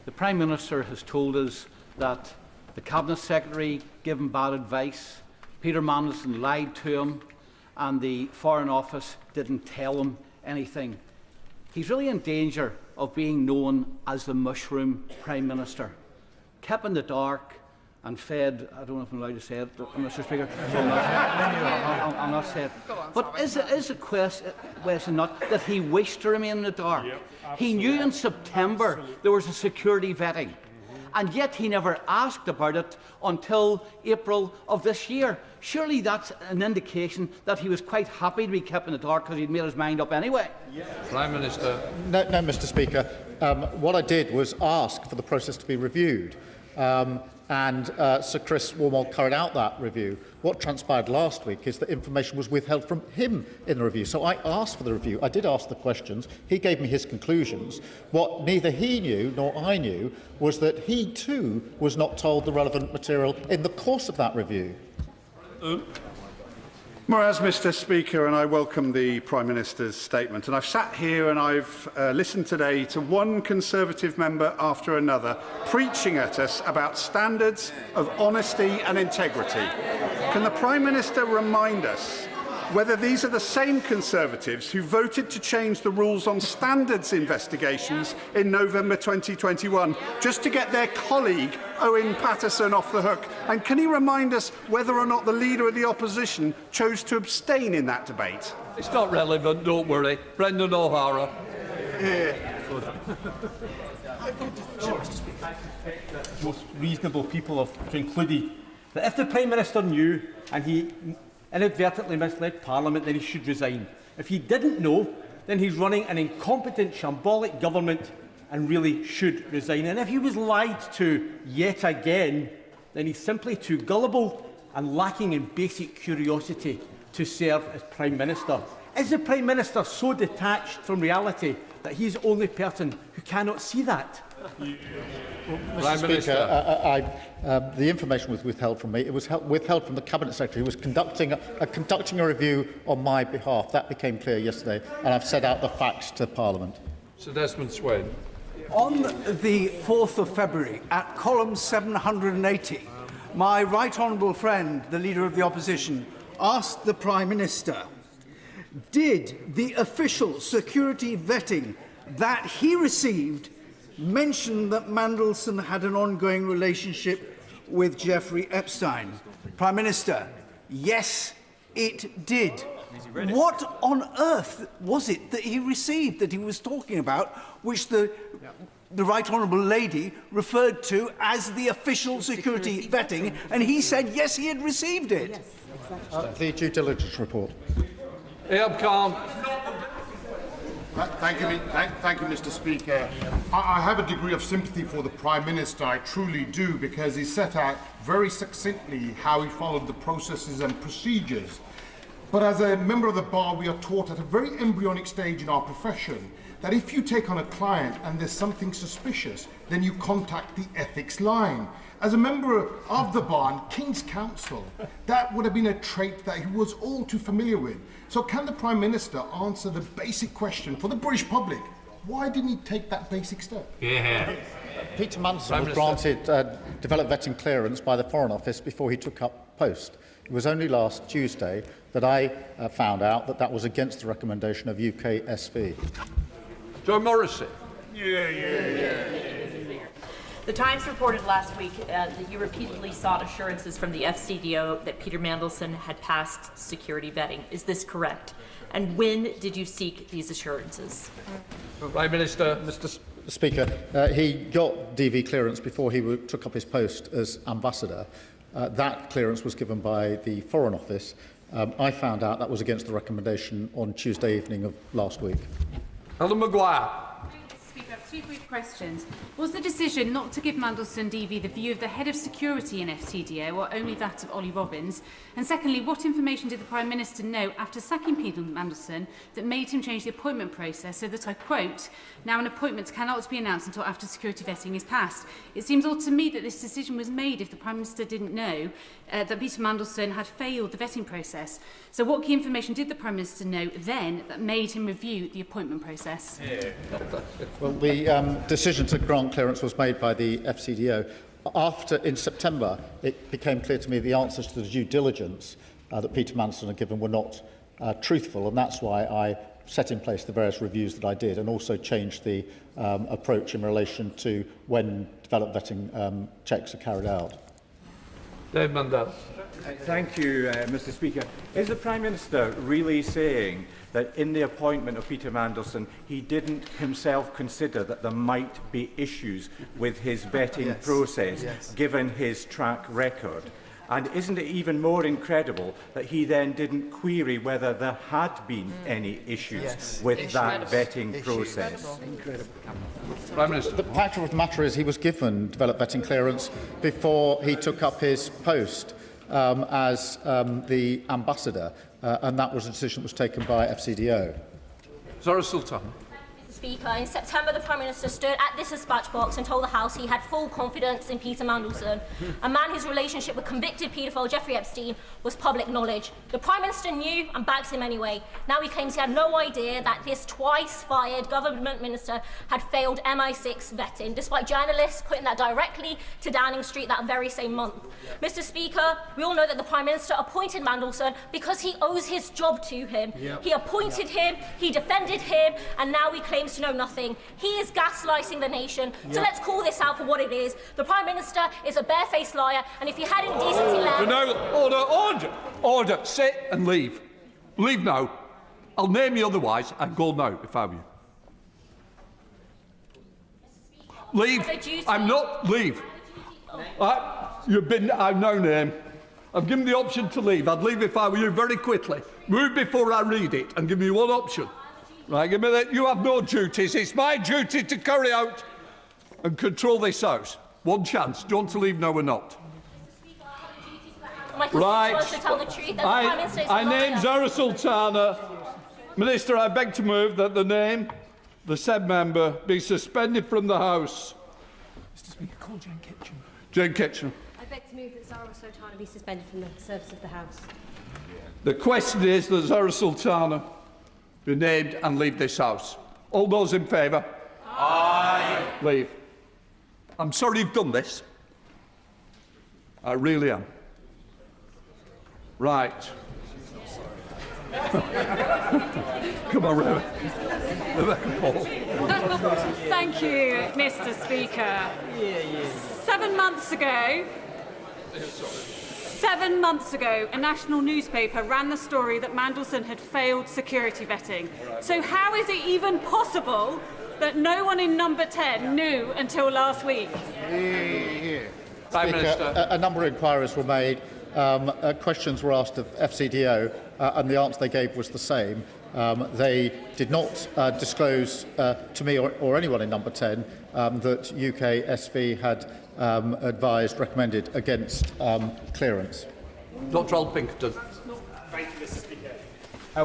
S7: the Prime Minister has told us that the Cabinet Secretary gave him bad advice, Peter Mandelson lied to him, and the Foreign Office didn't tell him anything. He's really in danger of being known as the mushroom Prime Minister, kept in the dark and fed. I don't know if I'm allowed to say it, Mr Speaker. I'll not say it. But is the question not that he wished to remain in the dark? He knew in September there was a security vetting, and yet he never asked about it until April of this year. Surely that's an indication that he was quite happy to be kept in the dark because he'd made his mind up anyway.
S1: Prime Minister.
S2: No, Mr Speaker. What I did was ask for the process to be reviewed. And Sir Chris Warmall carried out that review. What transpired last week is that information was withheld from him in the review. So I asked for the review. I did ask the questions. He gave me his conclusions. What neither he knew nor I knew was that he too was not told the relevant material in the course of that review.
S11: Whereas, Mr Speaker, and I welcome the Prime Minister's statement, and I've sat here and I've listened today to one Conservative member after another preaching at us about standards of honesty and integrity. Can the Prime Minister remind us whether these are the same Conservatives who voted to change the rules on standards investigations in November 2021 just to get their colleague Owen Paterson off the hook? And can he remind us whether or not the Leader of the Opposition chose to abstain in that debate?
S1: It's not relevant, don't worry. Brendan O'Hara.
S22: Most reasonable people have concluded that if the Prime Minister knew and he inadvertently misled Parliament, then he should resign. If he didn't know, then he's running an incompetent, shambolic government and really should resign. And if he was lied to yet again, then he's simply too gullible and lacking in basic curiosity to serve as Prime Minister. Is the Prime Minister so detached from reality that he's the only person who cannot see that?
S2: Mr Speaker, the information was withheld from me. It was withheld from the Cabinet Secretary who was conducting a review on my behalf. That became clear yesterday, and I've set out the facts to Parliament.
S1: Sir Desmond Swayne.
S23: On the 4th of February, at column 780, my right honourable friend, the Leader of the Opposition, asked the Prime Minister, did the official security vetting that he received mention that Mandelson had an ongoing relationship with Jeffrey Epstein? Prime Minister, yes, it did. What on earth was it that he received that he was talking about, which the Right Honourable Lady referred to as the official security vetting, and he said yes, he had received it?
S2: The due diligence report.
S1: Calm.
S24: Thank you, Mr. Speaker. I have a degree of sympathy for the Prime Minister, I truly do, because he set out very succinctly how he followed the processes and procedures. But as a member of the Bar, we are taught at a very embryonic stage in our profession that if you take on a client and there's something suspicious, then you contact the ethics line. As a member of the Bar and King's Counsel, that would have been a trait that he was all too familiar with. So can the Prime Minister answer the basic question for the British public? Why didn't he take that basic step?
S2: Peter Mandelson was granted developed vetting clearance by the Foreign Office before he took up post. It was only last Tuesday that I found out that that was against the recommendation of UK SV.
S1: Joe Morrissey.
S25: The Times reported last week that you repeatedly sought assurances from the FCDO that Peter Mandelson had passed security vetting. Is this correct? And when did you seek these assurances?
S1: Prime Minister.
S2: Mr. Speaker, he got DV clearance before he took up his post as ambassador. That clearance was given by the Foreign Office. I found out that was against the recommendation on Tuesday evening of last week.
S1: Helen Maguire.
S27: Speaker,
S3: Two brief questions. Was the decision not to give Mandelson DV the view of the head of security in FCDO or only that of Ollie Robbins? And secondly, what information did the Prime Minister know after sacking Peter Mandelson that made him change the appointment process so that, I quote, now an appointment cannot be announced until after security vetting is passed? It seems odd to me that this decision was made if the Prime Minister didn't know that Peter Mandelson had failed the vetting process. So what key information did the Prime Minister know then that made him review the appointment process?
S2: Well, the decision to grant clearance was made by the FCDO. After, in September, it became clear to me the answers to the due diligence that Peter Mandelson had given were not truthful, and that's why I set in place the various reviews that I did, and also changed the approach in relation to when developed vetting checks are carried out.
S1: Dave Mandel.
S4: Thank you, Mr. Speaker. Is the Prime Minister really saying that in the appointment of Peter Mandelson, he didn't himself consider that there might be issues with his vetting process, given his track record? And isn't it even more incredible that he then didn't query whether there had been any issues with that vetting process?
S2: Prime Minister. The fact of the matter is he was given developed vetting clearance before he took up his post as the ambassador, and that was a decision that was taken by FCDO.
S1: Zara Sultan.
S9: Speaker, in September, the Prime Minister stood at this dispatch box and told the House he had full confidence in Peter Mandelson, a man whose relationship with convicted paedophile Jeffrey Epstein was public knowledge. The Prime Minister knew and backed him anyway. Now he claims he had no idea that this twice-fired government minister had failed MI6 vetting, despite journalists putting that directly to Downing Street that very same month. Mr. Speaker, we all know that the Prime Minister appointed Mandelson because he owes his job to him. He appointed him, he defended him, and now he claims to know nothing. He is gaslighting the nation. So let's call this out for what it is. The Prime Minister is a barefaced liar, and if he had any decency left...
S1: No, order. Sit and leave. Leave now. I'll name you otherwise. I'd go now if I were you. Leave. I'm not. Leave. I've no name. I've given the option to leave. I'd leave if I were you very quickly. Move before I read it and give me one option. Right, give me that. You have no duties. It's my duty to carry out and control this House. One chance. Do you want to leave now or not? Right. I name Zara Sultana. Minister, I beg to move that the said member, be suspended from the House.
S10: Mr. Speaker, call Jane Kitchen.
S1: Jane Kitchen.
S9: I beg to move that Zara Sultana be suspended from the service of the House.
S1: The question is that Zara Sultana be named and leave this House. All those in favour? Aye. Leave. I'm sorry you've done this. I really am. Right. Come on, Rebecca Paul.
S8: Thank you, Mr. Speaker. 7 months ago, 7 months ago, a national newspaper ran the story that Mandelson had failed security vetting. So how is it even possible that no one in number 10 knew until last week?
S2: Prime Minister. A number of inquiries were made. Questions were asked of FCDO, and the answer they gave was the same. They did not disclose to me or anyone in number 10 that UK SV had recommended against clearance.
S1: Dr. Al Pinkerton.
S17: Thank you, Mr. Speaker.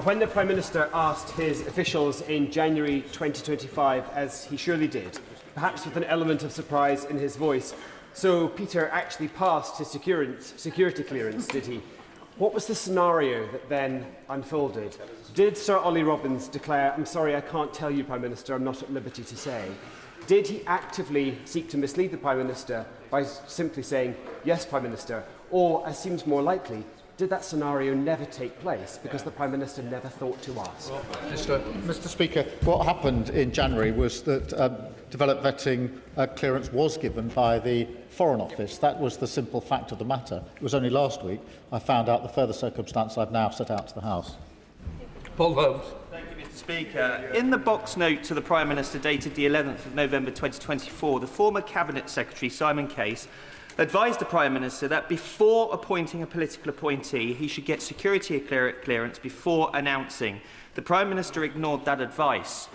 S17: When the Prime Minister asked his officials in January 2025, as he surely did, perhaps with an element of surprise in his voice, so Peter actually passed his security clearance, did he? What was the scenario that then unfolded? Did Sir Ollie Robbins declare, "I'm sorry, I can't tell you, Prime Minister, I'm not at liberty to say"? Did he actively seek to mislead the Prime Minister by simply saying, "Yes, Prime Minister"? Or, as seems more likely, did that scenario never take place because the Prime Minister never thought to ask?
S2: Mr. Speaker, what happened in January was that developed vetting clearance was given by the Foreign Office. That was the simple fact of the matter. It was only last week I found out the further circumstance I've now set out to the House.
S1: Paul Holmes.
S20: Thank you, Mr. Speaker. In the box note to the Prime Minister dated the 11th of November 2024, the former Cabinet Secretary, Simon Case, advised the Prime Minister that before appointing a political appointee, he should get security clearance before announcing. The Prime Minister ignored that advice.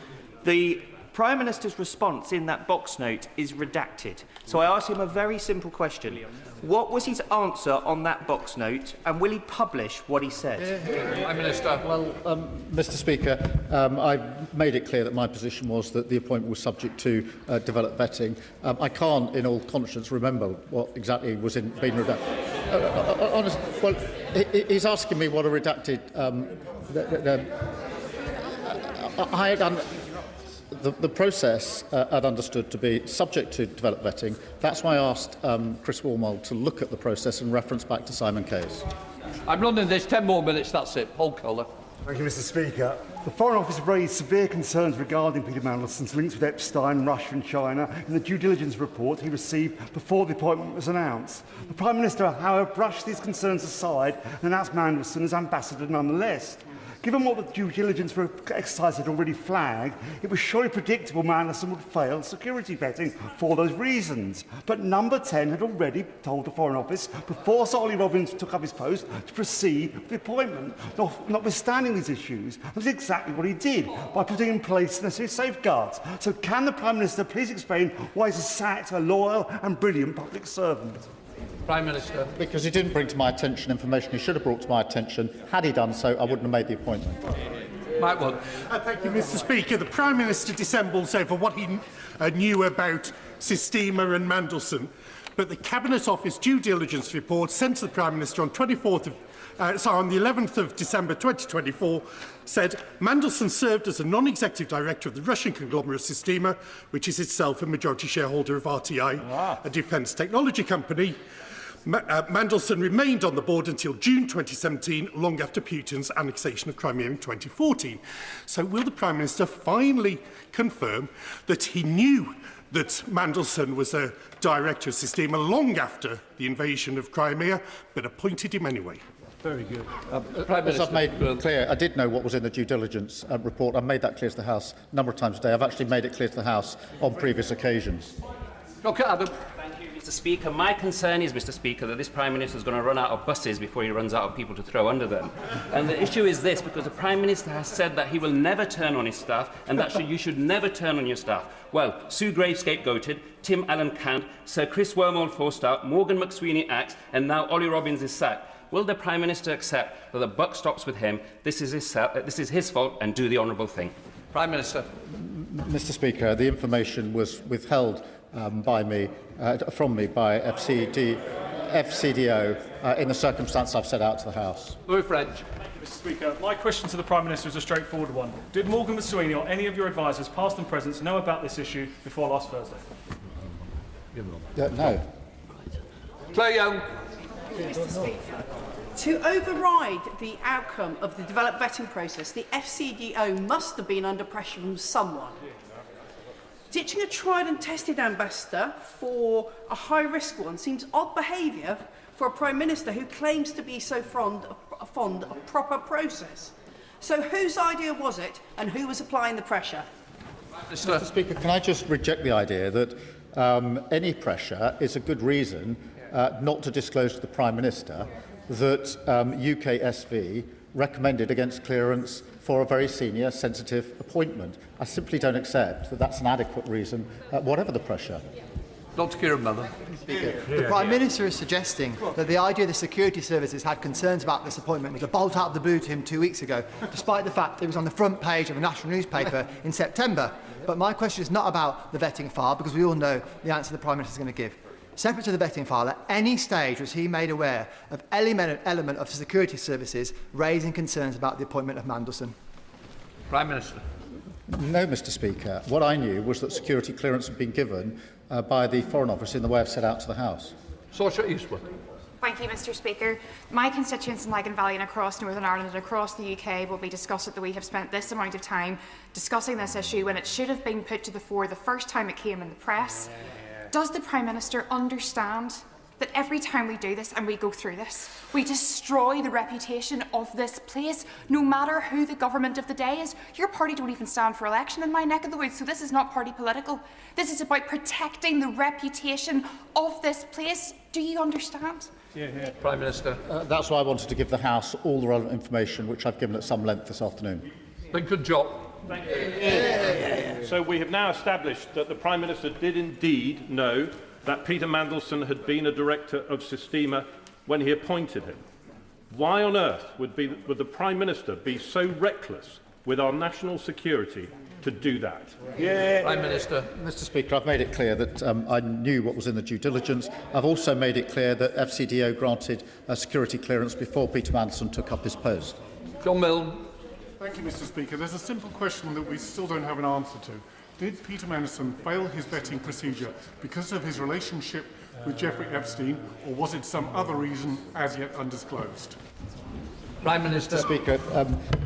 S20: The Prime Minister's response in that box note is redacted. So I asked him a very simple question. What was his answer on that box note, and will he publish what he said?
S1: Prime Minister.
S2: Well, Mr. Speaker, I made it clear that my position was that the appointment was subject to developed vetting. I can't, in all conscience, remember what exactly was being redacted. Well, he's asking me what a redacted. I had the process I'd understood to be subject to developed vetting. That's why I asked Chris Wormald to look at the process and reference back to Simon Case.
S1: I'm running this 10 more minutes, that's it. Paul Kohler.
S13: Thank you, Mr. Speaker. The Foreign Office raised severe concerns regarding Peter Mandelson's links with Epstein, Russia and China in the due diligence report he received before the appointment was announced. The Prime Minister, however, brushed these concerns aside and announced Mandelson as ambassador nonetheless. Given what the due diligence exercise had already flagged, it was surely predictable Mandelson would fail security vetting for those reasons. But Number 10 had already told the Foreign Office, before Sir Ollie Robbins took up his post, to proceed with the appointment. Notwithstanding these issues, that's exactly what he did, by putting in place the necessary safeguards. So can the Prime Minister please explain why he's sacked a loyal and brilliant public servant?
S1: Prime Minister.
S2: Because he didn't bring to my attention information he should have brought to my attention. Had he done so, I wouldn't have made the appointment.
S1: Mike Wood.
S14: Thank you, Mr. Speaker. The Prime Minister dissembles over what he knew about Systema and Mandelson, but the Cabinet Office due diligence report sent to the Prime Minister on on the 11th of December 2024 said Mandelson served as a non-executive director of the Russian conglomerate Systema, which is itself a majority shareholder of RTI, a defence technology company. Mandelson remained on the board until June 2017, long after Putin's annexation of Crimea in 2014. So will the Prime Minister finally confirm that he knew that Mandelson was a director of Systema long after the invasion of Crimea, but appointed him anyway?
S22: Very good.
S2: As I've made clear, I did know what was in the due diligence report. I've made that clear to the House a number of times today. I've actually made it clear to the House on previous occasions.
S1: Okay, Adam.
S15: Mr. Speaker, my concern is, Mr. Speaker, that this Prime Minister is going to run out of buses before he runs out of people to throw under them. And the issue is this, because the Prime Minister has said that he will never turn on his staff and that you should never turn on your staff. Well, Sue Gray scapegoated, Tim Allen canned, Sir Chris Wormald forced out, Morgan McSweeney axed, and now Ollie Robbins is sacked. Will the Prime Minister accept that the buck stops with him, this is his fault, and do the honourable thing?
S1: Prime Minister.
S2: Mr. Speaker, the information was withheld from me by FCDO in the circumstance I've set out to the House.
S1: Louis French.
S16: Mr. Speaker, my question to the Prime Minister is a straightforward one. Did Morgan McSweeney or any of your advisers, past and present, know about this issue before last Thursday?
S2: No.
S1: Claire Young.
S18: Mr. Speaker, to override the outcome of the developed vetting process, the FCDO must have been under pressure from someone. Ditching a tried and tested ambassador for a high-risk one seems odd behaviour for a Prime Minister who claims to be so fond of proper process. So whose idea was it, and who was applying the pressure?
S2: Mr. Speaker, can I just reject the idea that any pressure is a good reason not to disclose to the Prime Minister that UKSV recommended against clearance for a very senior, sensitive appointment. I simply don't accept that that's an adequate reason, whatever the pressure.
S1: Dr. Keir Starmer.
S26: The Prime Minister is suggesting that the idea the security services had concerns about this appointment was a bolt out of the blue to him 2 weeks ago, despite the fact it was on the front page of a national newspaper in September. But my question is not about the vetting file, because we all know the answer the Prime Minister is going to give. Separate to the vetting file, at any stage was he made aware of element of security services raising concerns about the appointment of Mandelson?
S1: Prime Minister.
S2: No, Mr. Speaker. What I knew was that security clearance had been given by the Foreign Office in the way I've set out to the House.
S1: Saoirse Eastwood.
S27: Thank you, Mr. Speaker. My constituents in Lagan Valley and across Northern Ireland and across the UK will be disgusted that we have spent this amount of time discussing this issue when it should have been put to the fore the first time it came in the press. Does the Prime Minister understand that every time we do this and we go through this, we destroy the reputation of this place, no matter who the government of the day is? Your party don't even stand for election in my neck of the woods, so this is not party political. This is about protecting the reputation of this place. Do you understand?
S1: Prime Minister.
S2: That's why I wanted to give the House all the relevant information, which I've given at some length this afternoon.
S1: Lincoln Jock.
S16: Thank you.
S5: So we have now established that the Prime Minister did indeed know that Peter Mandelson had been a director of Sistema when he appointed him. Why on earth would the Prime Minister be so reckless with our national security to do that?
S1: Prime Minister.
S2: Mr. Speaker, I've made it clear that I knew what was in the due diligence. I've also made it clear that FCDO granted a security clearance before Peter Mandelson took up his post.
S1: John Milne.
S14: Thank you, Mr. Speaker. There's a simple question that we still don't have an answer to. Did Peter Mandelson fail his vetting procedure because of his relationship with Jeffrey Epstein, or was it some other reason as yet undisclosed?
S1: Prime Minister.
S2: Mr. Speaker,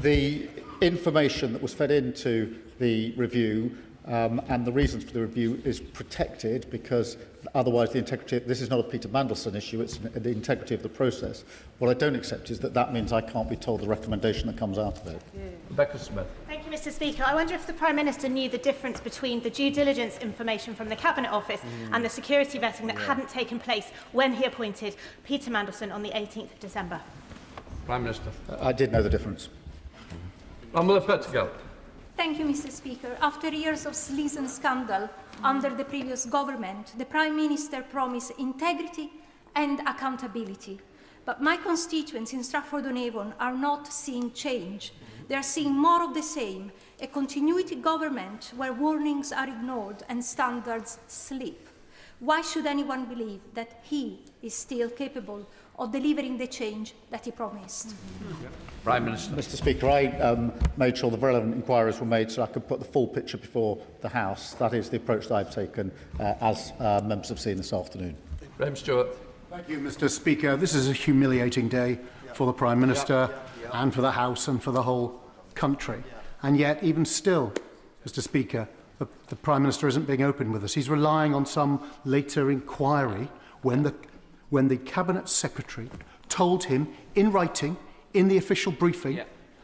S2: the information that was fed into the review and the reasons for the review is protected because otherwise the integrity, this is not a Peter Mandelson issue, it's the integrity of the process. What I don't accept is that that means I can't be told the recommendation that comes out of it.
S1: Rebecca Smith.
S6: Thank you, Mr. Speaker. I wonder if the Prime Minister knew the difference between the due diligence information from the Cabinet Office and the security vetting that hadn't taken place when he appointed Peter Mandelson on the 18th of December.
S1: Prime Minister.
S2: I did know the difference.
S1: Romola Pettigrew.
S7: Thank you, Mr. Speaker. After years of sleaze and scandal under the previous government, the Prime Minister promised integrity and accountability. But my constituents in Stratford-on-Avon are not seeing change. They are seeing more of the same, a continuity government where warnings are ignored and standards slip. Why should anyone believe that he is still capable of delivering the change that he promised?
S1: Prime Minister.
S2: Mr. Speaker, I made sure the relevant inquiries were made so I could put the full picture before the House. That is the approach that I've taken, as members have seen this afternoon.
S1: Graham Stewart.
S11: Thank you, Mr. Speaker. This is a humiliating day for the Prime Minister and for the House and for the whole country. And yet, even still, Mr. Speaker, the Prime Minister isn't being open with us. He's relying on some later inquiry when the Cabinet Secretary told him in writing, in the official briefing,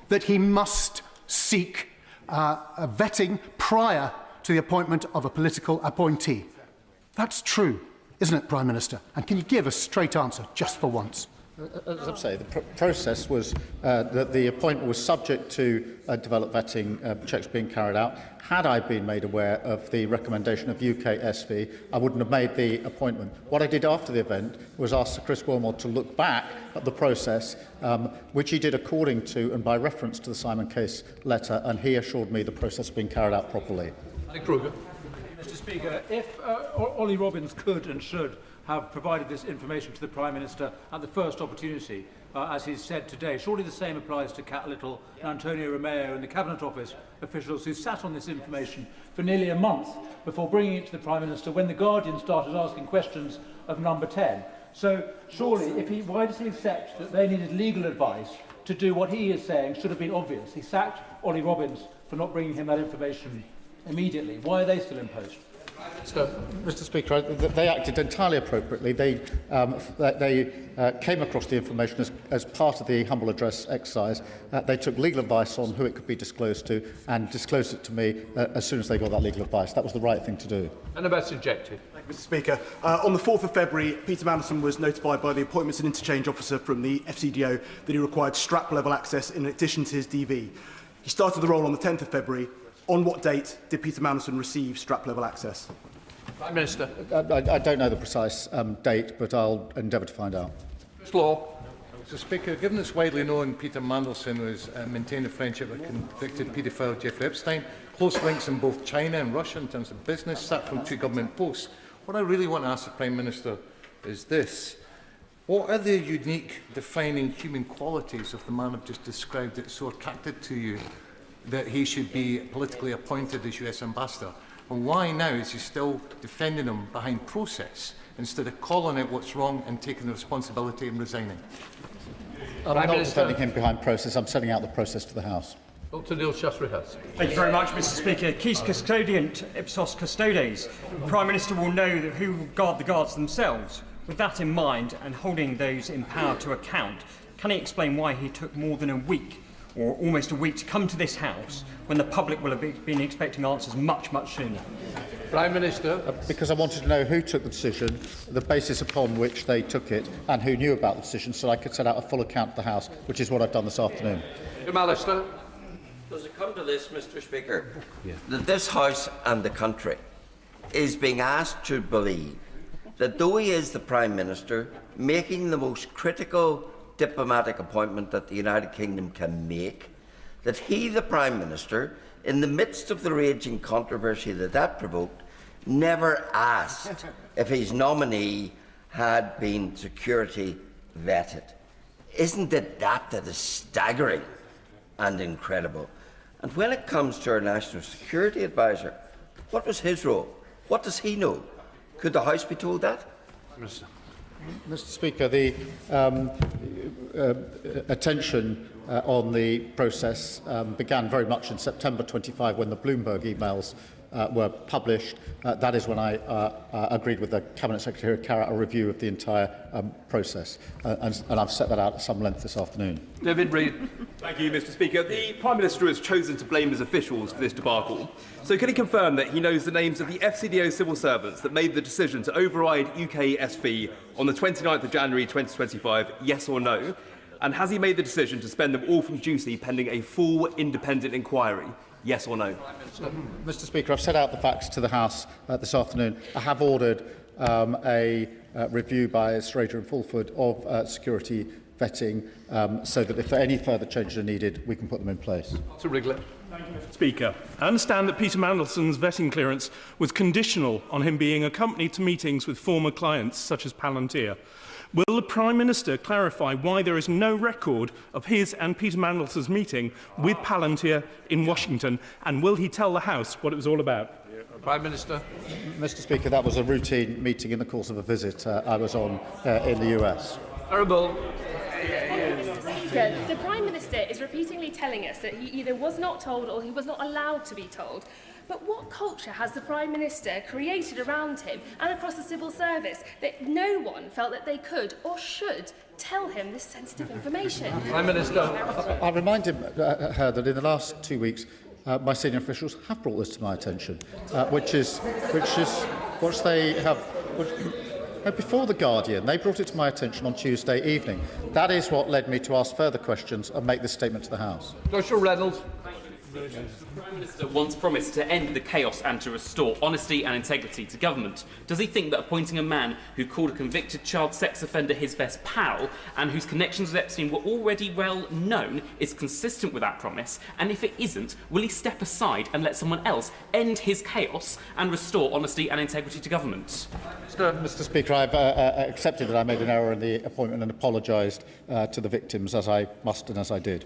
S11: that he must seek a vetting prior to the appointment of a political appointee. That's true, isn't it, Prime Minister? And can you give a straight answer, just for once?
S2: As I say, the process was that the appointment was subject to developed vetting checks being carried out. Had I been made aware of the recommendation of UK SV, I wouldn't have made the appointment. What I did after the event was ask Sir Chris Wilmot to look back at the process, which he did according to and by reference to the Simon Case letter, and he assured me the process had been carried out properly.
S1: Kruger.
S10: Mr. Speaker, if Ollie Robbins could and should have provided this information to the Prime Minister at the first opportunity, as he's said today, surely the same applies to Cat Little and Antonio Romeo and the Cabinet Office officials who sat on this information for nearly a month before bringing it to the Prime Minister when the Guardian started asking questions of number 10. So surely, why does he accept that they needed legal advice to do what he is saying should have been obvious? He sacked Ollie Robbins for not bringing him that information immediately. Why are they still in post?
S2: Mr. Speaker, they acted entirely appropriately. They came across the information as part of the humble address exercise. They took legal advice on who it could be disclosed to and disclosed it to me as soon as they got that legal advice. That was the right thing to do.
S1: And about subjective.
S12: Thank you, Mr. Speaker. On the 4th of February, Peter Mandelson was notified by the Appointments and Interchange Officer from the FCDO that he required strap-level access in addition to his DV. He started the role on the 10th of February. On what date did Peter Mandelson receive strap-level access?
S1: Prime Minister.
S2: I don't know the precise date, but I'll endeavour to find out.
S1: Law.
S19: Mr. Speaker, given it's widely known Peter Mandelson was maintained a friendship with convicted paedophile Jeffrey Epstein, close links in both China and Russia in terms of business, sat from 2 government posts, what I really want to ask the Prime Minister is this. What are the unique, defining human qualities of the man I've just described that so attracted to you that he should be politically appointed as US Ambassador? And why now is he still defending him behind process instead of calling out what's wrong and taking the responsibility and resigning?
S2: I'm not defending him behind process. I'm setting out the process to the House.
S1: Dr. Neil Shastri-Hurst.
S21: Thank you very much, Mr. Speaker. Quis custodiant ipsos custodes. The Prime Minister will know that who will guard the guards themselves. With that in mind and holding those in power to account, can he explain why he took more than a week or almost a week to come to this House when the public will have been expecting answers much, much sooner?
S1: Prime Minister.
S2: Because I wanted to know who took the decision, the basis upon which they took it, and who knew about the decision, so I could set out a full account to the House, which is what I've done this afternoon.
S1: Alistair.
S3: Does it come to this, Mr. Speaker, that this House and the country is being asked to believe that though he is the Prime Minister, making the most critical diplomatic appointment that the United Kingdom can make, that he, the Prime Minister, in the midst of the raging controversy that provoked, never asked if his nominee had been security vetted? Isn't it that is staggering and incredible? And when it comes to our National Security Advisor, what was his role? What does he know? Could the House be told that?
S2: Mr. Speaker, the attention on the process began very much in September 25 when the Bloomberg emails were published. That is when I agreed with the Cabinet Secretary to carry out a review of the entire process. And I've set that out at some length this afternoon.
S1: David Reid.
S4: Thank you, Mr. Speaker. The Prime Minister has chosen to blame his officials for this debacle. So can he confirm that he knows the names of the FCDO civil servants that made the decision to override UK SV on the 29th of January 2025, yes or no? And has he made the decision to suspend them all from duty pending a full independent inquiry? Yes or no?
S2: Mr. Speaker, I've set out the facts to the House this afternoon. I have ordered a review by Strader and Fulford of security vetting so that if any further changes are needed, we can put them in place.
S1: Sir Wrigley.
S5: Thank you, Mr. Speaker. I understand that Peter Mandelson's vetting clearance was conditional on him being accompanied to meetings with former clients such as Palantir. Will the Prime Minister clarify why there is no record of his and Peter Mandelson's meeting with Palantir in Washington, and will he tell the House what it was all about?
S1: Prime Minister.
S2: Mr. Speaker, that was a routine meeting in the course of a visit I was on in the US.
S1: Terrible.
S8: Mr. Speaker, the Prime Minister is repeatedly telling us that he either was not told or he was not allowed to be told. But what culture has the Prime Minister created around him and across the civil service that no one felt that they could or should tell him this sensitive information?
S1: Prime Minister.
S2: I remind her that in the last 2 weeks, my senior officials have brought this to my attention, which is what they have. Before The Guardian, they brought it to my attention on Tuesday evening. That is what led me to ask further questions and make this statement to the House.
S1: Joshua Reynolds.
S9: The Prime Minister once promised to end the chaos and to restore honesty and integrity to government. Does he think that appointing a man who called a convicted child sex offender his best pal and whose connections with Epstein were already well known is consistent with that promise? And if it isn't, will he step aside and let someone else end his chaos and restore honesty and integrity to government?
S2: Mr. Speaker, I've accepted that I made an error in the appointment and apologised to the victims, as I must and as I did.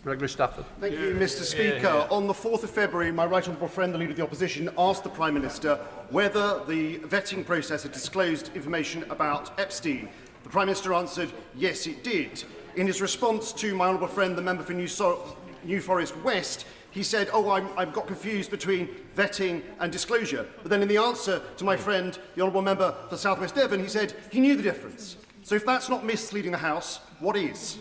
S1: Gregory Stafford.
S12: Thank you, Mr. Speaker. On the 4th of February, my right honourable friend, the Leader of the Opposition, asked the Prime Minister whether the vetting process had disclosed information about Epstein. The Prime Minister answered, yes, it did. In his response to my honourable friend, the member for New Forest West, he said, I've got confused between vetting and disclosure. But then in the answer to my friend, the honourable member for South West Devon, he said he knew the difference. So if that's not misleading the House, what is?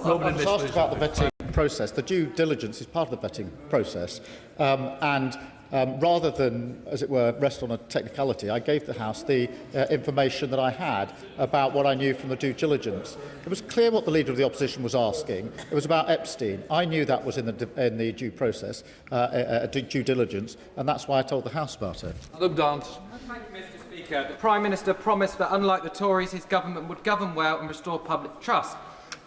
S2: I was asked about the vetting process. The due diligence is part of the vetting process. Rather than, as it were, rest on a technicality, I gave the House the information that I had about what I knew from the due diligence. It was clear what the Leader of the Opposition was asking. It was about Epstein. I knew that was in the due process, due diligence, and that's why I told the House about it.
S1: Adam Dance.
S23: Thank you, Mr. Speaker. The Prime Minister promised that, unlike the Tories, his government would govern well and restore public trust.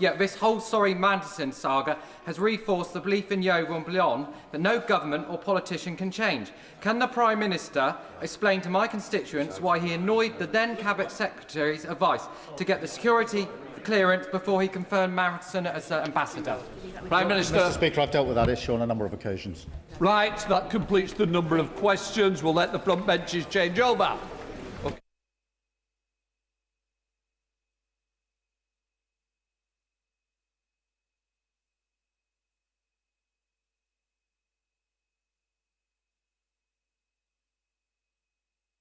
S23: Yet this whole sorry Mandelson saga has reinforced the belief in Yeovil and beyond that no government or politician can change. Can the Prime Minister explain to my constituents why he annoyed the then Cabinet Secretary's advice to get the security clearance before he confirmed Mandelson as ambassador?
S1: Prime Minister.
S2: Mr. Speaker, I've dealt with that issue on a number of occasions.
S1: Right, that completes the number of questions. We'll let the front benches change over.